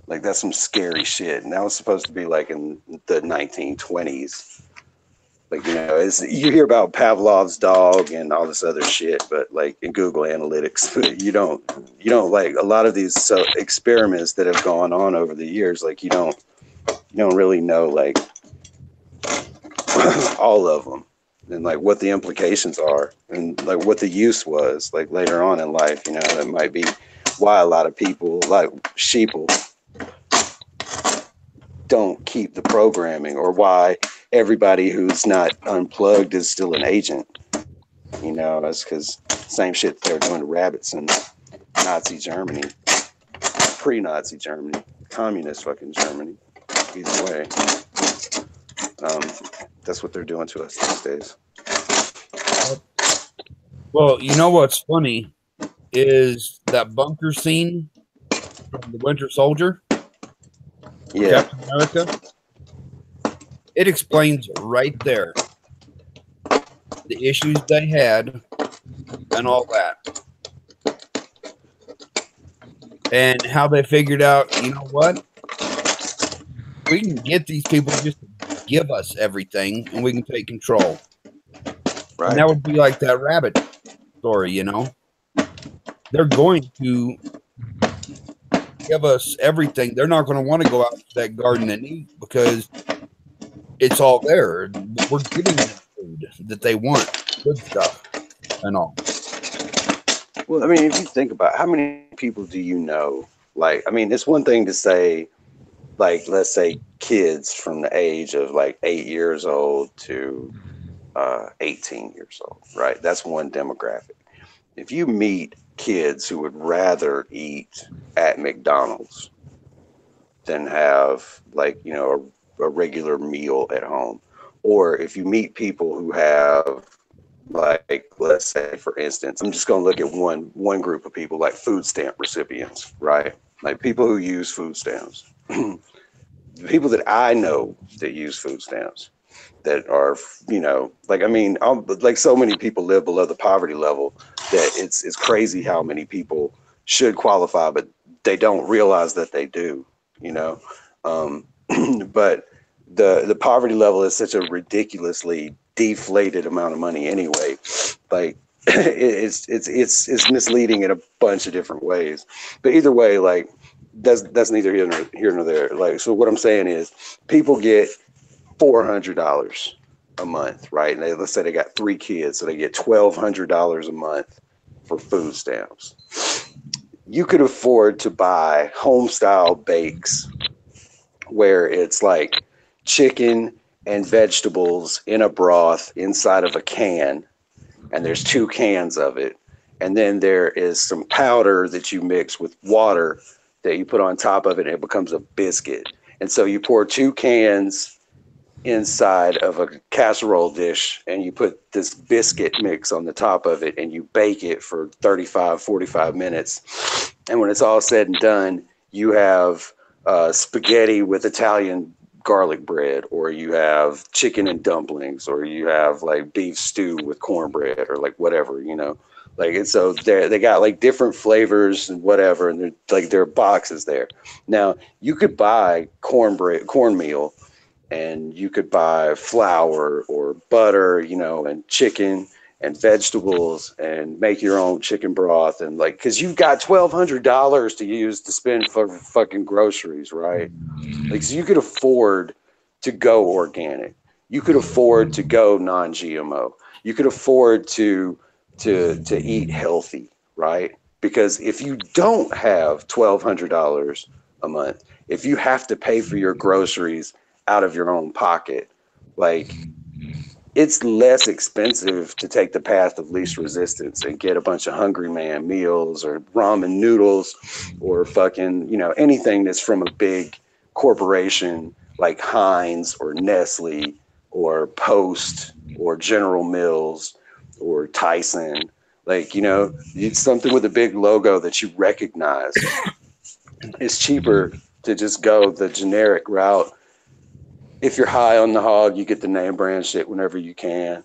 Like, that's some scary shit. And that was supposed to be like in the 1920s. Like, you know, you hear about Pavlov's dog and all this other shit, but like in Google Analytics, but you don't like a lot of these experiments that have gone on over the years. Like you don't really know like all of them, and like what the implications are, and like what the use was like later on in life. You know, that might be why a lot of people like sheeple don't keep the programming, or why everybody who's not unplugged is still an agent. You know, that's because same shit they were doing to rabbits in Nazi Germany, pre-Nazi Germany, communist fucking Germany. Either way, that's what they're doing to us these days. Well, you know what's funny is that bunker scene from the Winter Soldier. Yeah. Captain America. It explains right there the issues they had and all that. And how they figured out, you know what? We can get these people just to give us everything and we can take control. Right. And that would be like that rabbit story, you know? They're going to give us everything. They're not going to want to go out to that garden and eat because it's all there. We're giving them food that they want, good stuff and all. Well, I mean, if you think about how many people do you know? Like, I mean, it's one thing to say, like, let's say kids from the age of like 8 years old to 18 years old, right? That's one demographic. If you meet kids who would rather eat at McDonald's than have like, you know, a regular meal at home, or if you meet people who have like, let's say for instance, I'm just going to look at one group of people, like food stamp recipients, right? Like people who use food stamps. The people that I know that use food stamps that are, you know, like, I mean, like so many people live below the poverty level that it's crazy how many people should qualify, but they don't realize that they do, you know. But the poverty level is such a ridiculously deflated amount of money anyway. Like it's misleading in a bunch of different ways. But either way, like that's neither here nor there. Like, so what I'm saying is people get $400 a month, right? And let's say they got 3 kids, so they get $1,200 a month for food stamps. You could afford to buy home style bakes where it's like chicken and vegetables in a broth inside of a can, and there's 2 cans of it, and then there is some powder that you mix with water that you put on top of it, and it becomes a biscuit. And so you pour 2 cans inside of a casserole dish, and you put this biscuit mix on the top of it, and you bake it for 45 minutes. And when it's all said and done, you have spaghetti with Italian garlic bread, or you have chicken and dumplings, or you have like beef stew with cornbread, or like whatever, you know. Like, and so they got like different flavors and whatever, and they're like, there are boxes there. Now you could buy cornmeal, and you could buy flour or butter, you know, and chicken, and vegetables and make your own chicken broth and like, cause you've got $1,200 to use to spend for fucking groceries, right? Like, so you could afford to go organic. You could afford to go non-GMO. You could afford to eat healthy, right? Because if you don't have $1,200 a month, if you have to pay for your groceries out of your own pocket, like, it's less expensive to take the path of least resistance and get a bunch of Hungry Man meals or ramen noodles or fucking, you know, anything that's from a big corporation like Heinz or Nestle or Post or General Mills or Tyson. Like, you know, it's something with a big logo that you recognize. It's cheaper to just go the generic route. If you're high on the hog, you get the name brand shit whenever you can.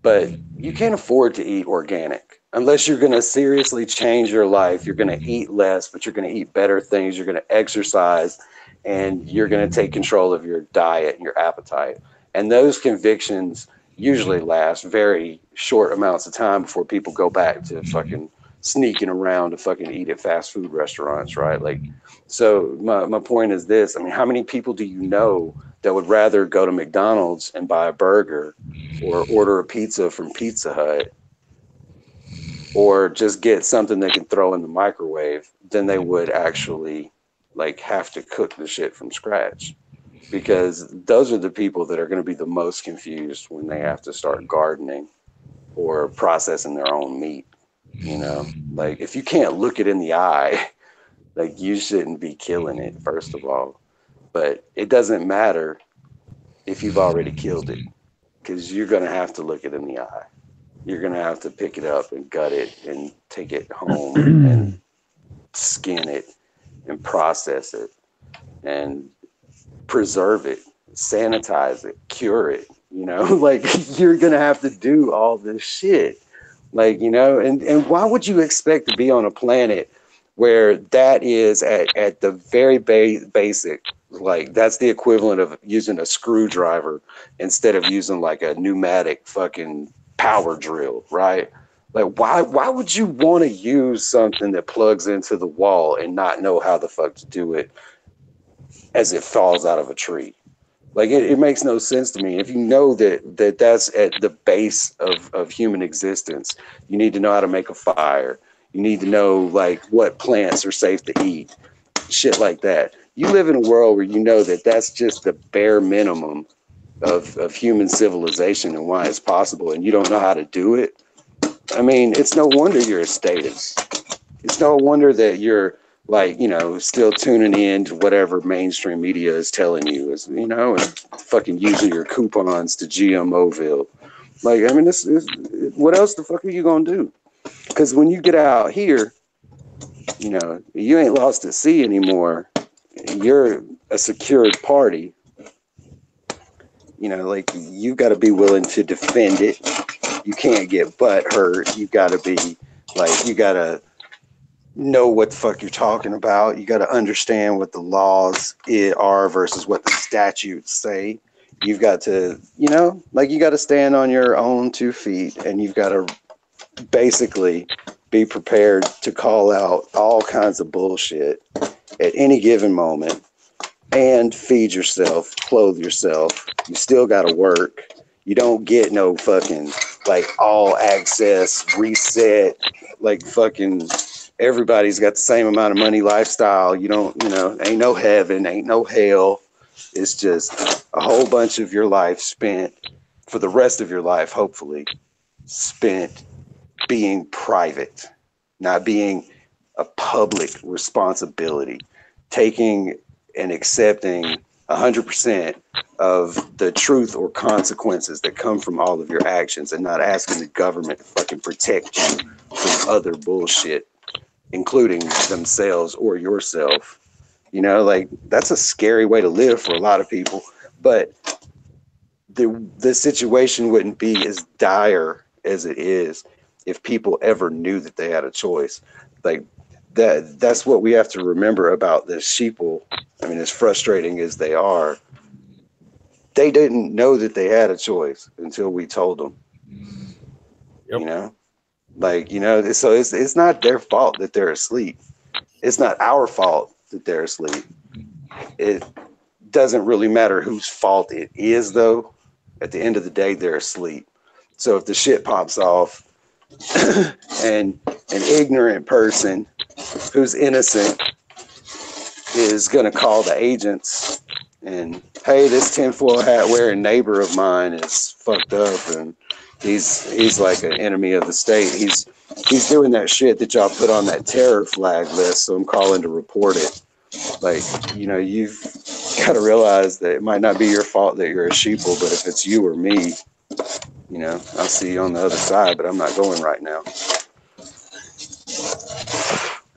But you can't afford to eat organic unless you're going to seriously change your life. You're going to eat less, but you're going to eat better things. You're going to exercise, and you're going to take control of your diet and your appetite. And those convictions usually last very short amounts of time before people go back to fucking sneaking around to fucking eat at fast food restaurants, right? Like, so my point is this. I mean, how many people do you know that would rather go to McDonald's and buy a burger or order a pizza from Pizza Hut or just get something they can throw in the microwave than they would actually like have to cook the shit from scratch? Because those are the people that are going to be the most confused when they have to start gardening or processing their own meat. You know, like, if you can't look it in the eye, like, you shouldn't be killing it, first of all. But it doesn't matter if you've already killed it, because you're going to have to look it in the eye. You're going to have to pick it up and gut it and take it home and skin it and process it and preserve it, sanitize it, cure it. You know, like, you're going to have to do all this shit. Like, you know, and why would you expect to be on a planet where that is at the very basic, like, that's the equivalent of using a screwdriver instead of using like a pneumatic fucking power drill, right? Like, why would you want to use something that plugs into the wall and not know how the fuck to do it as it falls out of a tree? Like, it makes no sense to me. If you know that's at the base of human existence, you need to know how to make a fire. You need to know, like, what plants are safe to eat, shit like that. You live in a world where you know that that's just the bare minimum of human civilization and why it's possible, and you don't know how to do it. I mean, it's no wonder you're a statist. It's no wonder that you're, like, you know, still tuning in to whatever mainstream media is telling you, is, you know, and fucking using your coupons to GMOville. Like, I mean, this is, what else the fuck are you gonna do? Because when you get out here, you know, you ain't lost at sea anymore. You're a secured party. You know, like, you got to be willing to defend it. You can't get butt hurt. You got to be, like, you got to know what the fuck you're talking about. You got to understand what the laws are versus what the statutes say. You've got to, you know, like, you got to stand on your own 2 feet, and you've got to basically be prepared to call out all kinds of bullshit at any given moment and feed yourself, clothe yourself. You still got to work. You don't get no fucking, like, all access, reset, like, fucking everybody's got the same amount of money lifestyle. You don't, you know, ain't no heaven, ain't no hell. It's just a whole bunch of your life spent, for the rest of your life, hopefully, spent being private, not being a public responsibility, taking and accepting 100% of the truth or consequences that come from all of your actions, and not asking the government to fucking protect you from other bullshit, including themselves or yourself. You know, like, that's a scary way to live for a lot of people, but the situation wouldn't be as dire as it is if people ever knew that they had a choice. Like, that's what we have to remember about this sheeple. I mean, as frustrating as they are, they didn't know that they had a choice until we told them. You know, like, you know, so it's not their fault that they're asleep. It's not our fault that they're asleep. It doesn't really matter whose fault it is, though. At the end of the day, they're asleep. So if the shit pops off and an ignorant person who's innocent is going to call the agents and, hey, this tinfoil hat wearing neighbor of mine is fucked up and he's like an enemy of the state. He's doing that shit that y'all put on that terror flag list, so I'm calling to report it. Like, you know, you've got to realize that it might not be your fault that you're a sheeple, but if it's you or me, you know, I'll see you on the other side, but I'm not going right now.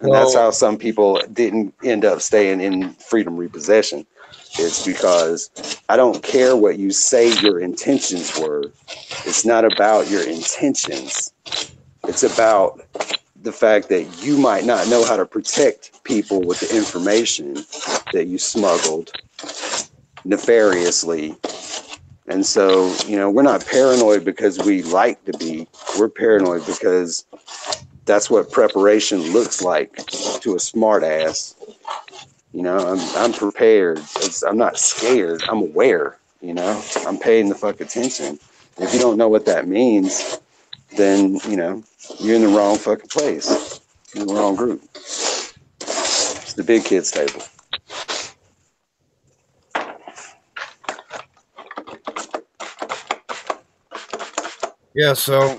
And that's how some people didn't end up staying in freedom repossession. It's because I don't care what you say your intentions were. It's not about your intentions. It's about the fact that you might not know how to protect people with the information that you smuggled nefariously. And so, you know, we're not paranoid because we like to be. We're paranoid because that's what preparation looks like to a smart ass. You know, I'm prepared. I'm not scared. I'm aware, you know, I'm paying the fuck attention. If you don't know what that means, then, you know, you're in the wrong fucking place. You're in the wrong group. It's the big kids table. Yeah, so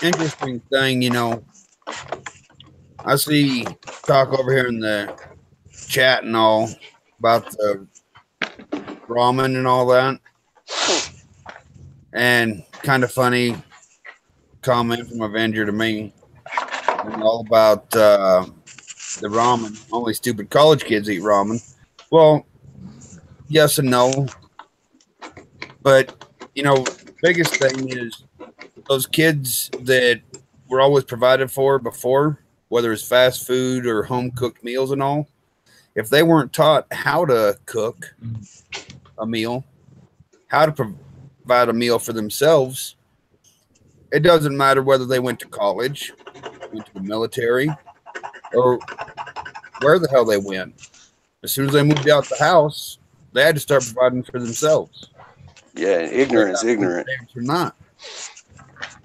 interesting thing, you know, I see talk over here in the chat and all about the ramen and all that. And kind of funny comment from Avenger to me and all about the ramen. Only stupid college kids eat ramen. Well, yes and no. But, you know, biggest thing is those kids that were always provided for before, whether it's fast food or home cooked meals and all, if they weren't taught how to cook a meal, how to provide a meal for themselves, it doesn't matter whether they went to college, went to the military, or where the hell they went. As soon as they moved out the house, they had to start providing for themselves. Yeah, ignorant is ignorant. Or not.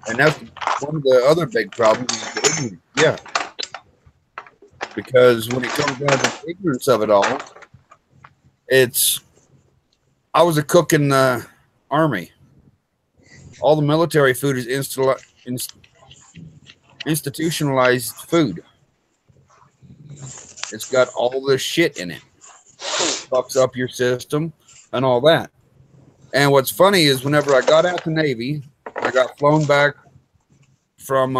And that's one of the other big problems is the ignorance. Yeah. Because when it comes down to the ignorance of it all, I was a cook in the Army. All the military food is institutionalized food. It's got all this shit in it. Fucks up your system and all that. And what's funny is whenever I got out the Navy, I got flown back from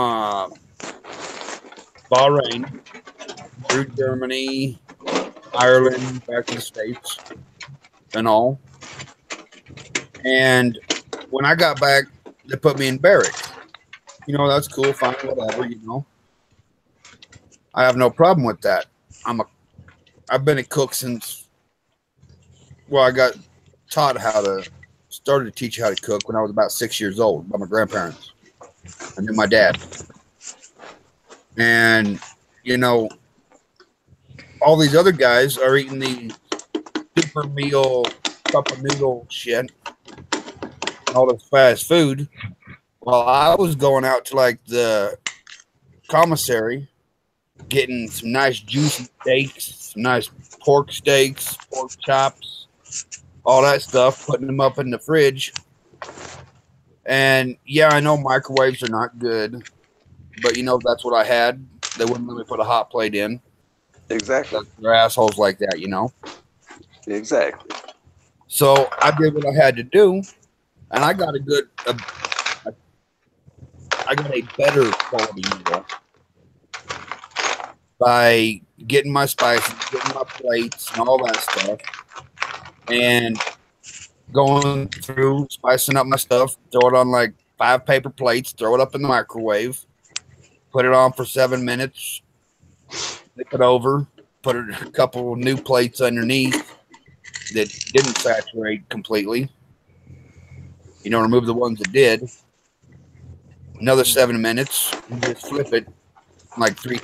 Bahrain through Germany, Ireland, back to the States and all. And when I got back, they put me in barracks. You know, that's cool, fine, whatever, you know. I have no problem with that. I've been a cook since, well, I got taught started to teach how to cook when I was about 6 years old by my grandparents and then my dad. And, you know, all these other guys are eating the super meal, cup of noodle shit, all this fast food, while I was going out to like the commissary, getting some nice juicy steaks, some nice pork steaks, pork chops, all that stuff, putting them up in the fridge. And yeah, I know microwaves are not good, but you know, that's what I had. They wouldn't let me put a hot plate in. Exactly. They're assholes like that, you know? Exactly. So I did what I had to do, and I got a better quality meal by getting my spices, getting my plates and all that stuff, and going through, spicing up my stuff, throw it on like 5 paper plates, throw it up in the microwave, put it on for 7 minutes, flip it over, put a couple new plates underneath that didn't saturate completely. You know, remove the ones that did. another 7 minutes, and just flip it like 3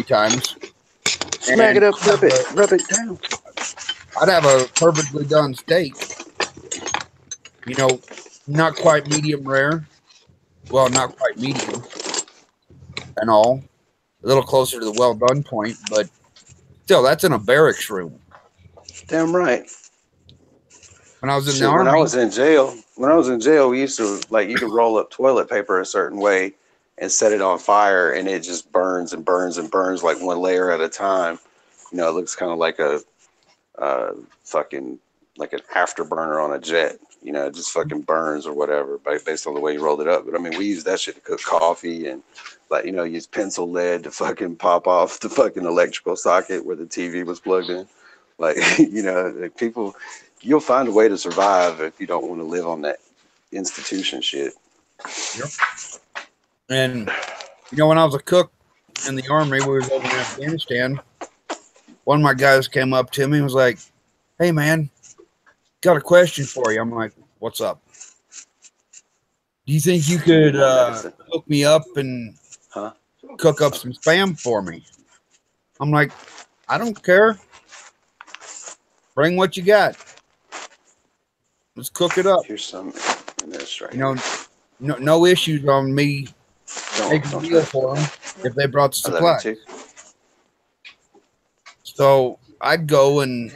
times. Smack it up, flip it, rub it down. I'd have a perfectly done steak. You know, not quite medium rare. Well, not quite medium and all. A little closer to the well done point, but still, that's in a barracks room. Damn right. When I was in the Army. When I was in jail, we used to, like, you could roll up toilet paper a certain way and set it on fire, and it just burns and burns and burns like one layer at a time. You know, it looks kind of like a fucking, like an afterburner on a jet. You know, it just fucking burns or whatever based on the way you rolled it up. But I mean, we use that shit to cook coffee and, like, you know, use pencil lead to fucking pop off the fucking electrical socket where the TV was plugged in. Like, you know, like, people, you'll find a way to survive if you don't want to live on that institution shit. Yep. And, you know, when I was a cook in the Army, we was over in Afghanistan. One of my guys came up to me and was like, "Hey, man, got a question for you." I'm like, "What's up? Do you think you could hook me up and cook up some spam for me?" I'm like, "I don't care. Bring what you got. Let's cook it up." Here's some in this right. You know, no issues on me making a deal for them if they brought the supply. So I'd go and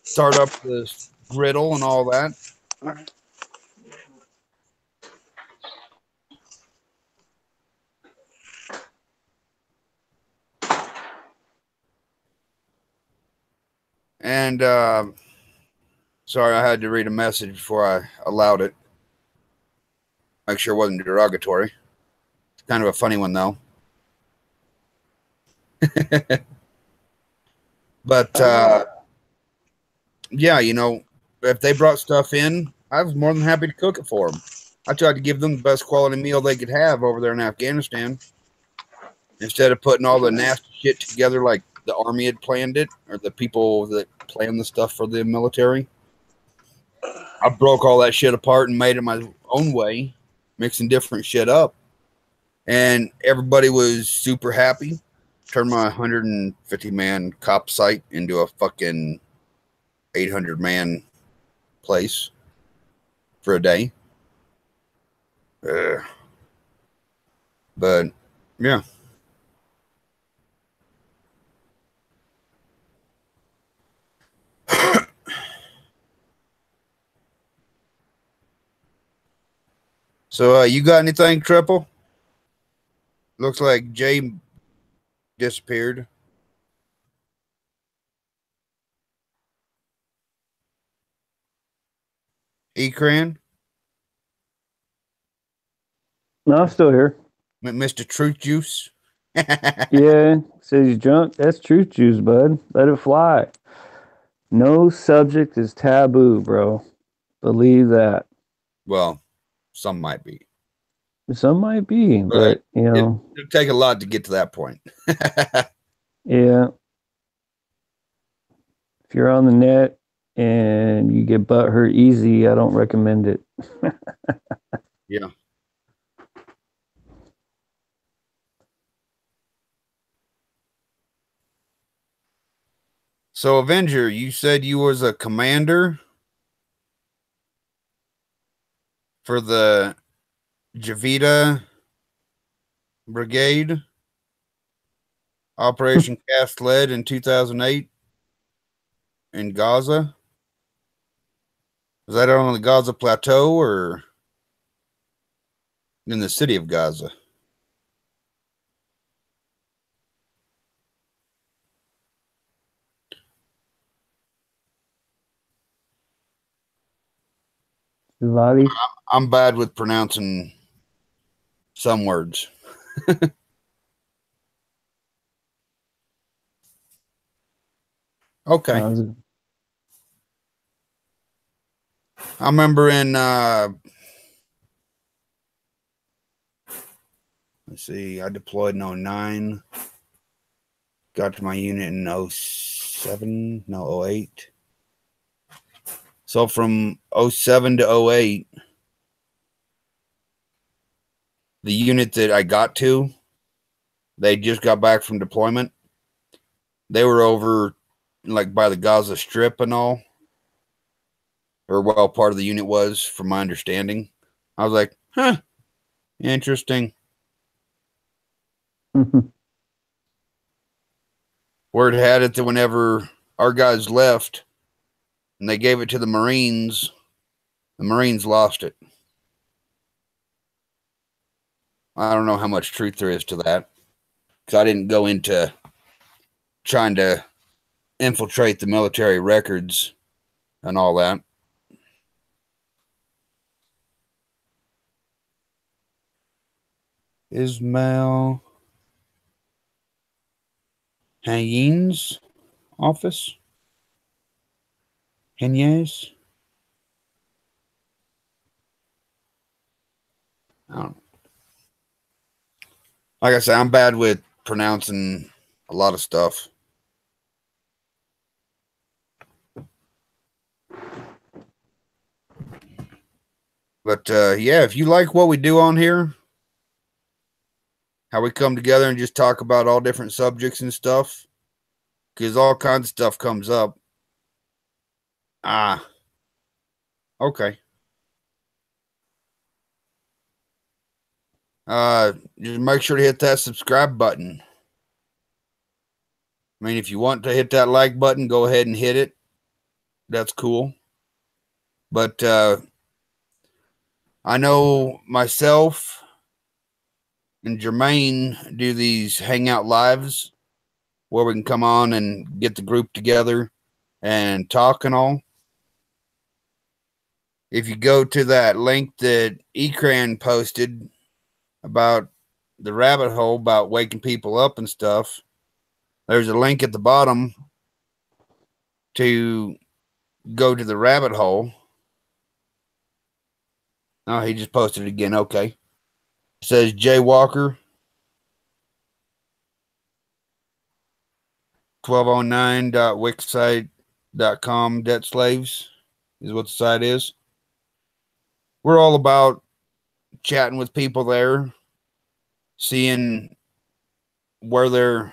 start up the griddle and all that. All right. And sorry, I had to read a message before I allowed it. Make sure it wasn't derogatory. It's kind of a funny one, though. But yeah, you know, if they brought stuff in, I was more than happy to cook it for them. I tried to give them the best quality meal they could have over there in Afghanistan, instead of putting all the nasty shit together like the Army had planned it, or the people that planned the stuff for the military. I broke all that shit apart and made it my own way, mixing different shit up, and everybody was super happy. Turned my 150-man cop site into a fucking 800-man place for a day. But yeah. So you got anything, Triple? Looks like Jay disappeared. Ekran? No, I'm still here. Mr. Truth Juice? Yeah, says he's drunk. That's truth juice, bud. Let it fly. No subject is taboo, bro. Believe that. Well, some might be. Some might be, but you know, it'll take a lot to get to that point. Yeah. If you're on the net and you get butthurt easy, I don't recommend it. Yeah. So, Avenger, you said you was a commander for the Javida Brigade, Operation Cast Lead in 2008 in Gaza. Was that on the Gaza Plateau or in the city of Gaza? Lottie? I'm bad with pronouncing some words. Okay. I remember in let's see, I deployed in 09. Got to my unit in 08. So from 07 to 08, the unit that I got to, they just got back from deployment. They were over like by the Gaza Strip and all, or well, part of the unit was, from my understanding. I was like, huh, interesting. Word had it that whenever our guys left and they gave it to the Marines lost it. I don't know how much truth there is to that, because I didn't go into trying to infiltrate the military records and all that. Ismail Hayin's office? Henye's? I don't know. Like I said, I'm bad with pronouncing a lot of stuff. But yeah, if you like what we do on here, how we come together and just talk about all different subjects and stuff, because all kinds of stuff comes up. Okay. Just make sure to hit that subscribe button. I mean, if you want to hit that like button, go ahead and hit it. That's cool. But I know myself and Jermaine do these hangout lives where we can come on and get the group together and talk and all. If you go to that link that Ekran posted about the rabbit hole, about waking people up and stuff, there's a link at the bottom to go to the rabbit hole. Oh, he just posted it again. Okay. It says Jay Walker 1209.wixsite.com debt slaves is what the site is. We're all about chatting with people there, seeing where they're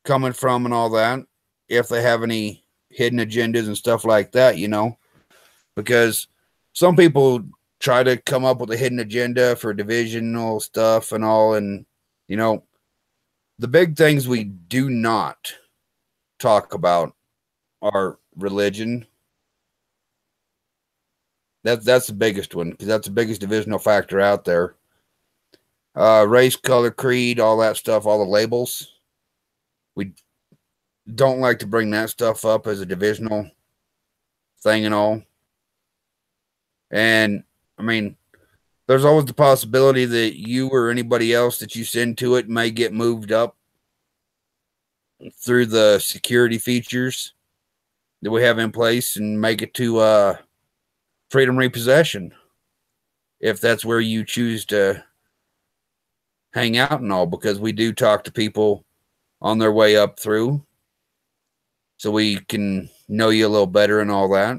coming from and all that, if they have any hidden agendas and stuff like that, you know, because some people try to come up with a hidden agenda for divisional stuff and all. And, you know, the big things we do not talk about are religion. That's the biggest one, because that's the biggest divisional factor out there. Race, color, creed, all that stuff, all the labels. We don't like to bring that stuff up as a divisional thing and all. And, I mean, there's always the possibility that you or anybody else that you send to it may get moved up through the security features that we have in place and make it to freedom repossession, if that's where you choose to hang out and all, because we do talk to people on their way up through, so we can know you a little better and all that.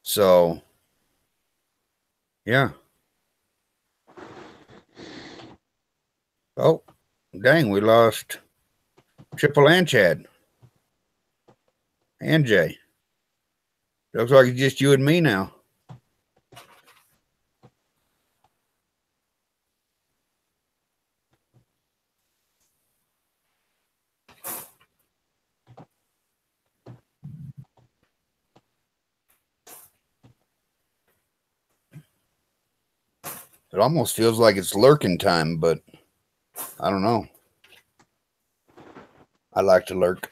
So, yeah. Oh, dang, we lost Triple and Chad and Jay. Looks like it's just you and me now. It almost feels like it's lurking time, but I don't know. I like to lurk.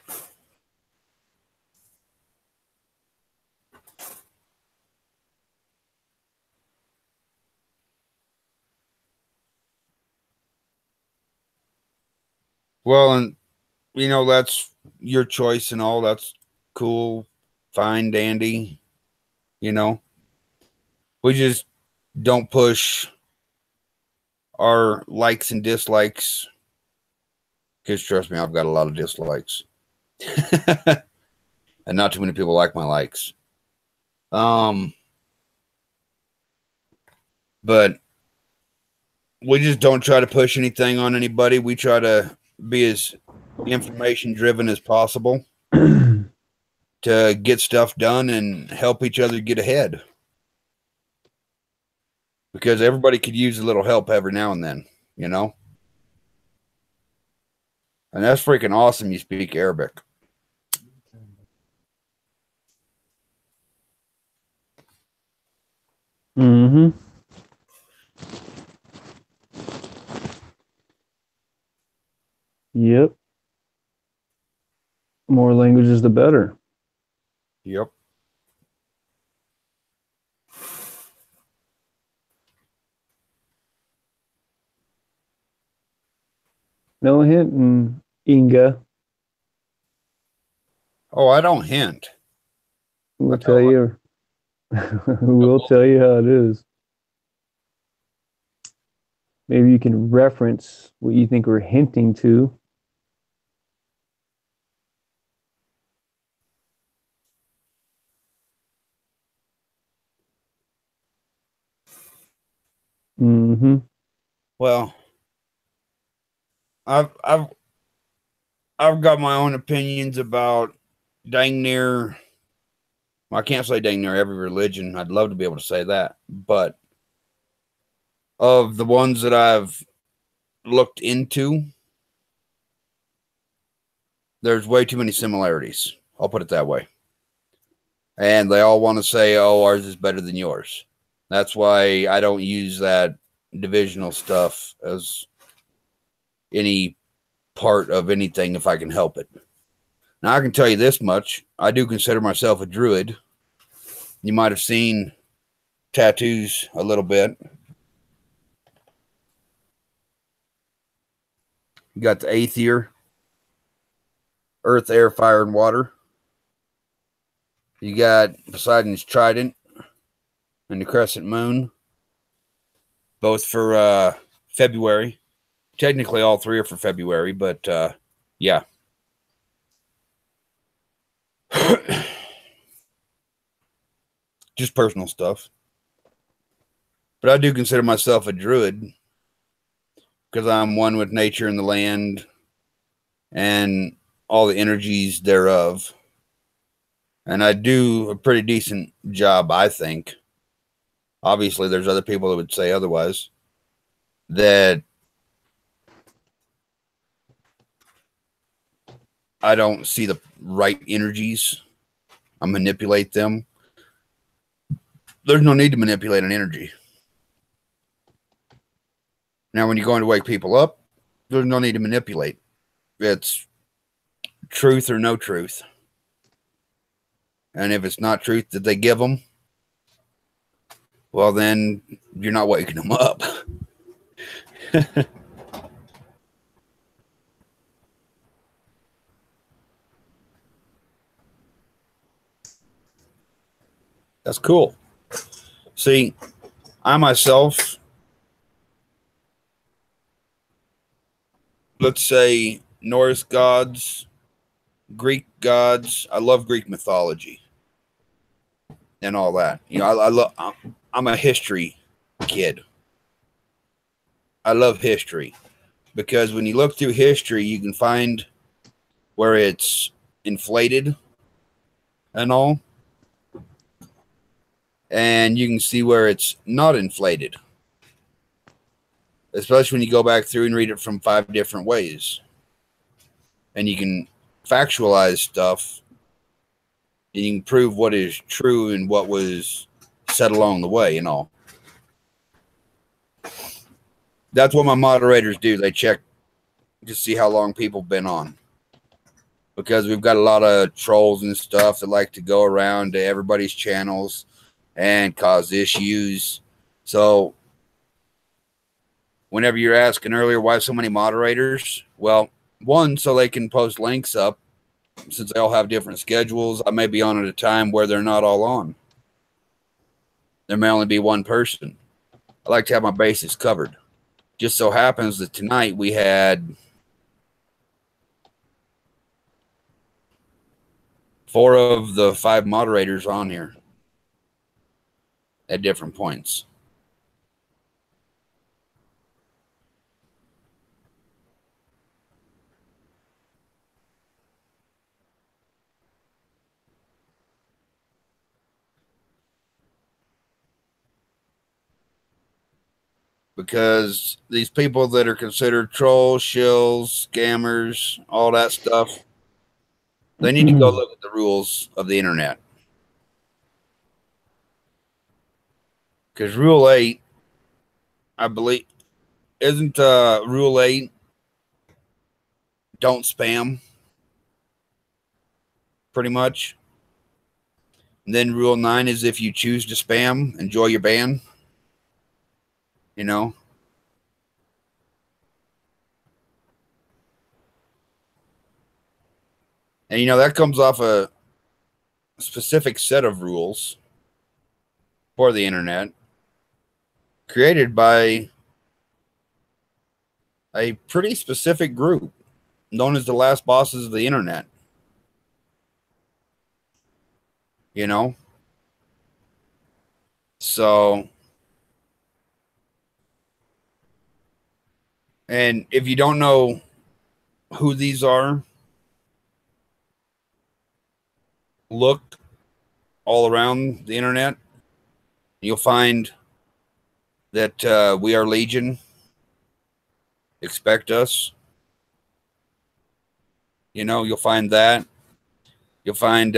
Well, and you know, that's your choice and all. That's cool, fine, dandy. You know, we just don't push our likes and dislikes, because trust me, I've got a lot of dislikes. And not too many people like my likes. But we just don't try to push anything on anybody. We try to be as information driven as possible to get stuff done and help each other get ahead. Because everybody could use a little help every now and then, you know? And that's freaking awesome you speak Arabic. Mm-hmm. Yep. More languages, the better. Yep. No hinting, Inga. Oh, I don't hint. We'll tell you. We'll tell you how it is. Maybe you can reference what you think we're hinting to. Mm-hmm. Well, I've got my own opinions about dang near. Well, I can't say dang near every religion. I'd love to be able to say that, but of the ones that I've looked into, there's way too many similarities. I'll put it that way. And they all want to say, "Oh, ours is better than yours." That's why I don't use that divisional stuff as any part of anything if I can help it. Now, I can tell you this much. I do consider myself a druid. You might have seen tattoos a little bit. You got the Aether, Earth, Air, Fire, and Water. You got Poseidon's Trident and the Crescent Moon, both for February. Technically, all three are for February, but yeah. Just personal stuff. But I do consider myself a druid because I'm one with nature and the land and all the energies thereof. And I do a pretty decent job, I think. Obviously, there's other people that would say otherwise. That I don't see the right energies. I manipulate them. There's no need to manipulate an energy. Now, when you're going to wake people up, there's no need to manipulate. It's truth or no truth. And if it's not truth that they give them, well, then you're not waking them up. That's cool. See, I myself, let's say Norse gods, Greek gods. I love Greek mythology and all that. You know, I'm a history kid. I love history because when you look through history, you can find where it's inflated and all. And you can see where it's not inflated. Especially when you go back through and read it from 5 different ways. And you can factualize stuff. And you can prove what is true and what was said along the way and all. That's what my moderators do. They check to see how long people have been on. Because we've got a lot of trolls and stuff that like to go around to everybody's channels and cause issues. So whenever you're asking earlier why so many moderators, well, one, so they can post links up. Since they all have different schedules, I may be on at a time where they're not all on. There may only be one person. I like to have my bases covered. Just so happens that tonight we had 4 of the 5 moderators on here at different points. because these people that are considered trolls, shills, scammers, all that stuff, they need to go look at the rules of the internet. Because Rule 8, I believe, isn't Rule 8, don't spam, pretty much. And then Rule 9 is if you choose to spam, enjoy your ban. You know? And, you know, that comes off a specific set of rules for the internet created by a pretty specific group known as the last bosses of the internet. You know? So, and if you don't know who these are, look all around the internet. You'll find that we are Legion. Expect us. You know, you'll find that. You'll find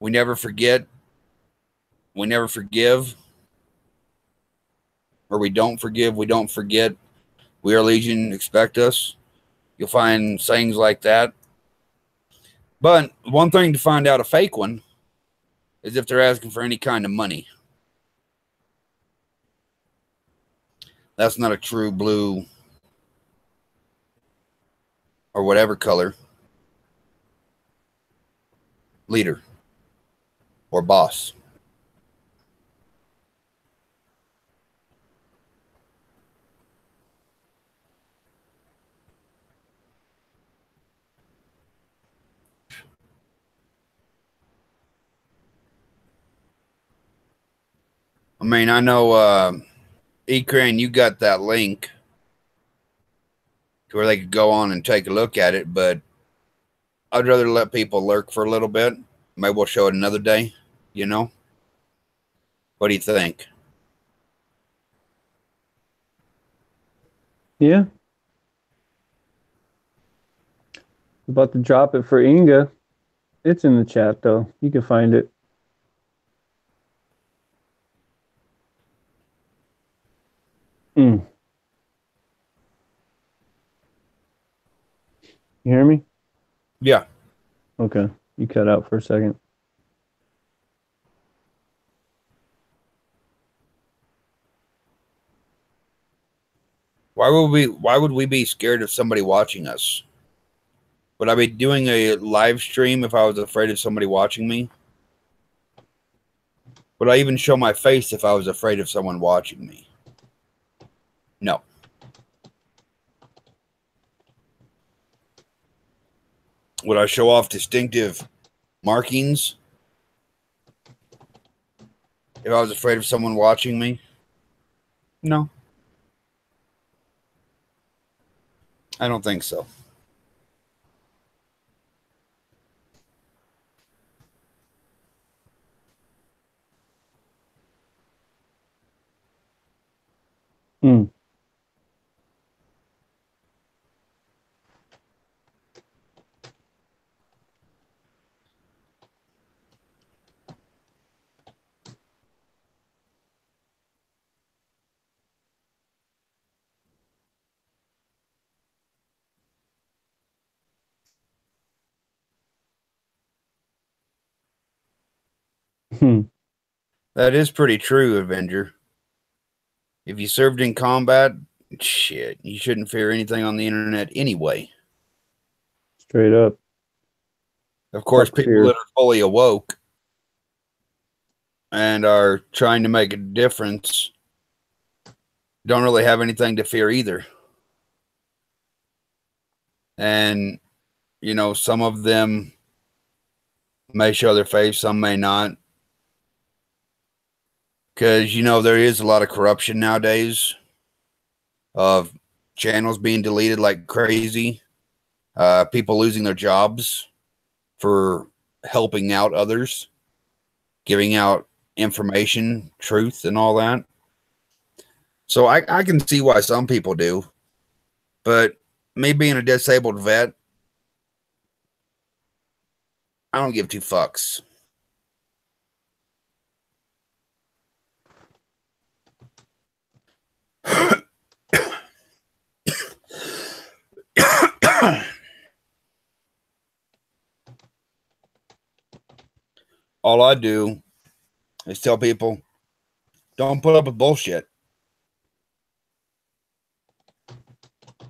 we never forget. We never forgive. Or we don't forgive. We don't forget. We are Legion. Expect us. You'll find sayings like that. But one thing to find out a fake one is if they're asking for any kind of money. That's not a true blue or whatever color leader or boss. I mean, I know E-Crane, you got that link to where they could go on and take a look at it, but I'd rather let people lurk for a little bit. Maybe we'll show it another day, you know? What do you think? Yeah. About to drop it for Inga. It's in the chat, though. You can find it. You hear me? Yeah. Okay. You cut out for a second. Why would we be scared of somebody watching us? Would I be doing a live stream if I was afraid of somebody watching me? Would I even show my face if I was afraid of someone watching me? No. Would I show off distinctive markings if I was afraid of someone watching me? No. I don't think so. That is pretty true, Avenger. If you served in combat, shit, you shouldn't fear anything on the internet anyway. Straight up. Of course, people that are fully awoke and are trying to make a difference don't really have anything to fear either. And, you know, some of them may show their face, some may not. Because, you know, there is a lot of corruption nowadays of channels being deleted like crazy. People losing their jobs for helping out others, giving out information, truth, and all that. So I can see why some people do. But me being a disabled vet, I don't give two fucks. All I do is tell people, don't put up with bullshit.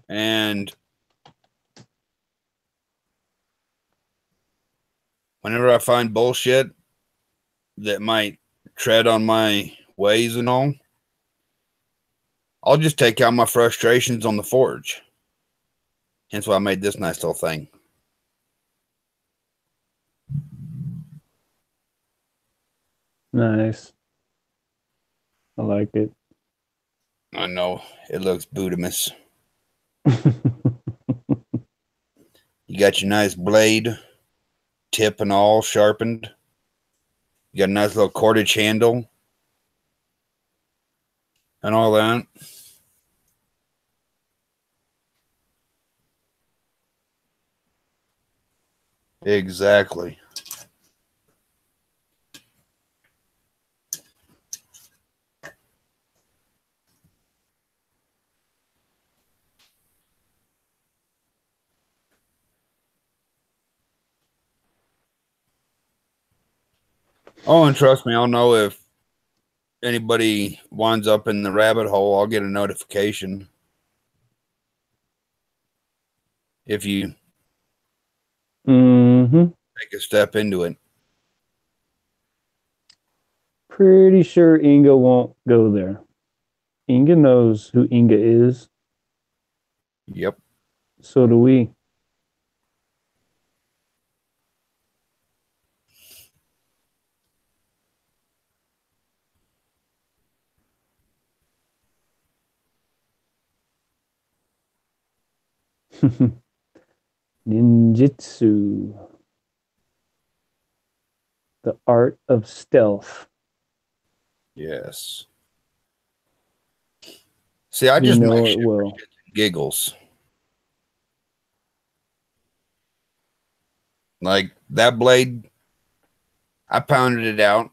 And whenever I find bullshit that might tread on my ways and all, I'll just take out my frustrations on the forge. Hence why I made this nice little thing. Nice. I like it. I know it looks Budamus. You got your nice blade, tip and all sharpened. You got a nice little cordage handle and all that. Exactly. Oh, and trust me, I'll know if anybody winds up in the rabbit hole. I'll get a notification if you take a step into it. Pretty sure Inga won't go there. Inga knows who Inga is. Yep. So do we. Ninjutsu. The art of stealth. Yes. See, I just know make it shit for will. shits and giggles. Like that blade, I pounded it out.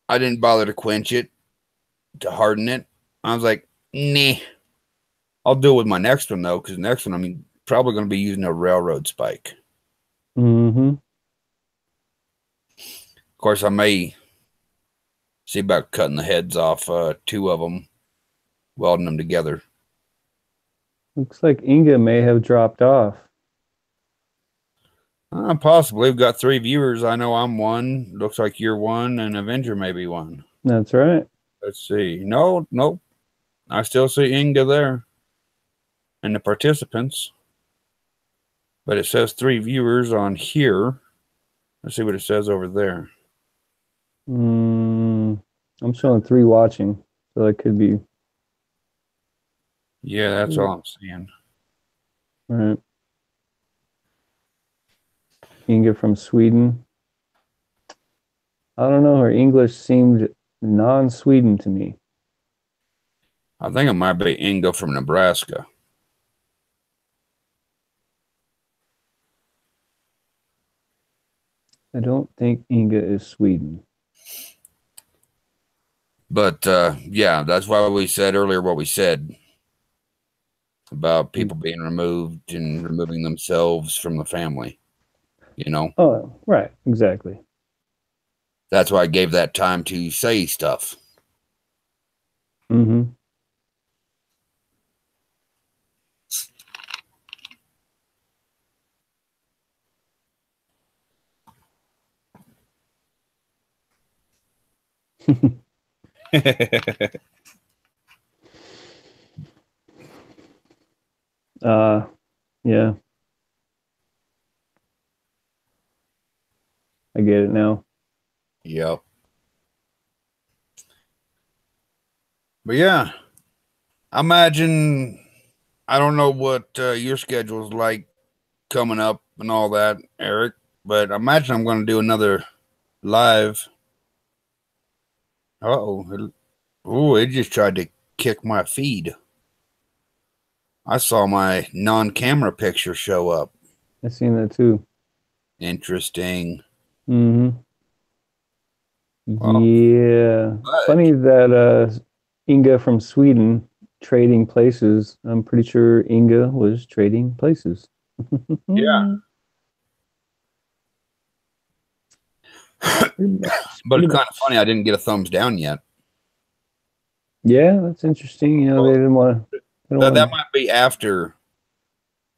I didn't bother to quench it, to harden it. I was like, nah. I'll do it with my next one, though, because the next one, I'm probably going to be using a railroad spike. Mm-hmm. Of course, I may see about cutting the heads off 2 of them, welding them together. Looks like Inga may have dropped off. Possibly. We've got 3 viewers. I know I'm one. Looks like you're one, and Avenger may be one. That's right. Let's see. Nope. I still see Inga there. And the participants. But it says 3 viewers on here. Let's see what it says over there. I'm showing 3 watching, so that could be. Yeah, that's all I'm seeing. All right. Inga from Sweden. I don't know. Her English seemed non-Sweden to me. I think it might be Inga from Nebraska. I don't think Inga is Sweden. But, yeah, that's why we said earlier what we said about people being removed and removing themselves from the family, you know? Oh, right. Exactly. That's why I gave that time to say stuff. Mm-hmm. Yeah. I get it now. Yep. But yeah, I imagine, I don't know what your schedule's like coming up and all that, Eric, but I imagine I'm going to do another live Uh-oh. Oh, it just tried to kick my feed. I saw my non-camera picture show up. I seen that too. Interesting. Mm-hmm. Oh, Yeah. but Funny that Inga from Sweden trading places. I'm pretty sure Inga was trading places. yeah. But it's kind of funny I didn't get a thumbs down yet. Yeah, that's interesting. You know, they Well, didn't want to. that might be after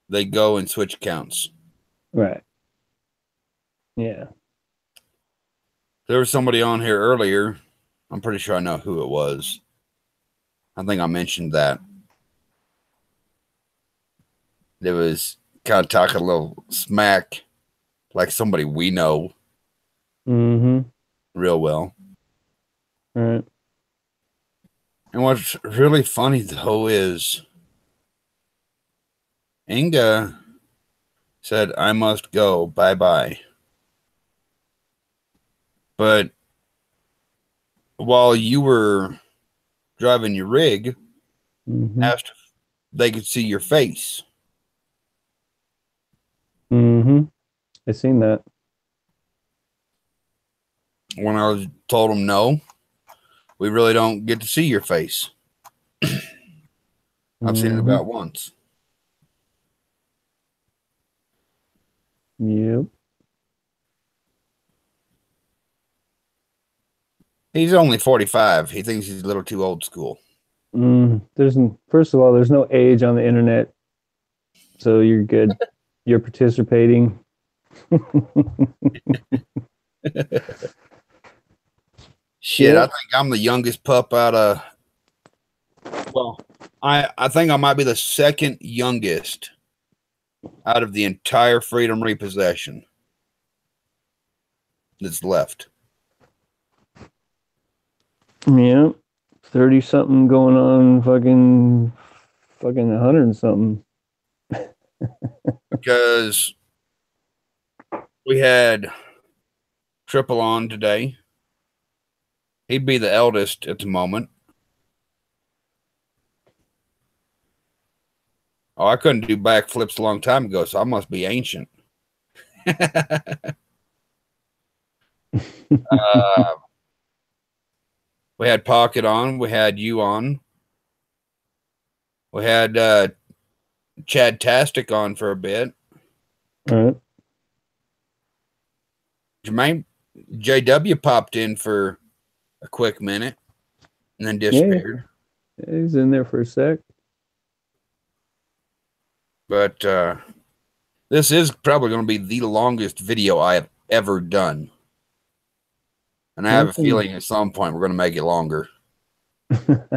they go and switch accounts. Right. Yeah. There was somebody on here earlier. I'm pretty sure I know who it was. I think I mentioned that. It was kind of talking a little smack, like somebody we know Mm-hmm. real well. Right. And what's really funny, though, is Inga said, I must go. Bye-bye. But while you were driving your rig, Mm-hmm. asked if they could see your face. Mm-hmm. I seen that. When I told them no, we really don't get to see your face. I've seen it about once. Yep. He's only 45. He thinks he's a little too old school. First of all, there's no age on the internet, so you're good. You're participating. Shit, Yeah. I think I'm the youngest pup out of. Well, I think I might be the second youngest out of the entire Freedom Repossession that's left. Yeah. 30 something going on fucking 100 and something. Because we had Triple on today. He'd be the eldest at the moment. Oh, I couldn't do backflips a long time ago, so I must be ancient. We had Pocket on. We had you on. We had Chad Tastic on for a bit. All right. Jermaine JW popped in for a quick minute and then disappeared. Yeah, he's in there for a sec. But this is probably going to be the longest video I have ever done. And I have a feeling at some point we're going to make it longer. Because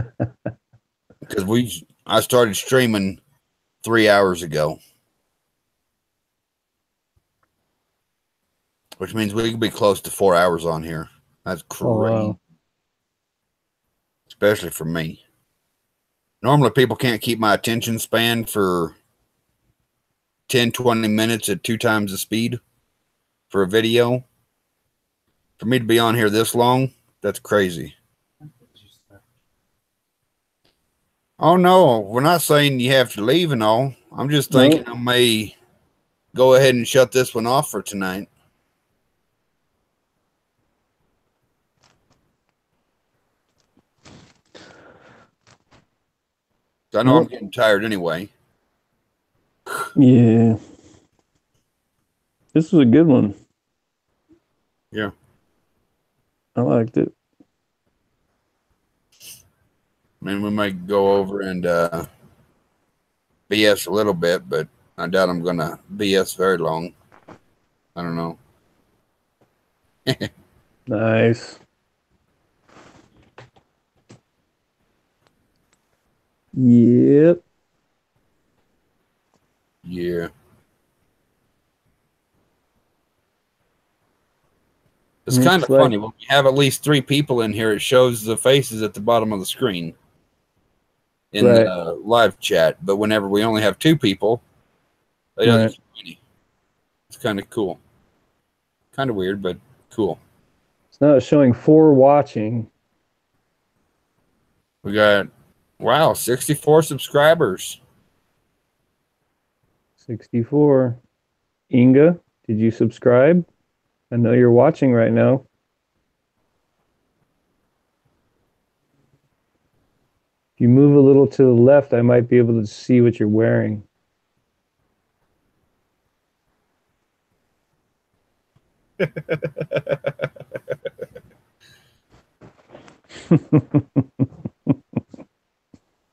I started streaming 3 hours ago. Which means we could be close to 4 hours on here. That's crazy. Oh, wow. Especially for me. Normally people can't keep my attention span for 10, 20 minutes at 2 times the speed for a video. For me to be on here this long, that's crazy. Oh, no, we're not saying you have to leave and all. I'm just thinking I may go ahead and shut this one off for tonight. I know I'm getting tired anyway. Yeah. This was a good one. Yeah. I liked it. I mean, we might go over and BS a little bit, but I doubt I'm going to BS very long. I don't know. Nice. Yep. Yeah. It's kind of funny. When we have at least 3 people in here, it shows the faces at the bottom of the screen in the live chat. But whenever we only have 2 people, it doesn't show any. It's kind of cool. Kind of weird, but cool. It's not showing 4 watching, We got, wow, 64 subscribers. 64. Inga, did you subscribe? I know you're watching right now. If you move a little to the left, I might be able to see what you're wearing.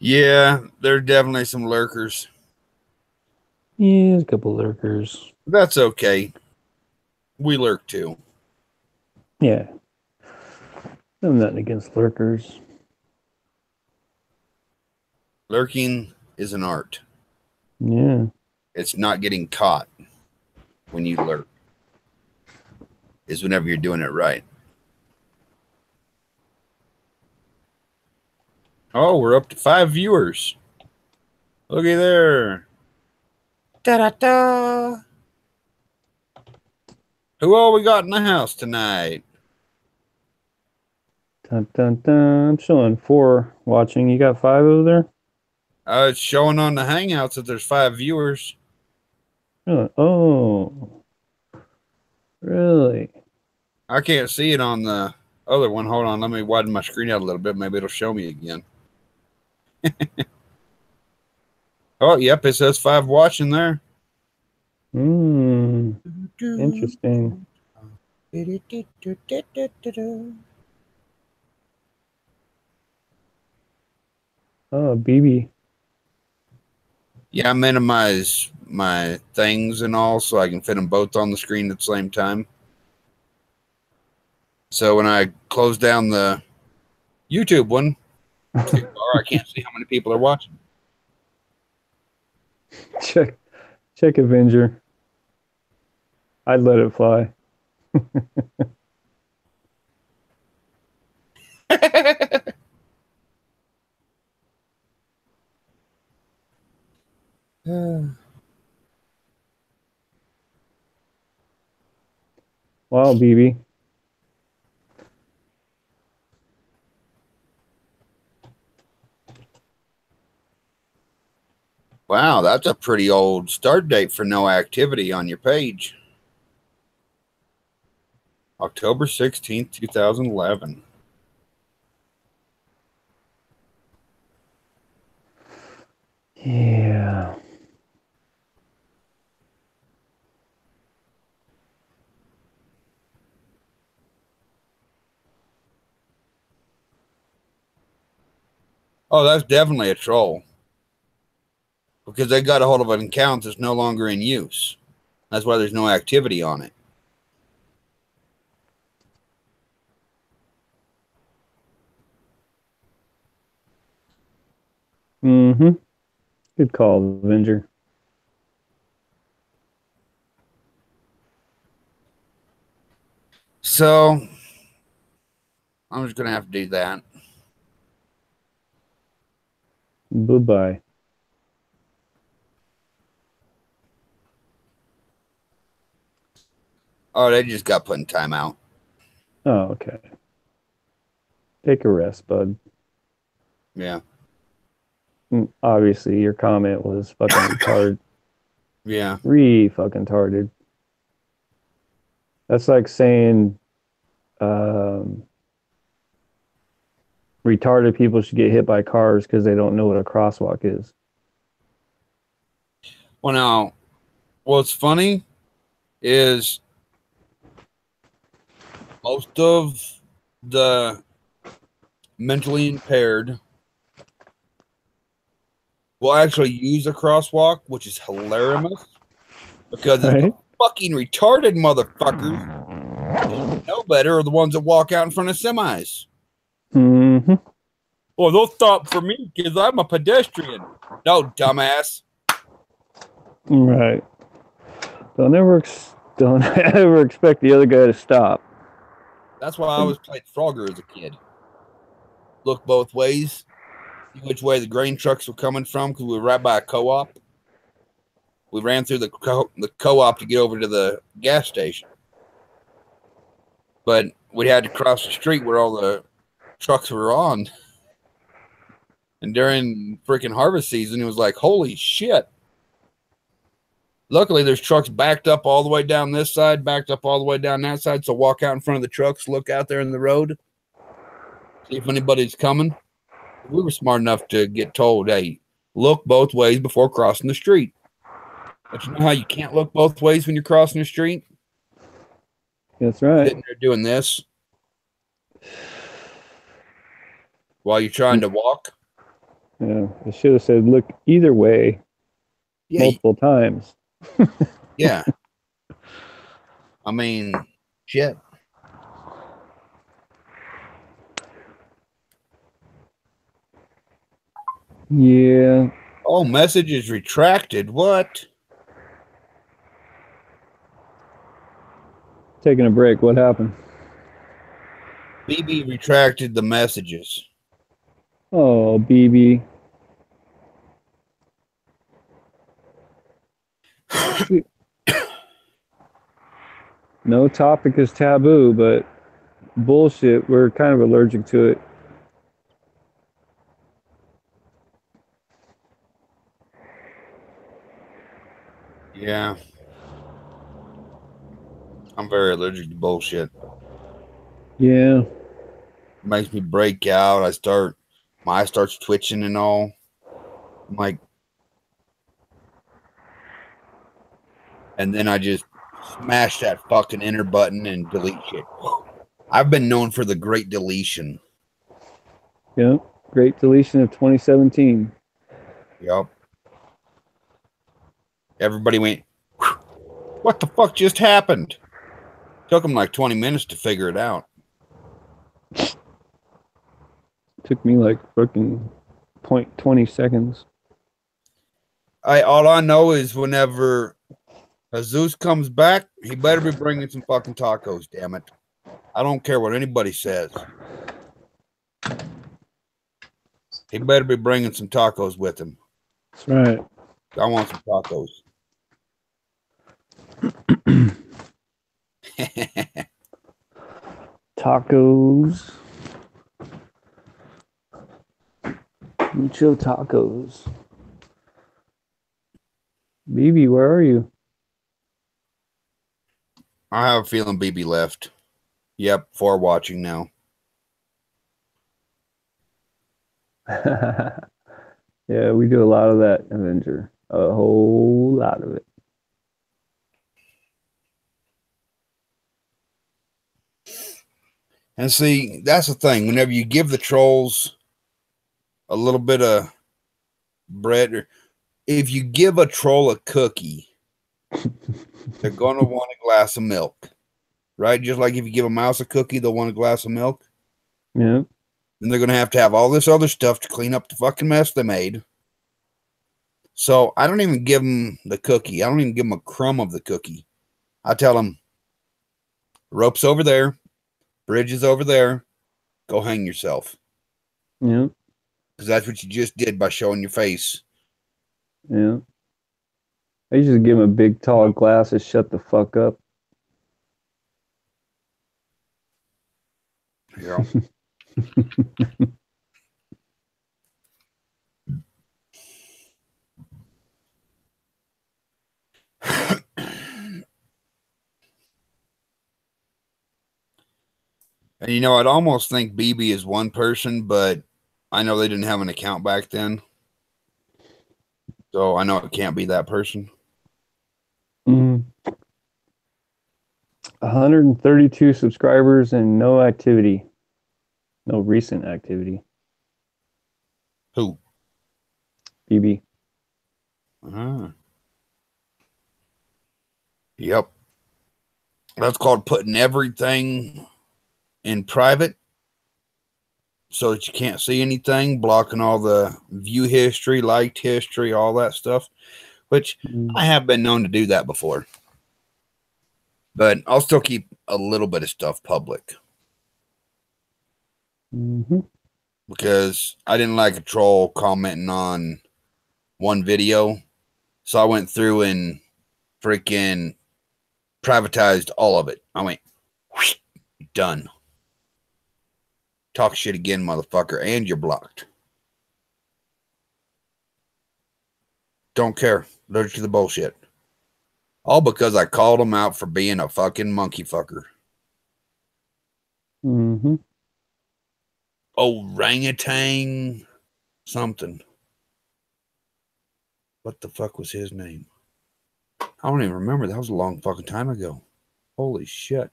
Yeah, there are definitely some lurkers. Yeah, a couple lurkers. That's okay. We lurk too. Yeah. I'm nothing against lurkers. Lurking is an art. Yeah. It's not getting caught when you lurk. Is whenever you're doing it right. Oh, we're up to 5 viewers. Looky there. Da-da-da. Who all we got in the house tonight? Dun, dun, dun. I'm showing 4 watching. You got 5 over there? It's showing on the Hangouts that there's 5 viewers. Oh. Really? I can't see it on the other one. Hold on. Let me widen my screen out a little bit. Maybe it'll show me again. Oh, yep. It says 5 watching there. Interesting. Oh, BB. Yeah, I minimize my things and all so I can fit them both on the screen at the same time. So when I close down the YouTube one, I can't see how many people are watching. Check Avenger. I'd let it fly. Wow, BB. Wow, that's a pretty old start date for no activity on your page. October 16th, 2011. Yeah. Oh, that's definitely a troll. Because they got a hold of an account that's no longer in use. That's why there's no activity on it. Mm-hmm. Good call, Avenger. So, I'm just going to have to do that. Bye-bye. Oh, they just got put in timeout. Oh, okay. Take a rest, bud. Yeah. Obviously, your comment was fucking retarded. Yeah. Fucking retarded. That's like saying retarded people should get hit by cars because they don't know what a crosswalk is. Well, now, what's funny is most of the mentally impaired will actually use a crosswalk, which is hilarious because Right? the fucking retarded motherfuckers who know better are the ones that walk out in front of semis. Mm-hmm. Well, they'll stop for me because I'm a pedestrian. No, dumbass. Right. Don't ever expect the other guy to stop. That's why I always played Frogger as a kid. Look both ways, see which way the grain trucks were coming from because we were right by a co-op. We ran through the co-op to get over to the gas station. But we had to cross the street where all the trucks were on. And during freaking harvest season, it was like, holy shit. Luckily, there's trucks backed up all the way down this side, backed up all the way down that side. So walk out in front of the trucks, look out there in the road, see if anybody's coming. We were smart enough to get told, hey, look both ways before crossing the street. But you know how you can't look both ways when you're crossing the street? That's right. Sitting there doing this while you're trying to walk. Yeah, I should have said look either way multiple times. Yeah. I mean, shit. Yeah. Oh, message is retracted. What? Taking a break. What happened? BB retracted the messages. Oh, BB. No topic is taboo, but bullshit, we're kind of allergic to it. Yeah. I'm very allergic to bullshit. Yeah. It makes me break out. My eye starts twitching and all. I'm like, and then I just smash that fucking enter button and delete shit. I've been known for the great deletion. Yeah. Great deletion of 2017. Yep. Everybody went, what the fuck just happened? Took them like 20 minutes to figure it out. Took me like fucking 0.20 seconds. All I know is whenever Jesus comes back, he better be bringing some fucking tacos, damn it. I don't care what anybody says. He better be bringing some tacos with him. That's right. I want some tacos. Tacos. Mucho tacos. BB, where are you? I have a feeling BB left. Yep, for watching now. Yeah, we do a lot of that, Avenger. A whole lot of it. And see, that's the thing. Whenever you give the trolls a little bit of bread, or if you give a troll a cookie, they're going to want a glass of milk, right? Just like if you give a mouse a cookie, they'll want a glass of milk. Yeah. Then they're going to have all this other stuff to clean up the fucking mess they made. So I don't even give them the cookie. I don't even give them a crumb of the cookie. I tell them, rope's over there. Bridge is over there. Go hang yourself. Yeah. Because that's what you just did by showing your face. Yeah. I just give him a big tall glass of shut the fuck up. Yeah. And you know, I'd almost think BB is one person, but I know they didn't have an account back then. So I know it can't be that person. 132 subscribers and no activity. No recent activity. Who? BB. Yep. That's called putting everything in private so that you can't see anything, blocking all the view history, liked history, all that stuff, which I have been known to do that before. But I'll still keep a little bit of stuff public. Because I didn't like a troll commenting on one video. So I went through and freaking privatized all of it. I went, whoosh, done. Talk shit again, motherfucker, and you're blocked. don't care. Allergic to the bullshit. All because I called him out for being a fucking monkey fucker. Mm-hmm. Orangutan something. What the fuck was his name? I don't even remember. That was a long fucking time ago. Holy shit.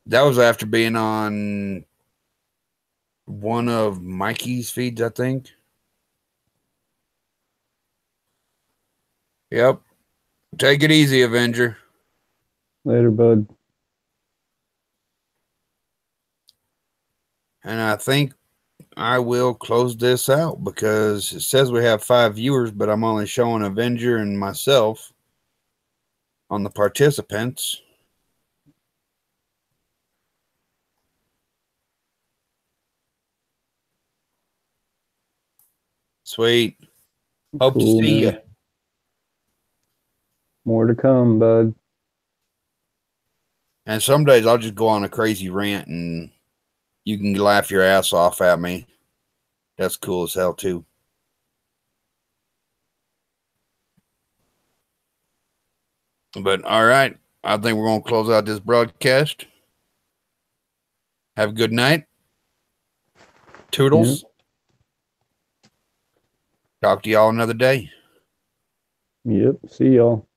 That was after being on one of Mikey's feeds, I think. Yep. Take it easy, Avenger. Later, bud. And I think I will close this out because it says we have 5 viewers, but I'm only showing Avenger and myself on the participants. Sweet. Hope to Cool, see man. you. More to come, bud. And some days I'll just go on a crazy rant and you can laugh your ass off at me. That's cool as hell too. But all right, I think we're going to close out this broadcast. Have a good night. Toodles. Yep. Talk to y'all another day. Yep. See y'all.